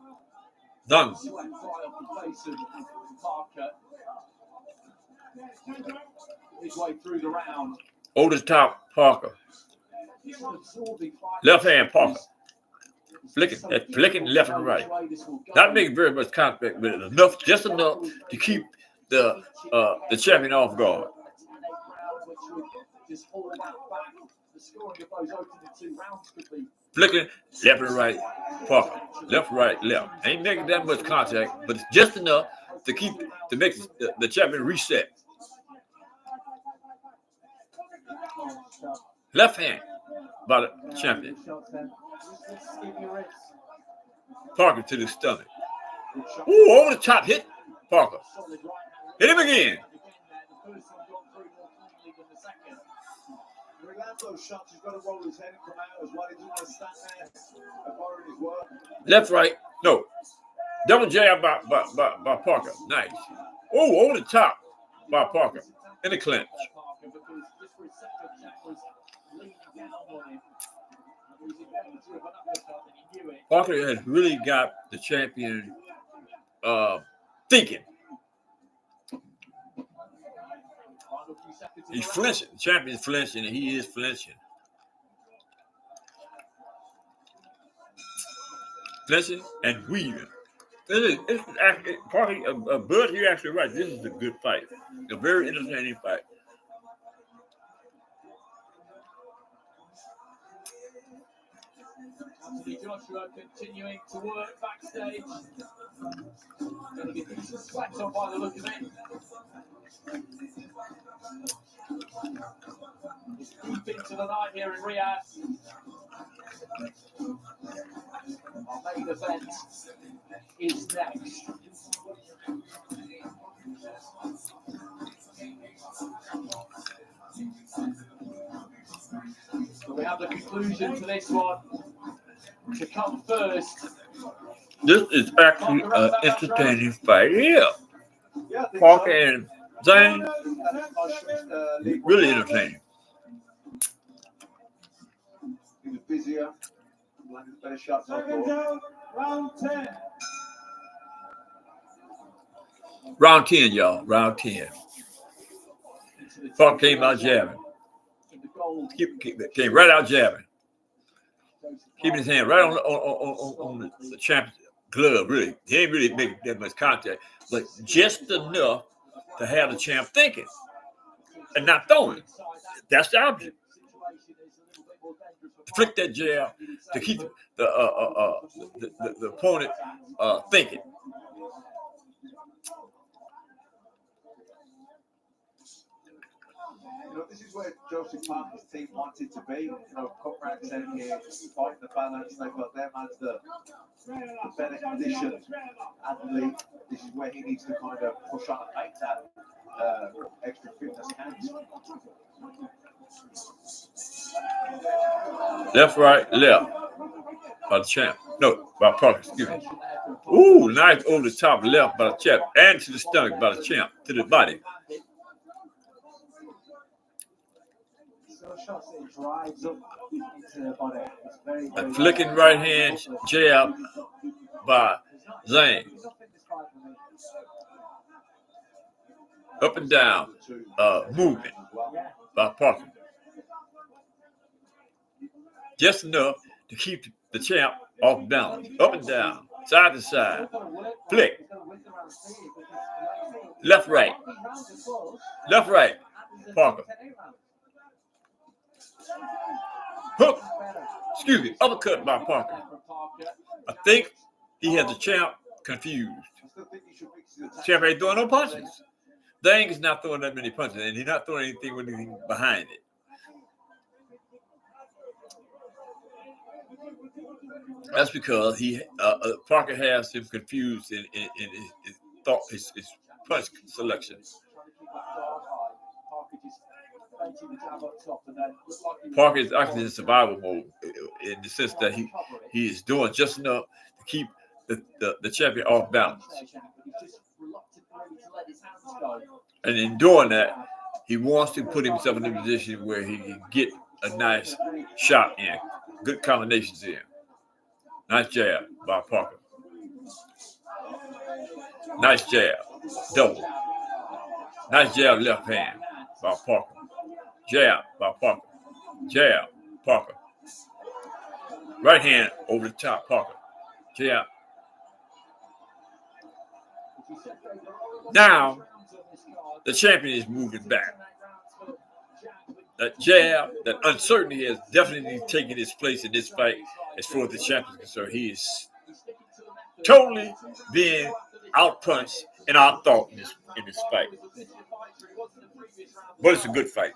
Zhang. sweat fly off the face of Parker. His way through the round. Over the top, Parker. He's absorbing five Left hand, Parker. seconds. Flicking left and right. Not making very much contact, but enough, just enough to keep the champion off guard. Just hold that back. The scoring of those opening 2 rounds could be Flicking left and right, Parker. Left, right, left. Ain't making that much contact, but it's just enough to make the champion reset. Left hand by the champion. Parker to the stomach. Ooh, over the top hit. Parker. Hit him again. Those shots, he's got to roll his head and come out as well. He doesn't want to stand there and borrow his work. Left, right. No. Double jab by Parker. Nice. Oh, over the top by Parker. In the clinch. Parker has really got the champion thinking. He's flinching. The champion's flinching, and he is flinching. Flinching and weaving. It's actually, Bud, you're actually right. This is a good fight. A very entertaining fight. Anthony Joshua continuing to work backstage. Going to be decent sweats on by the look of it. It's deep into the night here in Riyadh. Our main event is next. So we have the conclusion to this one. To come first. This is actually an entertaining fight. Yeah. Parker and Zhang, really entertaining. He was busier. Landed better shots. Round 10. Round 10, y'all. Round 10. Parker came out jabbing. Came right out jabbing. Keeping his hand right on the champion's glove, really. He ain't really making that much contact, but just enough to have the champ thinking and not throwing. That's the object. Flick that jab to keep the opponent thinking. You know, this is where Joseph Parker's team wanted to be. You know, cut round 10 here, fighting the balance. They've got their man's the better condition athlete. This is where he needs to kind of push on and make that extra fitness count. Left, right, left. By the champ. No, by Parker, excuse me. Ooh, nice over the top left by the champ. And to the stomach by the champ. To the body. Shots it drives up into the body. It's very, A flicking right hand jab by Zhang. Up and down movement by Parker. Just enough to keep the champ off balance. Up and down, side to side. Flick. Left, right. Left, right. Parker. Hook. Excuse me. Uppercut by Parker. I think he has the champ confused. Champ ain't throwing no punches. Zhang is not throwing that many punches, and he's not throwing anything with anything behind it. That's because Parker has him confused in his punch selection. Parker just baited the jab up top and then looked like he was Parker is actually in survival mode in the sense that he is doing just enough to keep the champion off balance. And in doing that, he wants to put himself in a position where he can get a nice shot in, good combinations in. Nice jab by Parker. Nice jab, double. Nice jab, left hand by Parker. Jab by Parker. Jab, Parker. Right hand over the top, Parker. Jab. Now, the champion is moving back. That jab, that uncertainty has definitely taken its place in this fight as far as the champion is concerned. He is totally being outpunched and outthought in this fight. But it's a good fight.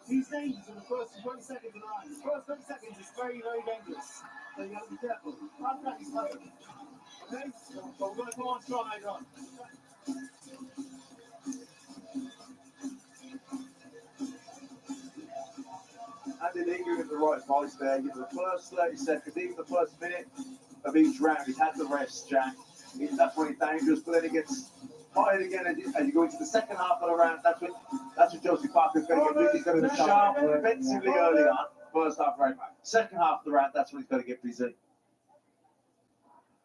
He's dangerous in the first 20 seconds of the round. The first 20 seconds is very, very dangerous. So you have to be careful. After that, he's covered. Okay? So we're going to go on strong later on. Andy Lee giving the right advice there. Give the first 30 seconds, even the first minute of each round. He's had the rest, Jack. That's when he's dangerous, but then he gets tired again as you go into the second half of the round. That's when Josie Parker's going to get busy. He's going to be sharp defensively early on. First half round. Second half of the round, that's when he's going to get busy.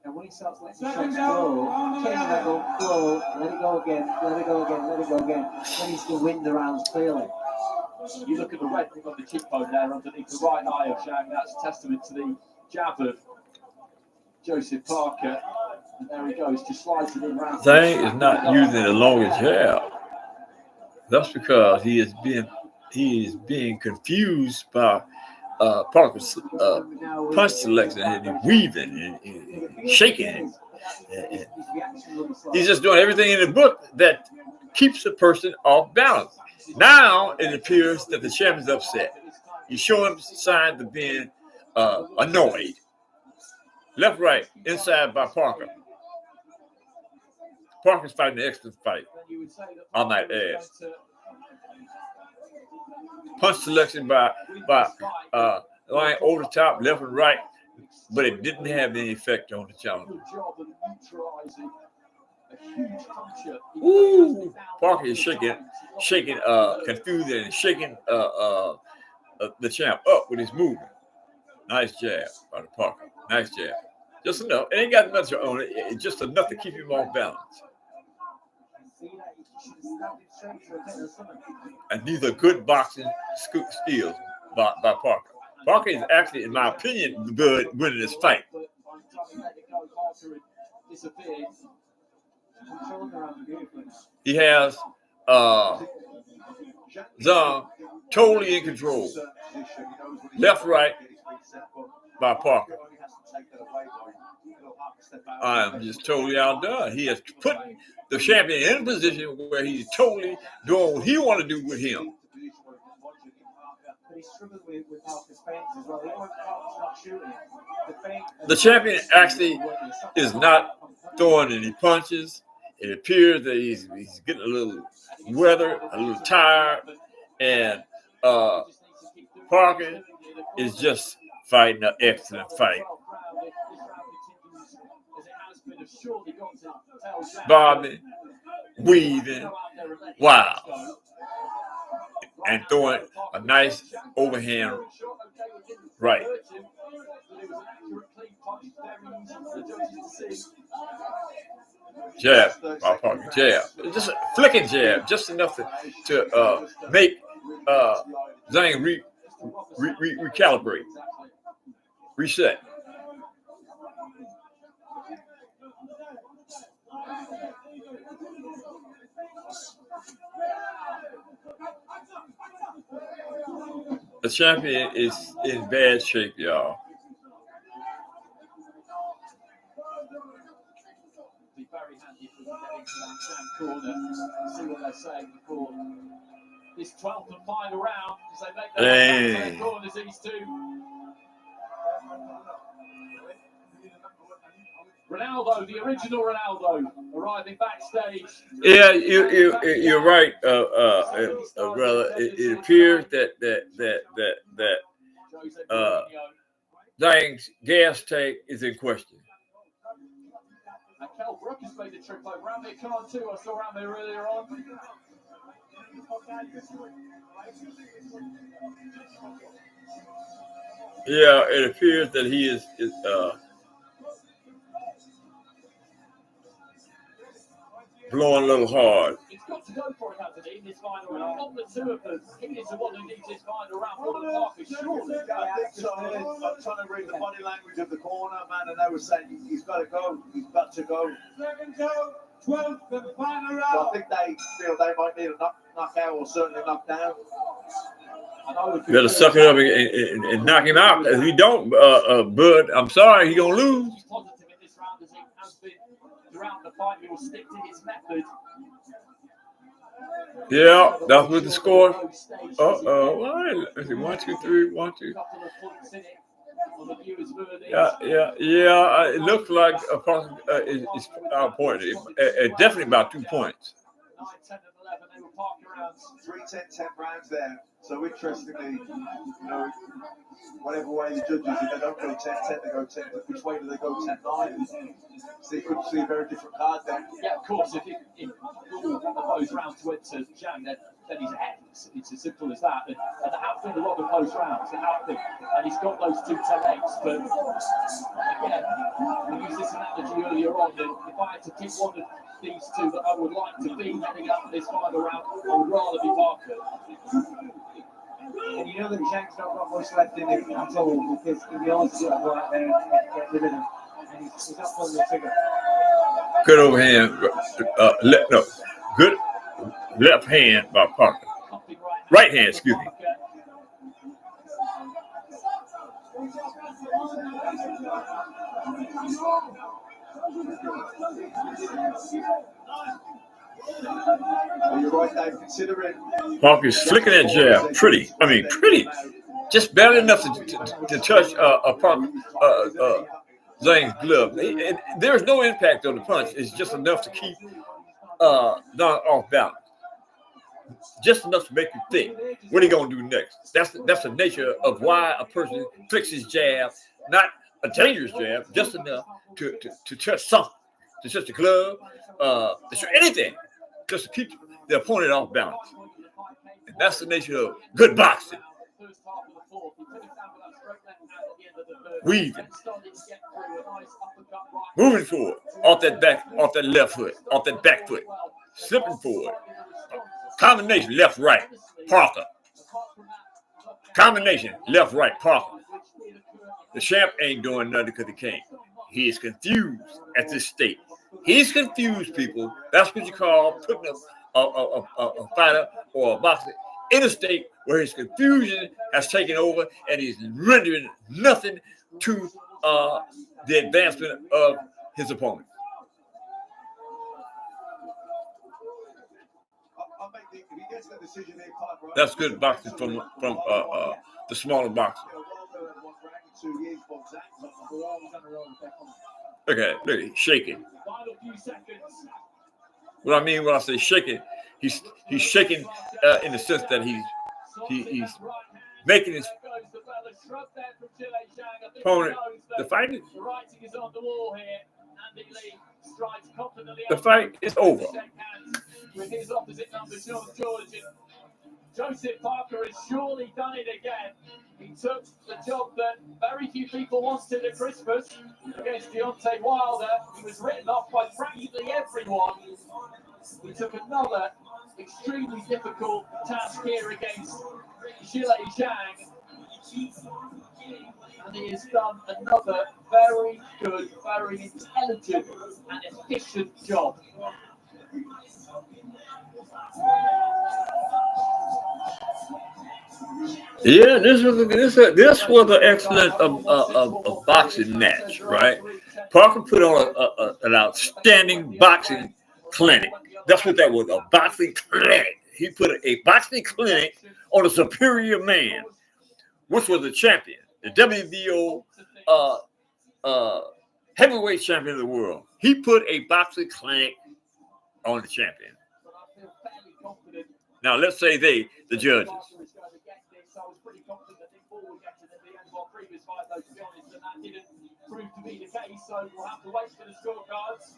And when he starts letting the shots flow, change level, flow, let it go again, let it go again, let it go again, then he's going to win the rounds clearly. You look at the red thing on the cheekbone there underneath the right eye of Zhang. That's testament to the jab of Joseph Parker. And there he goes, just slides it in round. Zhang is not using the longest jab. That's because he is being confused by Parker's punch selection and weaving and shaking. And he's just doing everything in the book that keeps the person off balance. Now it appears that the champion's upset. He's showing signs of being annoyed. Left, right, inside by Parker. Parker's fighting an excellent fight. I might add. Punch selection by line over the top, left and right, but it didn't have any effect on the challenger. Ooh, Parker is shaking, confused and shaking the champ up with his movement. Nice jab by the Parker. Nice jab. Just enough. It ain't got much on it. It's just enough to keep him off balance. And these are good boxing skills by Parker. Parker is actually, in my opinion, good winning this fight. He has Zhang totally in control. Left, right by Parker. I am just totally outdone. He has put the champion in a position where he's totally doing what he wants to do with him. The champion actually is not throwing any punches. It appears that he's getting a little weathered, a little tired, and Parker is just fighting an excellent fight. Bobbing, weaving, wow, and throwing a nice overhand right. Jab by Parker, jab. Just a flicking jab, just enough to make Zhang recalibrate, reset. The champion is in bad shape, y'all. be very handy if we can get into that Zhang corner and see what they're saying before this 12th and final round, as they make their back to their corners, these two. Ronaldo, the original Ronaldo, arriving backstage. Yeah, you're right, brother. It appears that Zhang's gas tank is in question. And Kel Brook has made the trip over. Ramir Khan too. I saw Ramir earlier on. Yeah, it appears that he is blowing a little hard. He's got to go for it, hasn't he, in this final round? Not the two of them. He is the one who needs this final round for the Parker, surely. I think so. I'm trying to read the body language of the corner, man, and they were saying he's got to go. He's got to go. Second go, 12th and final round. So I think they feel they might need a knockout or certainly knockdown. You better suck it up and knock him out. If you don't, Bud, I'm sorry, he's going to lose. Positive in this round as he has been throughout the fight. He will stick to his method. Yeah, that's what the score. Let's see, 1, 2, 3, 1, 2. Yeah. It looks like a person is our point. Definitely about 2 points. 9, 10, and 11. They were Parker rounds. 3, 10, 10 rounds there. So interestingly, whatever way the judges, if they don't go 10-10, they go 10. Which way do they go 10-9? So you could see a very different card there. Yeah, of course. If those rounds went to Zhang, then he's ahead. It's as simple as that. And there have been a lot of close rounds. There have been. And he's got those 2 10-8s. But again, we used this analogy earlier on that if I had to pick one of these two that I would like to be heading up this final round, I would rather be Parker. And you know that Zhang's not got much left in him at all because he wants to go out there and get rid of him. And he's not pulling the trigger. Good overhand. Good left hand by Parker. Right hand, excuse me. You're right, Dave, considering Parker's flicking that jab. Pretty. Just barely enough to touch Zhang's glove. There's no impact on the punch. It's just enough to keep Zhang off balance. Just enough to make you think, what are you going to do next? That's the nature of why a person flicks his jab, not a dangerous jab, just enough to touch something, to touch the glove, to touch anything, just to keep the opponent off balance. And that's the nature of good boxing. Weaving, moving forward, off that left foot, off that back foot, slipping forward. Combination left, right, Parker. Combination left, right, Parker. The champ ain't doing nothing because he can't. He is confused at this state. He's confused, people. That's what you call putting a fighter or a boxer in a state where his confusion has taken over and he's rendering nothing to the advancement of his opponent. That's good boxing from the smaller boxer. Okay, look, he's shaking. What I mean when I say shaking, he's shaking in the sense that he's making his opponent. The fight is over. With his opposite number, Joseph Parker has surely done it again. He took the job that very few people wanted at Christmas against Deontay Wilder. He was written off by practically everyone. He took another extremely difficult task here against Zhang. And he has done another very good, very intelligent and efficient job. Yeah, this was an excellent boxing match, right? Parker put on an outstanding boxing clinic. That's what that was, a boxing clinic. He put a boxing clinic on a superior man, which was the champion, the WBO heavyweight champion of the world. He put a boxing clinic on the champion. Now, let's say the judges. I was pretty confident that Nick Paul would get to the end of our previous fight, though, to be honest, and that didn't prove to be the case, so we'll have to wait for the scorecards.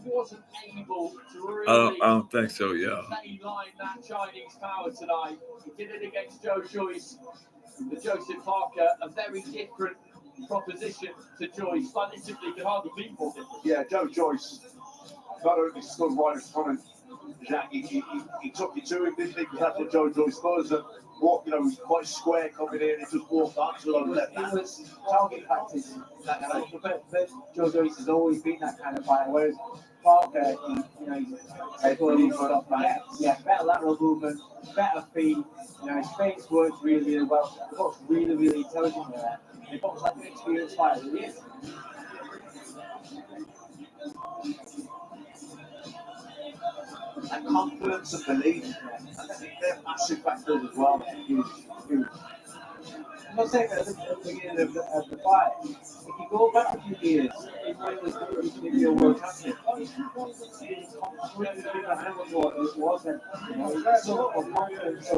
Wasn't able to really I don't think so, yeah. mainline that Chinese power tonight. He did it against Joe Joyce, the Joseph Parker, a very different proposition to Joyce. Stylistically, could hardly be more different. Yeah, Joe Joyce not only stood right in front of Zhang, he took you to him, didn't he? Because that's what Joe Joyce does. And walk, you know, he's quite square coming in. He just walked up to him. It was target practice. But Joe Joyce has always been that kind of fighter. Whereas Parker, better lateral movement, better feet. His face works really, really well. He looks really, really intelligent there. He looks like an experienced fighter. He is. And confidence and belief. I think they're massive factors as well. I'm not saying that at the beginning of the fight. If you go back a few years, it was maybe a world champion. It's completely different animal to what it was then. He's so confident. So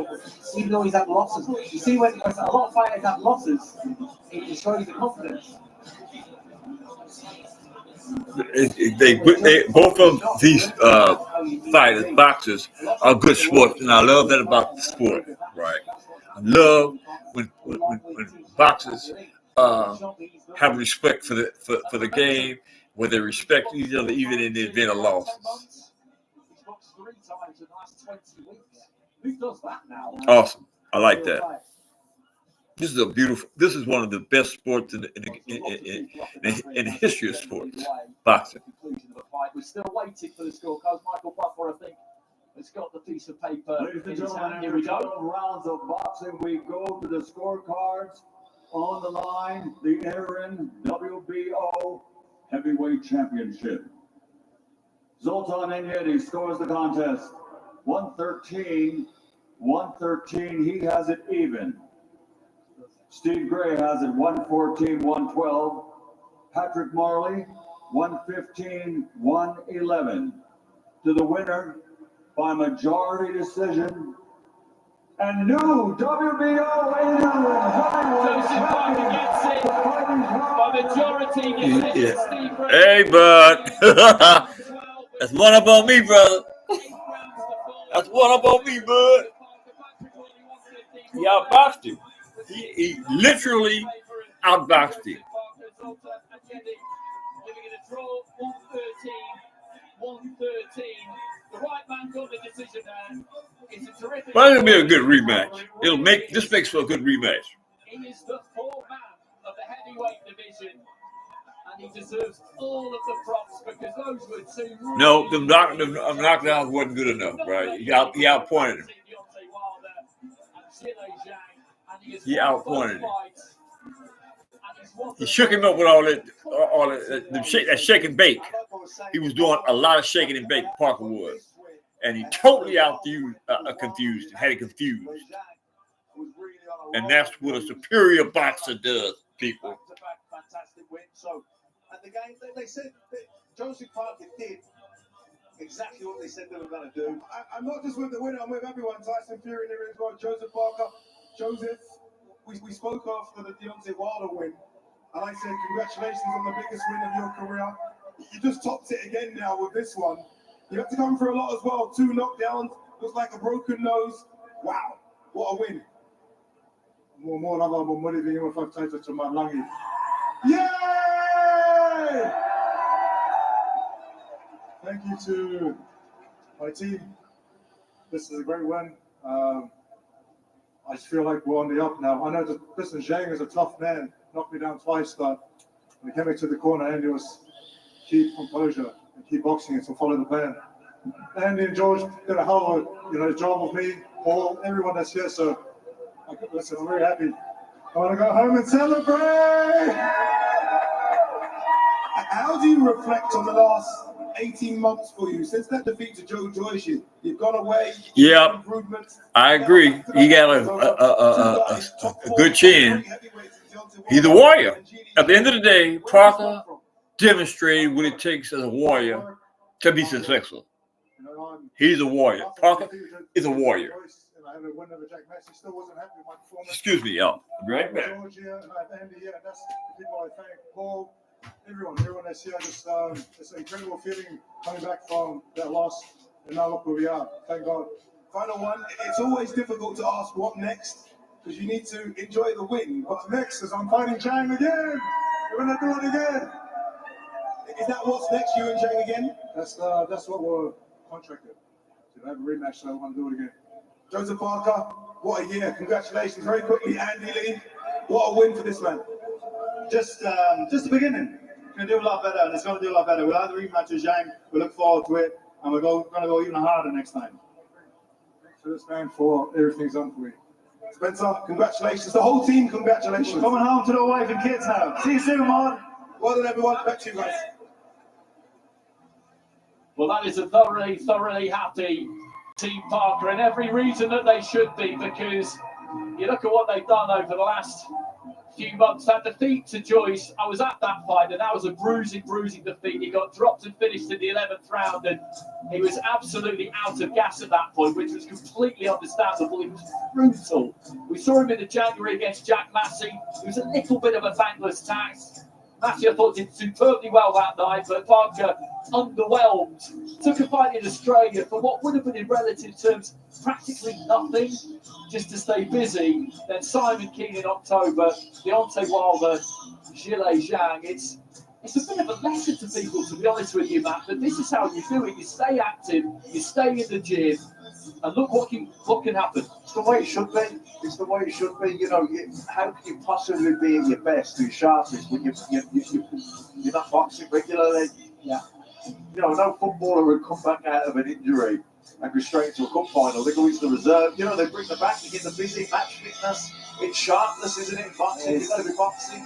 even though he's had losses, you see when a lot of fighters have losses, it shows the confidence. Both of these fighters, boxers, are good sports, and I love that about the sport. Right, I love when boxers have respect for the game, where they respect each other even in the event of losses. Awesome, I like that. This is one of the best sports in the history of sports, boxing. We're still waiting for the scorecards. Michael Buffer, I think, has got the piece of paper. Ladies and gentlemen, after 12 rounds of boxing, we go to the scorecards. On the line, the interim WBO Heavyweight Championship. Zoltan Enyedi scores the contest 113-113. He has it even. Steve Gray has it 114-112. Patrick Marley 115-111. To the winner by majority decision and new WBO interim heavyweight champion. By majority decision, Steve Gray. Hey, bud. That's one up on me, brother. That's one up on me, bud. He outboxed him. He literally outboxed him. Giving it a draw, 113. The right man got the decision there. It's a terrific. Well, it'll be a good rematch. This makes for a good rematch. He is the fourth man of the heavyweight division, and he deserves all of the props because those were two. No, the knockdown wasn't good enough, right? He outpointed him. He outpointed him. He shook him up with all that shake and bake. He was doing a lot of shaking and bake, Parker was. And he totally had it confused. And that's what a superior boxer does, people. Fantastic win. So, and the game, they said that Joseph Parker did exactly what they said they were going to do. I'm not just with the winner, I'm with everyone. Tyson Fury there as well. Joseph Parker. Joseph, we spoke after the Deontay Wilder win. And I said, congratulations on the biggest win of your career. You just topped it again now with this one. You have to come through a lot as well. 2 knockdowns, looks like a broken nose. Wow, what a win. Yay! Thank you to my team. This is a great win. I just feel like we're on the up now. I know that Zhang is a tough man. Knocked me down twice, but when he came back to the corner and it was keep composure and keep boxing it, so follow the plan. Andy and George did a hell of a job with me, Paul, everyone that's here. So, listen, I'm very happy. I want to go home and celebrate. How do you reflect on the last 18 months for you? Since that defeat to Joe Joyce, you've gone away. Yeah, Improvements. I agree. He got a good chin. He's a warrior. At the end of the day, Parker demonstrated what it takes as a warrior to be successful. He's a warrior. Parker is a warrior. Excuse me, y'all. Right back. George here, and I have Andy here, and that's the people I thank. Paul, everyone that's here. Just it's an incredible feeling coming back from that loss, and now look where we are. Thank God. Final one. It's always difficult to ask what next because you need to enjoy the win. What's next is I'm fighting Zhang again. We're gonna do it again. Is that what's next? You and Zhang again? That's what we're contracted to have a rematch. So I want to do it again. Joseph Parker, what a year! Congratulations. Very quickly, Andy Lee. What a win for this man. Just the beginning. It's going to do a lot better, and it's going to do a lot better. We'll have the rematch with Zhang. We look forward to it, and we're going to go even harder next time. Thanks to this man for everything's done for me. Spencer, congratulations. The whole team, congratulations. We're coming home to the wife and kids now. See you soon, man. Well done, everyone. Back to you guys. Well, that is a thoroughly happy Team Parker, and every reason that they should be, because you look at what they've done over the last few months. That defeat to Joyce, I was at that fight, and that was a bruising defeat. He got dropped and finished in the 11th round, and he was absolutely out of gas at that point, which was completely understandable. It was brutal. We saw him in the January against Jack Massey. It was a little bit of a thankless tax. Massey, I thought, did superbly well that night, but Parker underwhelmed. Took a fight in Australia for what would have been in relative terms practically nothing, just to stay busy. Then Simon Keane in October, Deontay Wilder, Zhang. It's a bit of a lesson to people, to be honest with you, Matt, but this is how you do it. You stay active, you stay in the gym, and look what can happen. It's the way it should be. It's the way it should be. You know, how can you possibly be at your best, your sharpest, when you're not boxing regularly? Yeah. You know, no footballer would come back out of an injury and go straight into a cup final. They go into the reserve. You know, they bring them back to get the busy match fitness. It's sharpness, isn't it? Boxing, you've got to be boxing.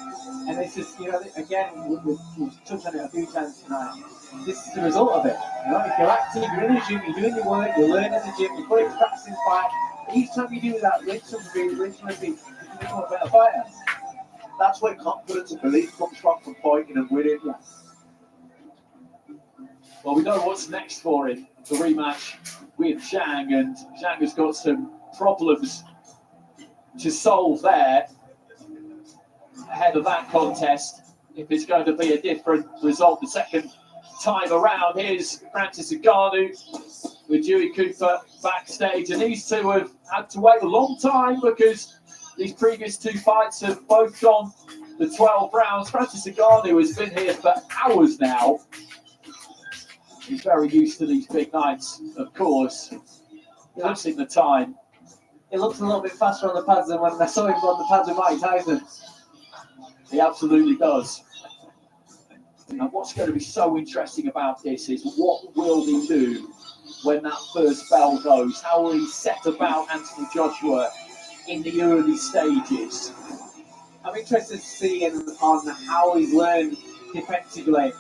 And this is, again, we've touched on it a few times tonight. This is the result of it. If you're active, you're in the gym, you're doing your work, you're learning the gym, you're putting practice in fight. Each time you do that, rinse and repeat, you become a better fighter. That's where confidence and belief comes from fighting and winning. Yeah. Well, we know what's next for him, the rematch with Zhang, and Zhang has got some problems to solve there ahead of that contest. If it's going to be a different result the second time around, here's Francis Ngannou with Dewey Cooper backstage, and these two have had to wait a long time because these previous two fights have both gone the 12 rounds. Francis Ngannou has been here for hours now. He's very used to these big nights, of course. Passing the time. It looks a little bit faster on the pads than when I saw him on the pads with Mike Tyson. He absolutely does. And what's going to be so interesting about this is what will he do when that first bell goes? How will he set about Anthony Joshua in the early stages? I'm interested to see on how he's learned defensively,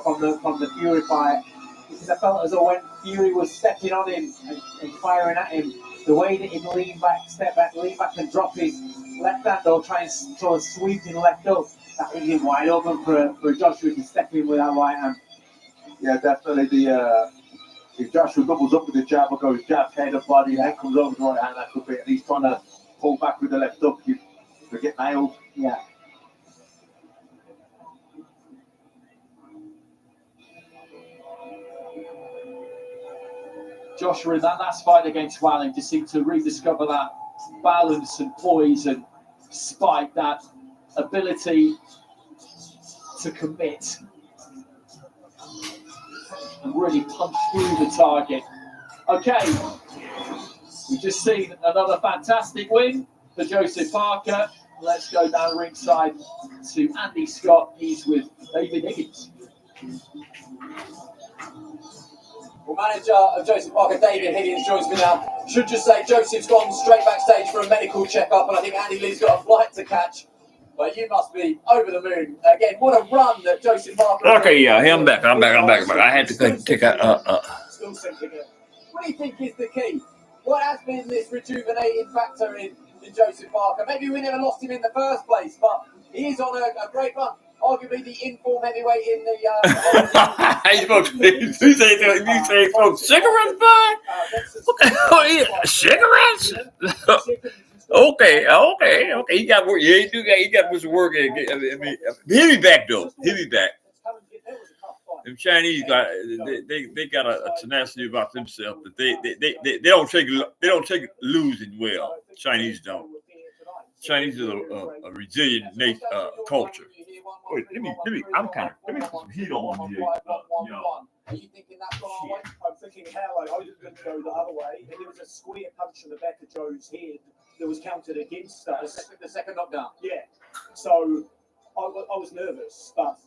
from the Fury fight, because I felt as though when Fury was stepping on him and firing at him, the way that he'd lean back, step back, lean back and drop his left hand or try and throw a sweeping left hook, that leaves him wide open for Joshua to step in with that right hand. Yeah, definitely. If Joshua doubles up with the jab or goes jab, head and body, and then comes over the right hand, that could be, and he's trying to pull back with the left hook, you get nailed. Yeah. Joshua in that last fight against Walling just seemed to rediscover that balance and poise and spike, that ability to commit and really punch through the target. Okay, we've just seen another fantastic win for Joseph Parker. Let's go down ringside to Andy Scott. He's with David Higgins. Well, manager of Joseph Parker, David Higgins, joins me now. Should just say Joseph's gone straight backstage for a medical checkup, and I think Andy Lee's got a flight to catch. But you must be over the moon. Again, what a run that Joseph Parker... Okay, yeah, I'm back. I'm back. I had to take a... Still sinking it. What do you think is the key? What has been this rejuvenating factor in Joseph Parker? Maybe we never lost him in the first place, but he is on a great run. Arguably the informed heavyweight in the... you say folks, cigarettes, boy? Cigarettes? Okay. He got work. Yeah, he got much work. I mean, he'll be back though. He'll be back. Them Chinese got they got a tenacity about themselves, but they don't take losing well. Chinese don't. Chinese is a resilient culture. Wait, let me put some heat on here. Are you thinking that's gone our way? I'm thinking hell, I was going to go the other way, and there was a square punch to the back of Joe's head that was counted against us. The second knockdown. Yeah. So I was nervous, but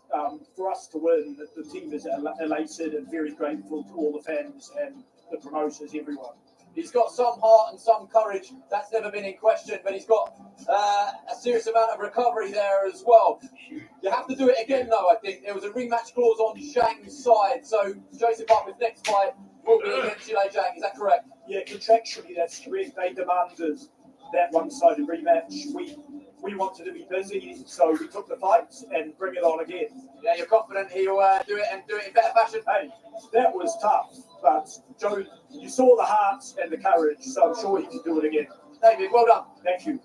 for us to win, the team is elated and very grateful to all the fans and the promoters, everyone. He's got some heart and some courage. That's never been in question, but he's got a serious amount of recovery there as well. You have to do it again, though, I think. There was a rematch clause on Zhang's side, so Joseph Parker's next fight will be against Zhang. Is that correct? Yeah, contractually, that's correct. They demanded that one-sided rematch. We wanted to be busy, so we took the fights and bring it on again. Yeah, you're confident he'll do it and do it in better fashion? Hey, that was tough, but Joe, you saw the heart and the courage, so I'm sure he can do it again. David, well done. Thank you.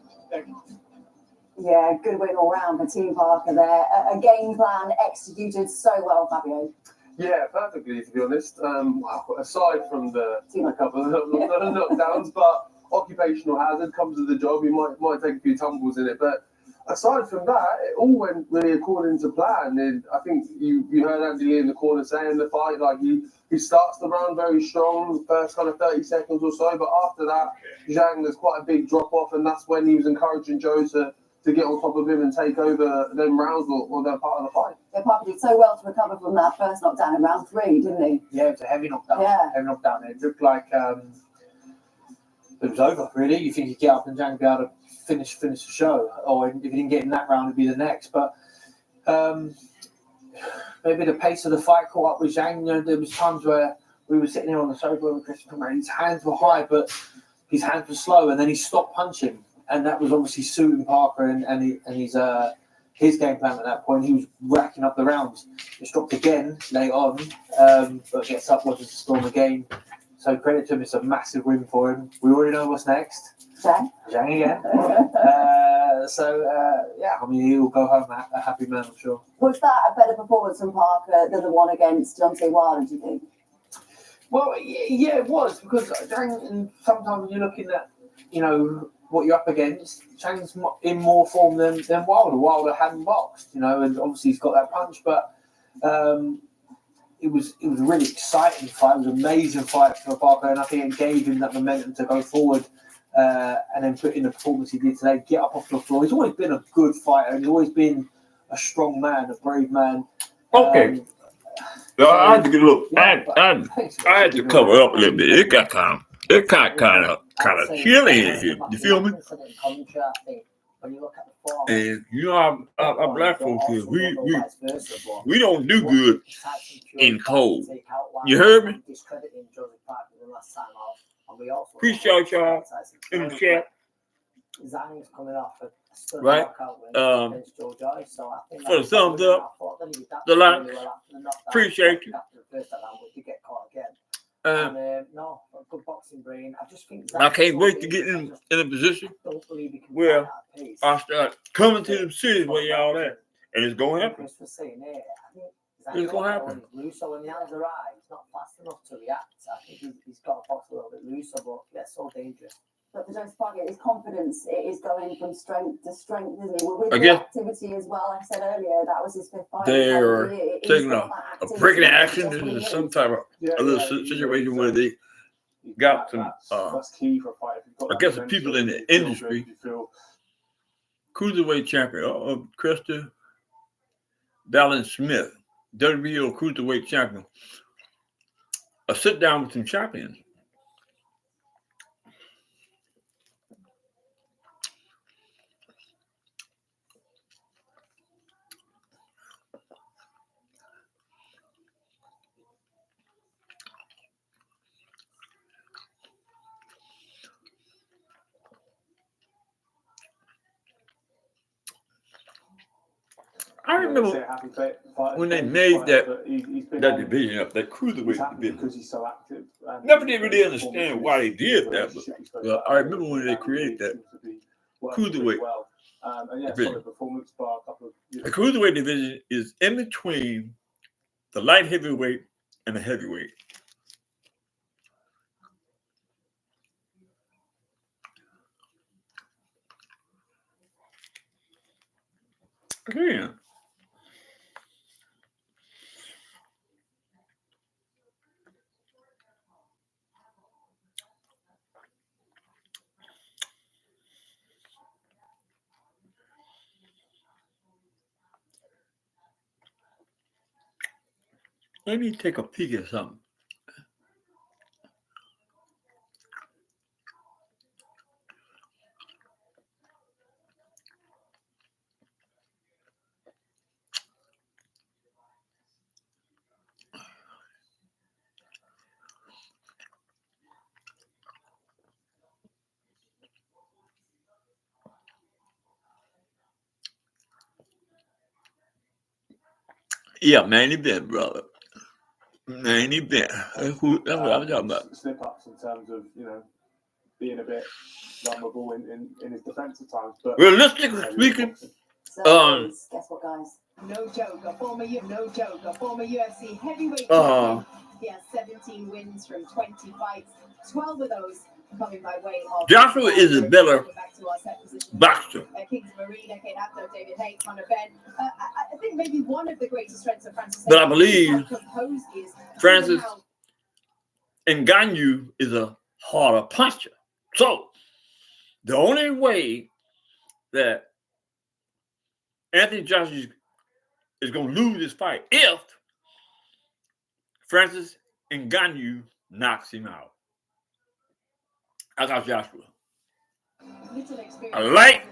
Yeah, good win all round for Team Parker there. A game plan executed so well, Fabio. Yeah, perfectly, to be honest. Aside from the couple of knockdowns, but occupational hazard comes with the job. You might take a few tumbles in it, but aside from that, it all went really according to plan. And I think you heard Andy Lee in the corner saying the fight, like he starts the round very strong, first kind of 30 seconds or so, but after that, Zhang, there's quite a big drop off, and that's when he was encouraging Joe to get on top of him and take over them rounds or their part of the fight. Yeah, Parker did so well to recover from that first knockdown in round 3, didn't he? Yeah, it was a heavy knockdown. Yeah. Heavy knockdown. It looked like it was over, really. You think he'd get up and Zhang would be able to finish the show, or if he didn't get in that round, it'd be the next. But maybe the pace of the fight caught up with Zhang. You know, there was times where we were sitting here on the sofa with Christian, and his hands were high, but his hands were slow, and then he stopped punching, and that was obviously suiting Parker his game plan at that point. He was racking up the rounds. He stopped again late on, but gets up, watches the storm again. So credit to him, it's a massive win for him. We already know what's next. Zhang again. Yeah, I mean, he'll go home a happy man, I'm sure. Was that a better performance from Parker than the one against Deontay Wilder, do you think? Well, yeah, it was, because Zhang, sometimes you're looking at, you know, what you're up against. Zhang's in more form than Wilder. Wilder hadn't boxed, you know, and obviously he's got that punch, but it was a really exciting fight. It was an amazing fight for Parker, and I think it gave him that momentum to go forward and then put in the performance he did today, get up off the floor. He's always been a good fighter. He's always been a strong man, a brave man. Okay. I had to get a look. I had to cover up a little bit. It got kind of chilly in here. You feel me? And you know, our black folks here, we don't do good in cold. You heard me? Appreciate y'all in the chat. Zhang's coming off a right? For the thumbs up, the like. Appreciate you. No, good boxing brain. I just think I can't wait to get in a position where I start coming to them cities where y'all at, and it's gonna happen. It's gonna happen. Looser when the hands are high, he's not fast enough to react. I think he's got to box a little bit looser, but yeah, so dangerous. But for Joseph Parker, his confidence is going from strength to strength, isn't he? Well, with I the guess activity as well, like I said earlier, that was his 5th fight. They're taking a breaking action. This is some type of a little situation where they got some, I guess, the people in the industry. Cruiserweight champion, Krista Dallin Smith, WBO cruiserweight champion. a sit down with some champions. I remember when they made that division up, that cruiserweight division. Because he's so active. Never did really understand why they did that, but I remember when they created that cruiserweight division. The cruiserweight division is in between the light heavyweight and the heavyweight. Yeah. Let me take a peek at something. Yeah, main event, brother. Main event. That's what I'm talking about. Slip ups in terms of, being a bit vulnerable in his defense at times. But realistically speaking, guess what, guys? No joke, a former UFC heavyweight champion. He has 17 wins from 20 fights. 12 of those coming by way of Joshua is a better boxer. Kings Marina, Kate Atto, David Haye, Conor Benn. I think maybe one of the greatest strengths of Francis. But I believe Francis Ngannou is a harder puncher. So the only way that Anthony Joshua is going to lose this fight if Francis Ngannou knocks him out. I got Joshua. I like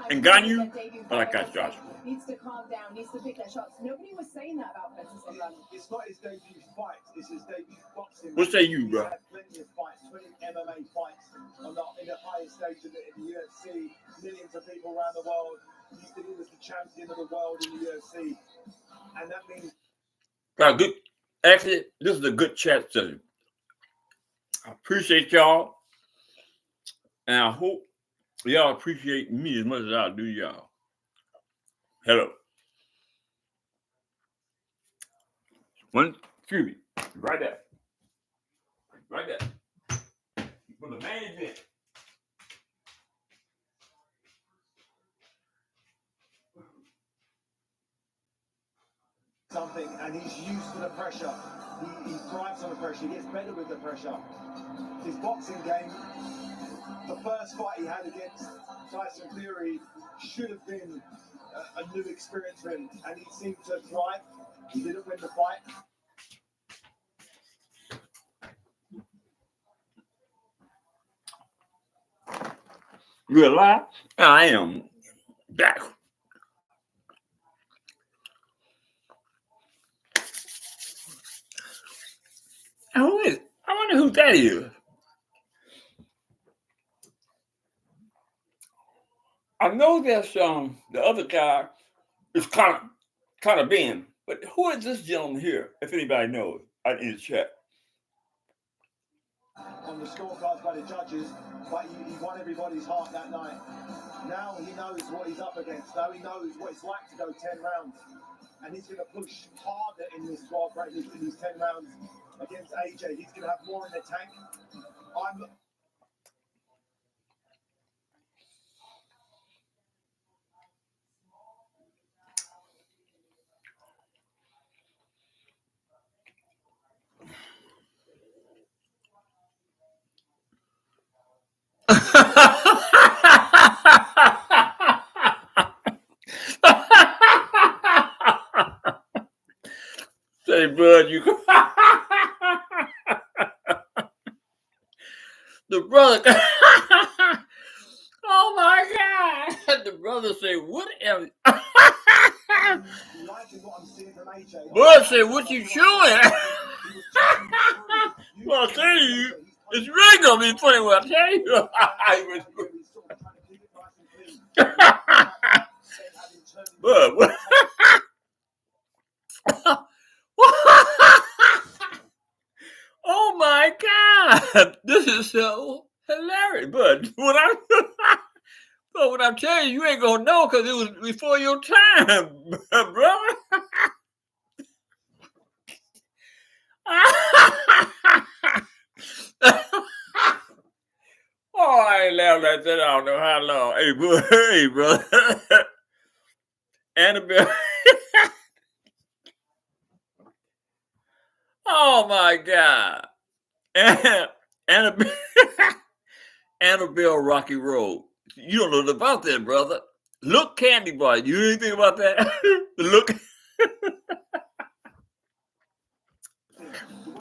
Ngannou, but I got Joshua. Needs to calm down, needs to pick their shots. Nobody was saying that about Francis Ngannou. It's not his debut fight, it's his debut boxing. What say you, bro? He's had plenty of fights, 20 MMA fights, and not in the highest stage of in the UFC. Millions of people around the world. He was the champion of the world in the UFC. And that means... Good. Actually, this is a good chat session. I appreciate y'all. And I hope y'all appreciate me as much as I do y'all. Hello. Excuse me. Right there. Right there. For the main event. Something, and he's used to the pressure. He thrives on the pressure. He gets better with the pressure. His boxing game, the first fight he had against Tyson Fury should have been a new experience for him, and he seemed to thrive. He didn't win the fight. You alive? I am back. I wonder who that is. I know that's the other guy is kind of Ben, but who is this gentleman here? If anybody knows, in the chat. On the scorecards by the judges, but he won everybody's heart that night. Now he knows what he's up against. Now he knows what it's like to go 10 rounds, and he's going to push harder in this 12 rounds, in these 10 rounds against AJ. He's going to have more in the tank. Say, bud, you. brother. Oh my God! The brother said, "What am?" Boy said, "What you chewing?" Well, I tell you, it's really gonna be funny. What I tell you. But oh my God, this is so hilarious. But when I'm telling you, you ain't gonna know because it was before your time, brother. Oh, I ain't laughed like that. I don't know how long. Hey, brother. Annabelle. Oh my God. Annabelle. Annabelle Rocky Road. You don't know nothing about that, brother. Look, Candy Boy. You know anything about that? Look.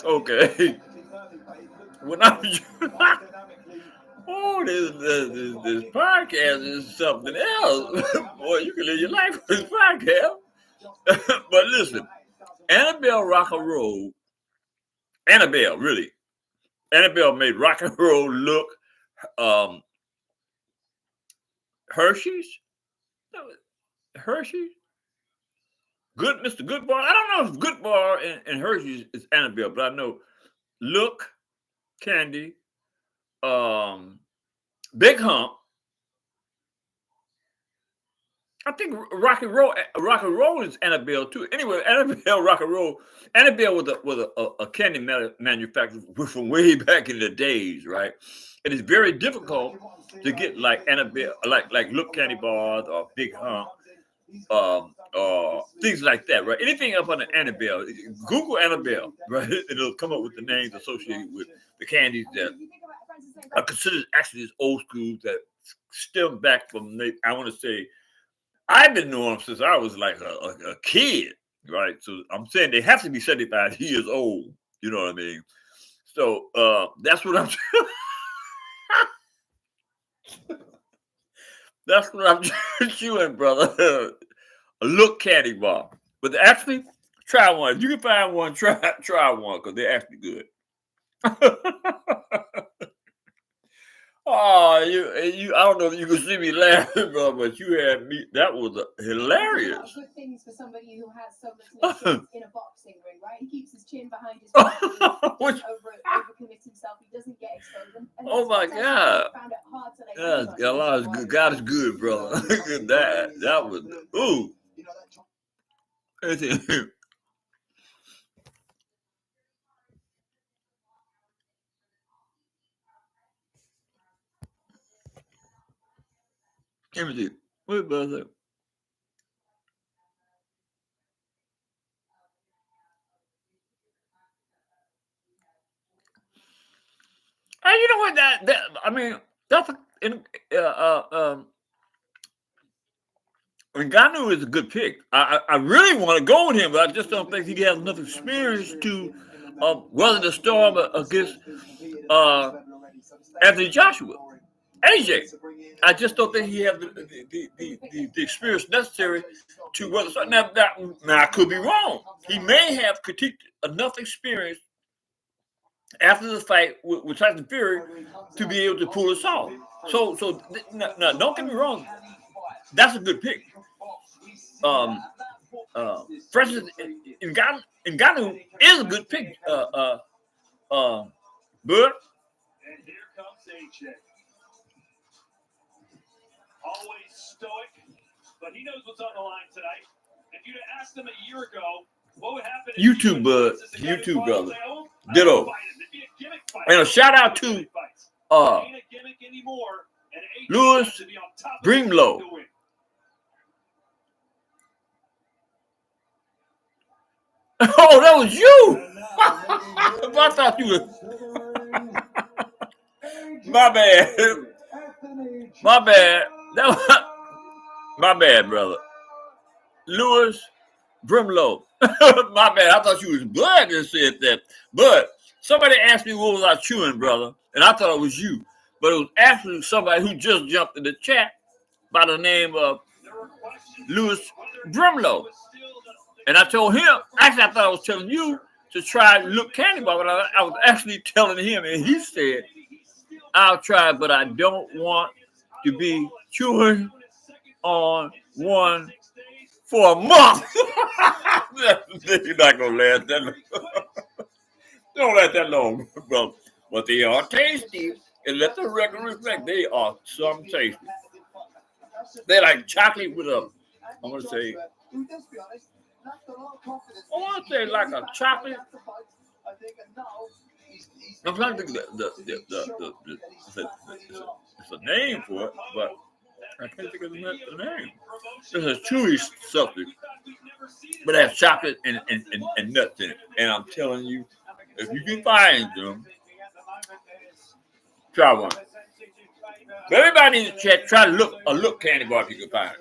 Okay. When I was this podcast is something else. Boy, you can live your life with this podcast. But listen, Annabelle Rock and Roll, Annabelle made rock and roll look Hershey's? Good, Mr. Goodbar. I don't know if Goodbar and Hershey's is Annabelle, but I know Look, Candy, Big Hump. I think Rock and Roll is Annabelle too. Anyway, Annabelle Rock and Roll. Annabelle was a candy manufacturer from way back in the days, right? It is very difficult to get like Annabelle, like Look Candy Bars or Big Hump, things like that, right? Anything up under Annabelle, Google Annabelle, right? It'll come up with the names associated with the candies that are considered actually as old school that stem back from, I want to say, I've been knowing them since I was like a kid, right? So I'm saying they have to be 75 years old. You know what I mean? So that's what I'm. That's what I'm chewing, brother. A Look Candy Bar, but actually, try one. If you can find one, try one because they're actually good. Oh, you! I don't know if you can see me laughing, bro, but you had me. That was hilarious. Good things for somebody who has so much experience in a boxing ring, right? He keeps his chin behind his back, overcommits himself. He doesn't get exposed. And oh my God! God is good, brother. that was ooh. Let me see. What about that? And you know what? That I mean, that's Ngannou is a good pick. I really want to go with him, but I just don't think he has enough experience to weather the storm against Anthony Joshua. AJ, I just don't think he has the experience necessary to weather. Now I could be wrong. He may have critiqued enough experience after the fight with Tyson Fury to be able to pull us off. So don't get me wrong. That's a good pick. For instance, Ngannou is a good pick. But and here comes AJ. Always stoic, but he knows what's on the line tonight. If you'd have asked him a year ago, what would happen? YouTube, bud. YouTube, brother. Ditto. And a shout out to Louis Brimlow. Oh, that was you. I thought you were. My bad. My bad. That was... My bad, brother. Louis Brimlow. My bad. I thought you was blood that said that. But somebody asked me what was I chewing, brother, and I thought it was you. but it was actually somebody who just jumped in the chat by the name of Louis Brimlow. And I told him, actually, I thought I was telling you to try Look Candy Bar, but I was actually telling him, and he said, I'll try, but I don't want to be chewing on one for a month. You're not going to last that long. Don't last that long, bro. But they are tasty. And let the record reflect, they are some tasty. They're like chocolate with a, I'm going to say, like a chocolate. I'm trying to think it's a name for it, but I can't think of the name. It's a chewy substance, but it has chocolate and nuts in it. And I'm telling you, if you can find them, try one. But everybody in the chat, try to look candy bar if you can find it.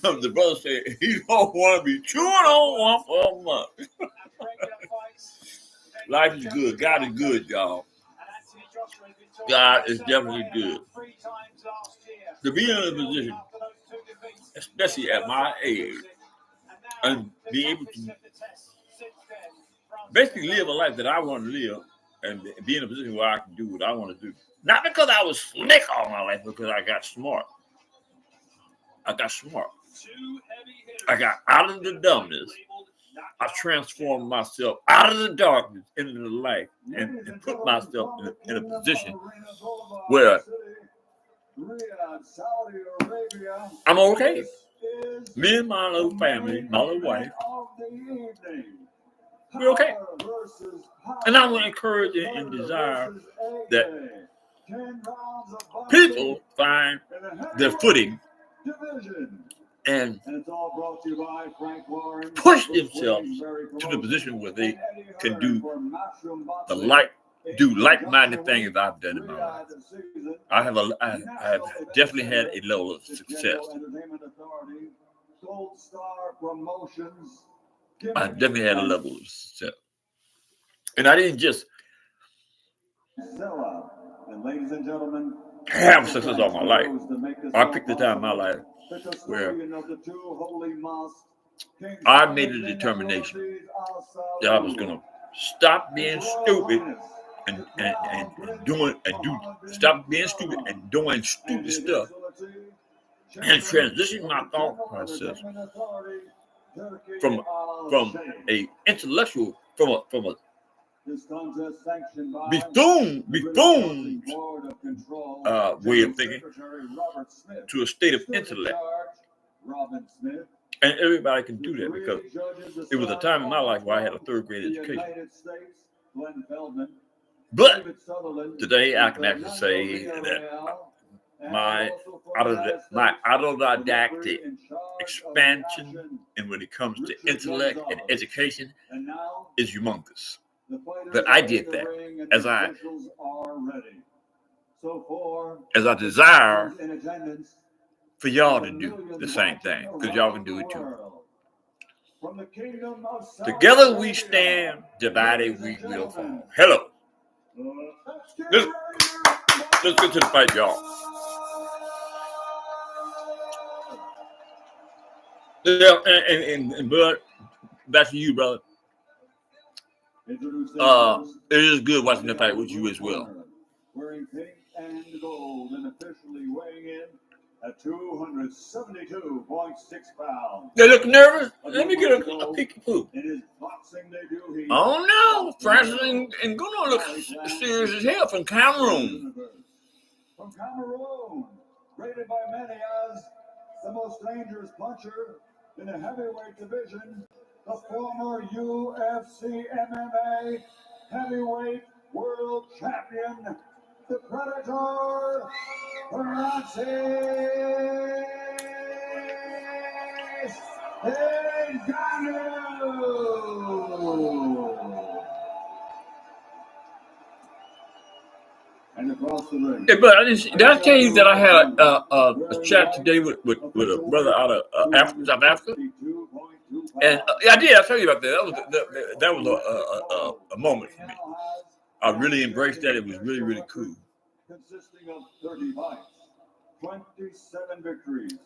The brother said he don't want to be chewing on one for a month. Life is good. God is good, y'all. God is definitely good. To be in a position, especially at my age, and be able to basically live a life that I want to live and be in a position where I can do what I want to do. Not because I was slick all my life, because I got smart. I got out of the dumbness. I transformed myself out of the darkness into the light and put myself in a position where I'm okay. Me and my little family, my little wife, we're okay. And I want to encourage and desire that people find their footing and push themselves to the position where they can do like-minded things I've done in my life. I have definitely had a level of success. I definitely had a level of success. And I didn't just ladies and gentlemen, have success all my life. I picked the time in my life where I made a determination that I was going to stop being stupid stop being stupid and doing stupid stuff and transition my thought process from a intellectual, from a buffoon way of thinking to a state of intellect. And everybody can do that because it was a time in my life where I had a third grade education. But today I can actually say that my autodidactic expansion and when it comes to intellect and education is humongous. But I did that as I desire for y'all to do the same thing, because y'all can do it too. Together we stand, divided we will fall. Hello. Let's get to the fight, y'all. Yeah, and Bud, back to you, brother. It is good watching the fight with you as well. Wearing pink and gold and officially weighing in at 272.6 pounds. They look nervous. Let me get a peek poo. In his boxing debut, oh no, Francis and Ngannou look serious as hell from Cameroon. From Cameroon, rated by many as the most dangerous puncher in the heavyweight division, the former UFC MMA heavyweight world champion, the Predator, Francis Ngannou. And across the ring. Hey, but did I tell you that I had a chat today with a brother out of South Africa? And I did. I tell you about that. That was a moment for me. I really embraced that. It was really, really cool. of 30 fights, 27 victories.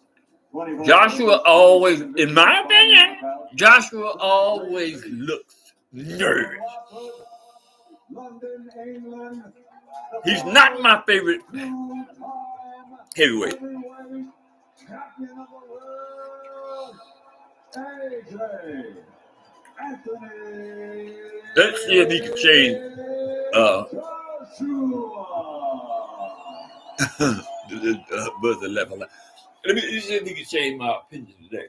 24 Joshua always, in my opinion, Joshua always looks nervous. London, England. He's not my favorite heavyweight. Champion of the world, AJ Anthony. Let's see if he can change the buzzer level. Let me see if he can change my opinion today.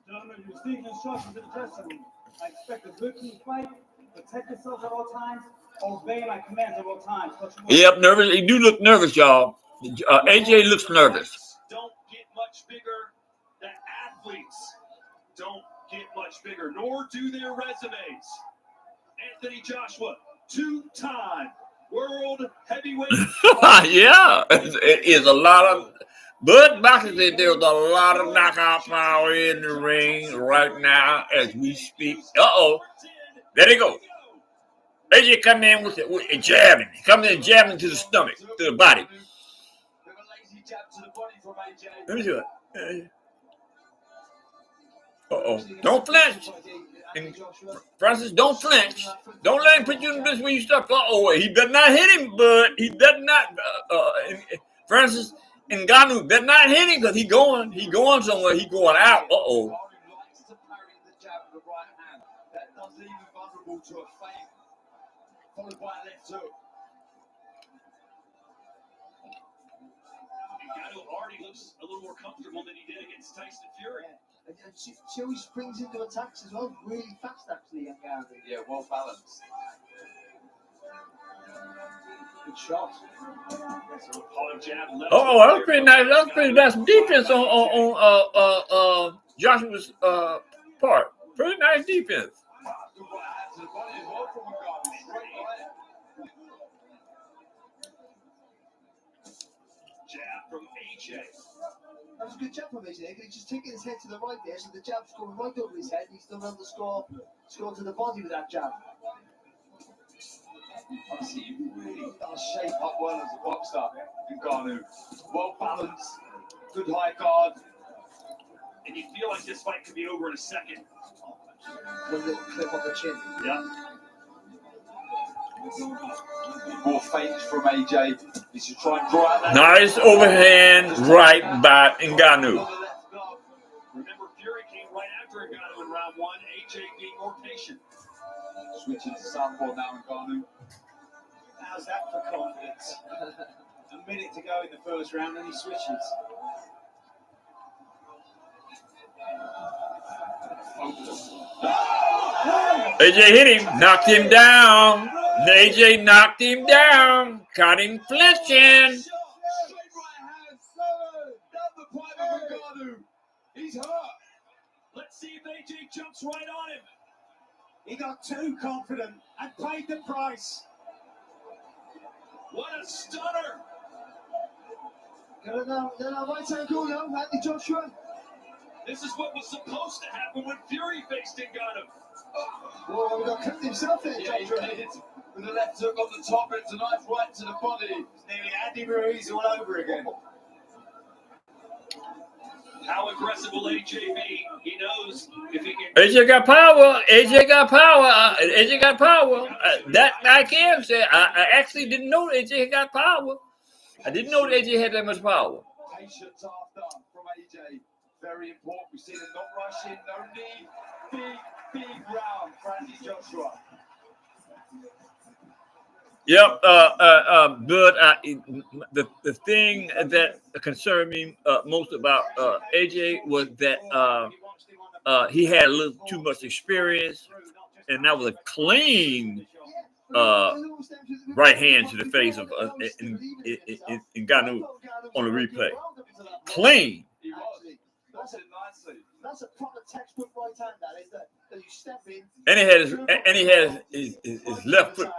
Gentlemen, you're receiving instructions in the dressing room. I expect a good team fight. Protect yourselves at all times. Obey my commands at all times. Yep, nervous. He do look nervous, y'all. AJ looks nervous. Don't get much bigger. The athletes don't get much bigger, nor do their resumes. Anthony Joshua, 2-time world heavyweight. Yeah, it is a lot of. Bud Boxing said there's a lot of knockout power in the ring right now as we speak. There they go. AJ come in with jabbing. Coming in jabbing to the stomach, to the body. Let me see it. Don't flinch. And Francis, don't flinch. Don't let him put you in the position where you stuck. He better not hit him, Bud. He better not. Francis Ngannou better not hit him because he going somewhere. He going out. Followed by a left hook. Ngannou already looks a little more comfortable than he did against Tyson Fury. And she always springs into attacks as well, really fast actually. Yeah, well balanced. Good shot. That's pretty nice. That's pretty nice defense on Joshua's part. Pretty nice defense. Jab from AJ. That was a good jab from AJ. He's just taking his head to the right there, so the jab's going right over his head. He's still able to score to the body with that jab. Obviously, he really does shape up well as a boxer. Ngannou, well balanced, good high guard, and you feel like this fight could be over in a second. One little clip on the chin. Yeah. More feints from AJ. He should try and draw out that. Nice overhand right by Ngannou. Remember, Fury came right after Ngannou in round one. AJ being more patient. Switching to southpaw now, Ngannou. How's that for confidence? A minute to go in the first round and he switches. AJ hit him, knocked him down. AJ knocked him down, caught him flinching. He's hurt. Let's see if AJ jumps right on him. He got too confident and paid the price. What a stunner! Now, right hand corner, Anthony Joshua. This is what was supposed to happen when Fury faced Ngannou. Whoa, he got clipped himself there, yeah, Joshua. He did. With a left hook on the top, it's a nice right to the body. It's nearly Andy Ruiz all over again. How aggressive will AJ be? He knows if he can. AJ got power. AJ got power. AJ got power. That I can say. I actually didn't know AJ got power. I didn't know that AJ had that much power. Patience after from AJ. Very important. We see him not rush in. No need. Big round for Anthony Joshua. Yep, but the thing that concerned me most about AJ was that he had a little too much experience, and that was a clean right hand to the face of Ngannou on the replay. Clean. That's a proper textbook right hand. That is that you step in. And he had his left foot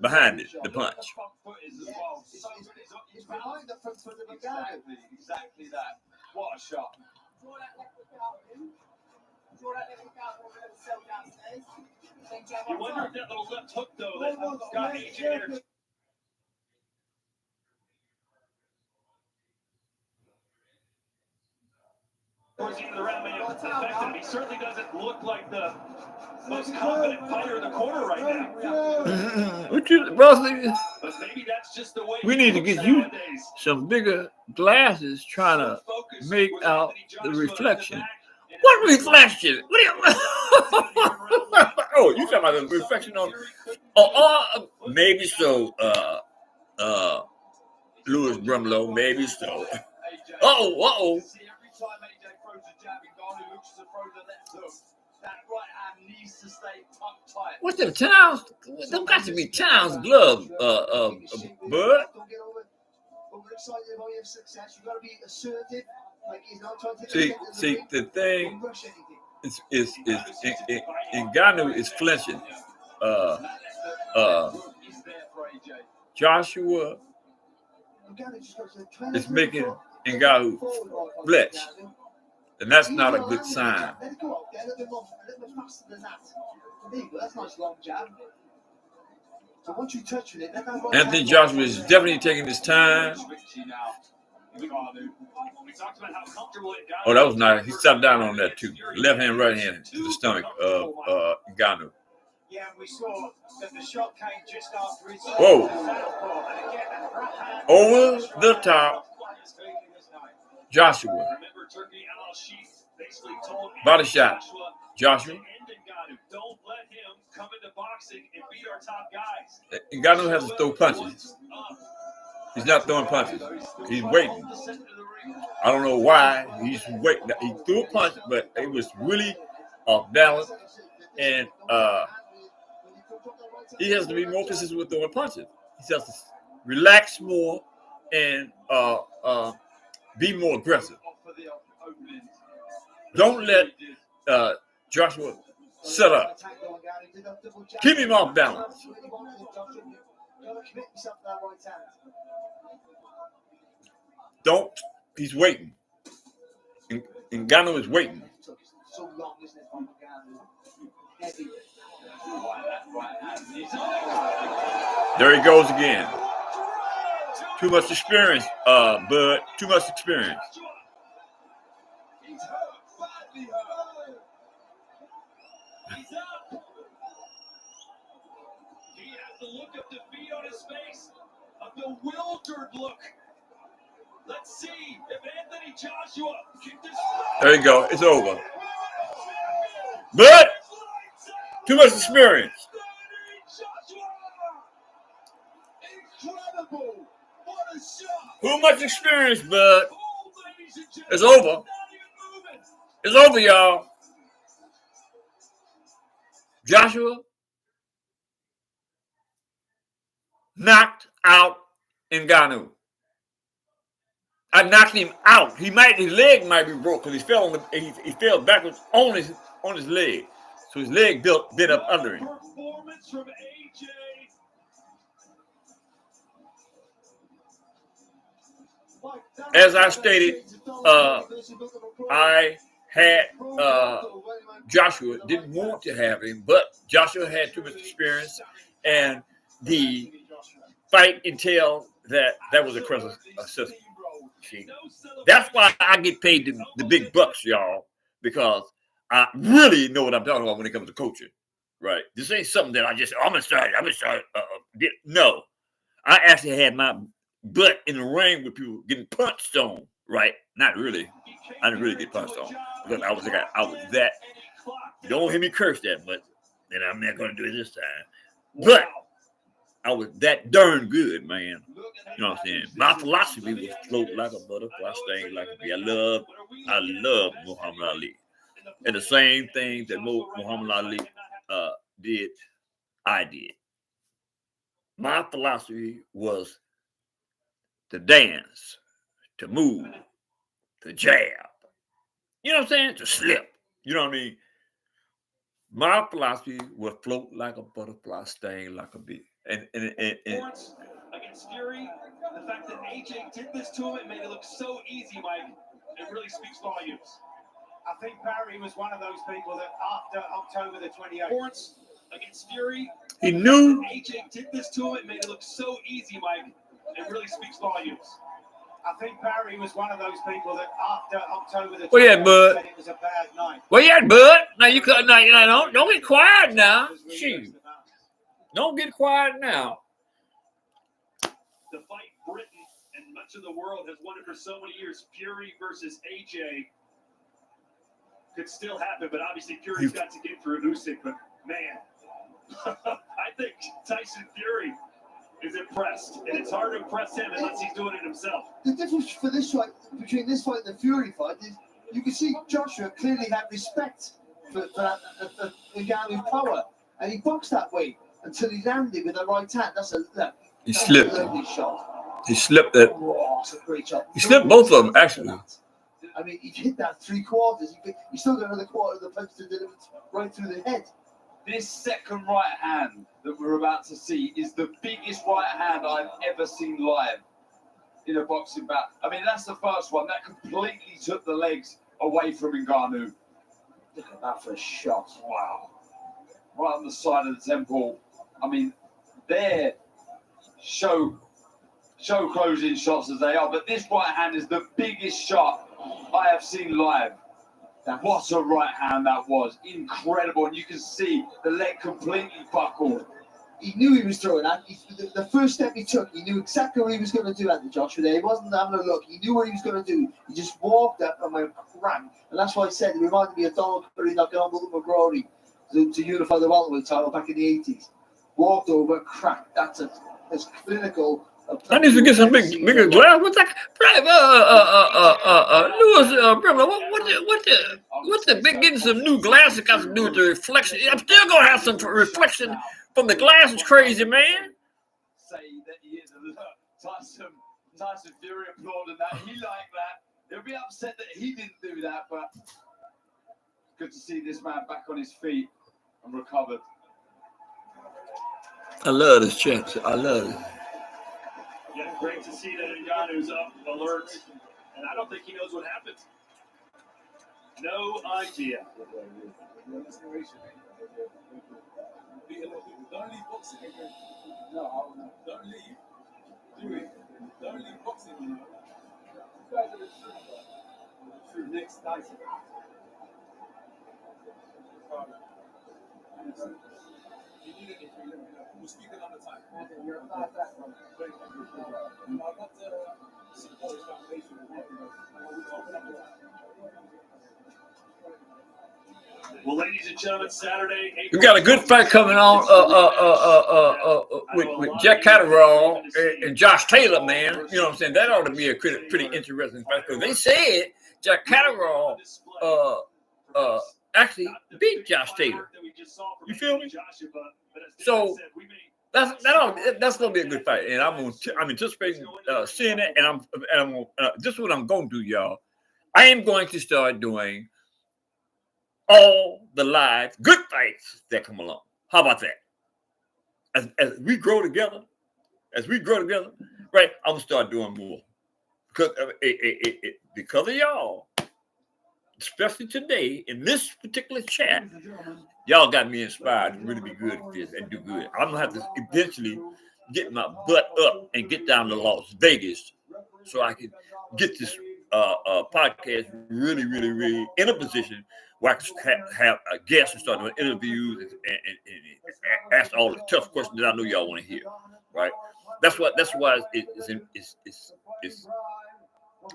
behind it, the punch. It's behind the front foot of Ngannou. Exactly that. What a shot. You wonder if that little left hook, though, that got AJ there. Towards the end of the round may have affected him. He certainly doesn't look like the most confident fighter in the corner right now. What you, brother? But maybe that's just the way We need to get you some bigger glasses trying to make out the reflection. What reflection? What do you, oh, you talking about the reflection on? Maybe so. Louis Brumlow, maybe so. Uh-oh. What's the Towns? Them got to be Towns glove, Bud. Overexcited about your success. You got to be assertive. Like he's not trying to See, the thing is Ngannou is flinching. Joshua is making Ngannou flinch, and that's not a good sign. Let go out there a little bit faster than that. That's not a long jab. So once you touch it, Anthony Joshua is definitely taking his time. Oh, that was nice. He sat down on that too. Left hand, right hand to the stomach of Ngannou. Yeah, we saw that the shot came just after his. Whoa! Over the top, Joshua. Body shot, Joshua. Don't let him come into boxing and beat our top guys. Ngannou has to throw punches. He's not throwing punches. He's waiting. I don't know why. He's waiting. He threw a punch, but it was really off balance. And he has to be more consistent with throwing punches. He has to relax more and be more aggressive. Don't let Joshua set up. Keep him off balance. Don't. He's waiting. Ngannou is waiting. There he goes again. Too much experience, Bud. Too much experience. He has the look of defeat on his face, a bewildered look. Let's see if Anthony Joshua can destroy. There you go. It's over. But too much experience. Incredible. What a shot. Too much experience, Bud. It's over. It's over, y'all. Joshua knocked out Ngannou. I knocked him out. His leg might be broke because he fell backwards on his leg. So his leg bit up under him. Performance from AJ. As I stated, I had Joshua, didn't want to have him, but Joshua had too much experience, and the fight entailed that was a crisis. That's why I get paid the big bucks, y'all, because I really know what I'm talking about when it comes to coaching, right? This ain't something that I'm gonna start. No, I actually had my butt in the ring with people getting punched on, right? Not really. I didn't really get punched on because I was that. You don't hear me curse that much, and I'm not gonna do it this time. But I was that darn good, man. You know what I'm saying? My philosophy was float like a butterfly, sting like a bee. I love Muhammad Ali. And the same thing that Muhammad Ali did, I did. My philosophy was to dance, to move, to jab. You know what I'm saying? To slip. You know what I mean? My philosophy was float like a butterfly, sting like a bee. And Against Fury, the fact that AJ did this to him and made it look so easy, Mike, it really speaks volumes. I think Barry was one of those people that after October the 28th. Lawrence against Fury. He knew. AJ did this to him. It made it look so easy, Mike. It really speaks volumes. I think Barry was one of those people that after October the 28th Well, yeah, bud. said it was a bad night. Well, yeah, bud. Now you could. Now, don't get quiet now. Shoot. Don't get quiet now. The fight Britain and much of the world has wanted for so many years, Fury versus AJ, could still happen, but obviously Fury's got to get through Usyk. But man, I think Tyson Fury is impressed, and it's hard to impress him unless he's doing it himself. The difference for this fight, between this fight and the Fury fight, is you can see Joshua clearly had respect for Ngannou's power, and he boxed that way until he landed with the right hand. That's a He slipped. lovely shot. He slipped it. Oh, it's a great shot. He slipped both of them, actually. I mean, he hit that 3/4. He still got another quarter of the punch to deliver right through the head. This second right hand that we're about to see is the biggest right hand I've ever seen live in a boxing bout. I mean, that's the first one. That completely took the legs away from Ngannou. Look at that for a shot. Wow. Right on the side of the temple. I mean, they're show closing shots as they are, but this right hand is the biggest shot I have seen live. What a right hand that was. Incredible. And you can see the leg completely buckled. He knew he was throwing that. The first step he took, he knew exactly what he was going to do at the Joshua there. He wasn't having a look. He knew what he was going to do. He just walked up and went crack. And that's why I said it reminded me of Donald Curry knocking on William McGrory to unify the welterweight title back in the 80s. Walked over, cracked. That's as clinical. I need to get some bigger glass. What's that? Lewis, what's the big getting some new glasses got to do with the reflection? I'm still gonna have some reflection from the glass. It's crazy, man. Say that he is Tyson Fury applauding that. He liked that. He'll be upset that he didn't do that, but good to see this man back on his feet and recovered. I love this chat. I love it. Yeah, great to see that Ngannou's up, alert, and I don't think he knows what happened. No idea. Don't leave boxing. No, don't leave. Do it. Don't leave boxing. You guys are the true next Tyson. You need it if you let me know. We'll speak another time. Okay, you're a fast one. I've got to support his foundation. We'll talk another time. Well, ladies and gentlemen, Saturday. We got a good fight coming on with Jack Catterall and Josh Taylor, man. You know what I'm saying? That ought to be a pretty interesting fight because they said Jack Catterall actually beat Josh Taylor. You feel me? So that's gonna be a good fight, and I'm anticipating seeing it, and I'm this is what I'm gonna do, y'all. I am going to start doing all the live good fights that come along. How about that? As we grow together, right? I'm gonna start doing more because of y'all, especially today in this particular chat. Y'all got me inspired to really be good at this and do good. I'm gonna have to eventually get my butt up and get down to Las Vegas so I can get this podcast really in a position where I can have a guest and start doing interviews and ask all the tough questions that I know y'all want to hear. Right? That's why it's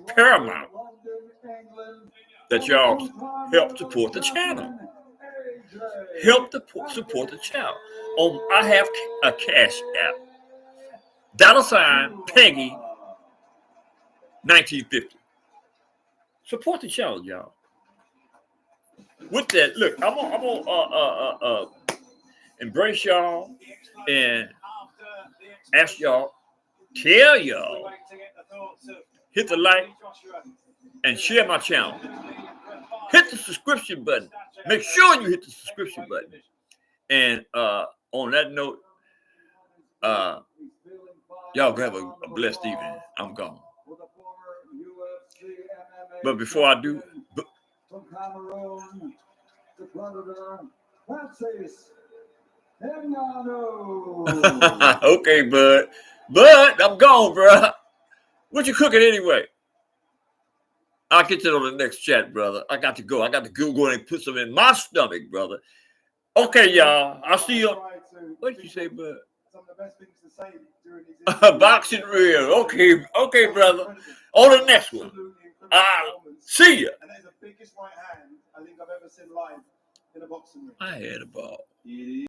paramount that y'all help support the channel. Help to support the channel. I have a cash app. $Peggy 1950. Support the channel, y'all. With that, look, I'm gonna embrace y'all and ask y'all, tell y'all, hit the like and share my channel. Hit the subscription button. Make sure you hit the subscription button. And on that note, y'all have a blessed evening. I'm gone. But before I do, Cameroon, the Predator, Francis Ngannou. Okay, bud. But I'm gone, bro. What you cooking anyway? I'll get to it on the next chat, brother. I got to go. I got to go and put some in my stomach, brother. Okay, y'all. I'll see you. What did you say, bud? Some of the best things to say during these Boxing real. Okay, brother. On the next one. See ya. And that is the biggest right hand I think I've ever seen live in a boxing ring. I had a ball.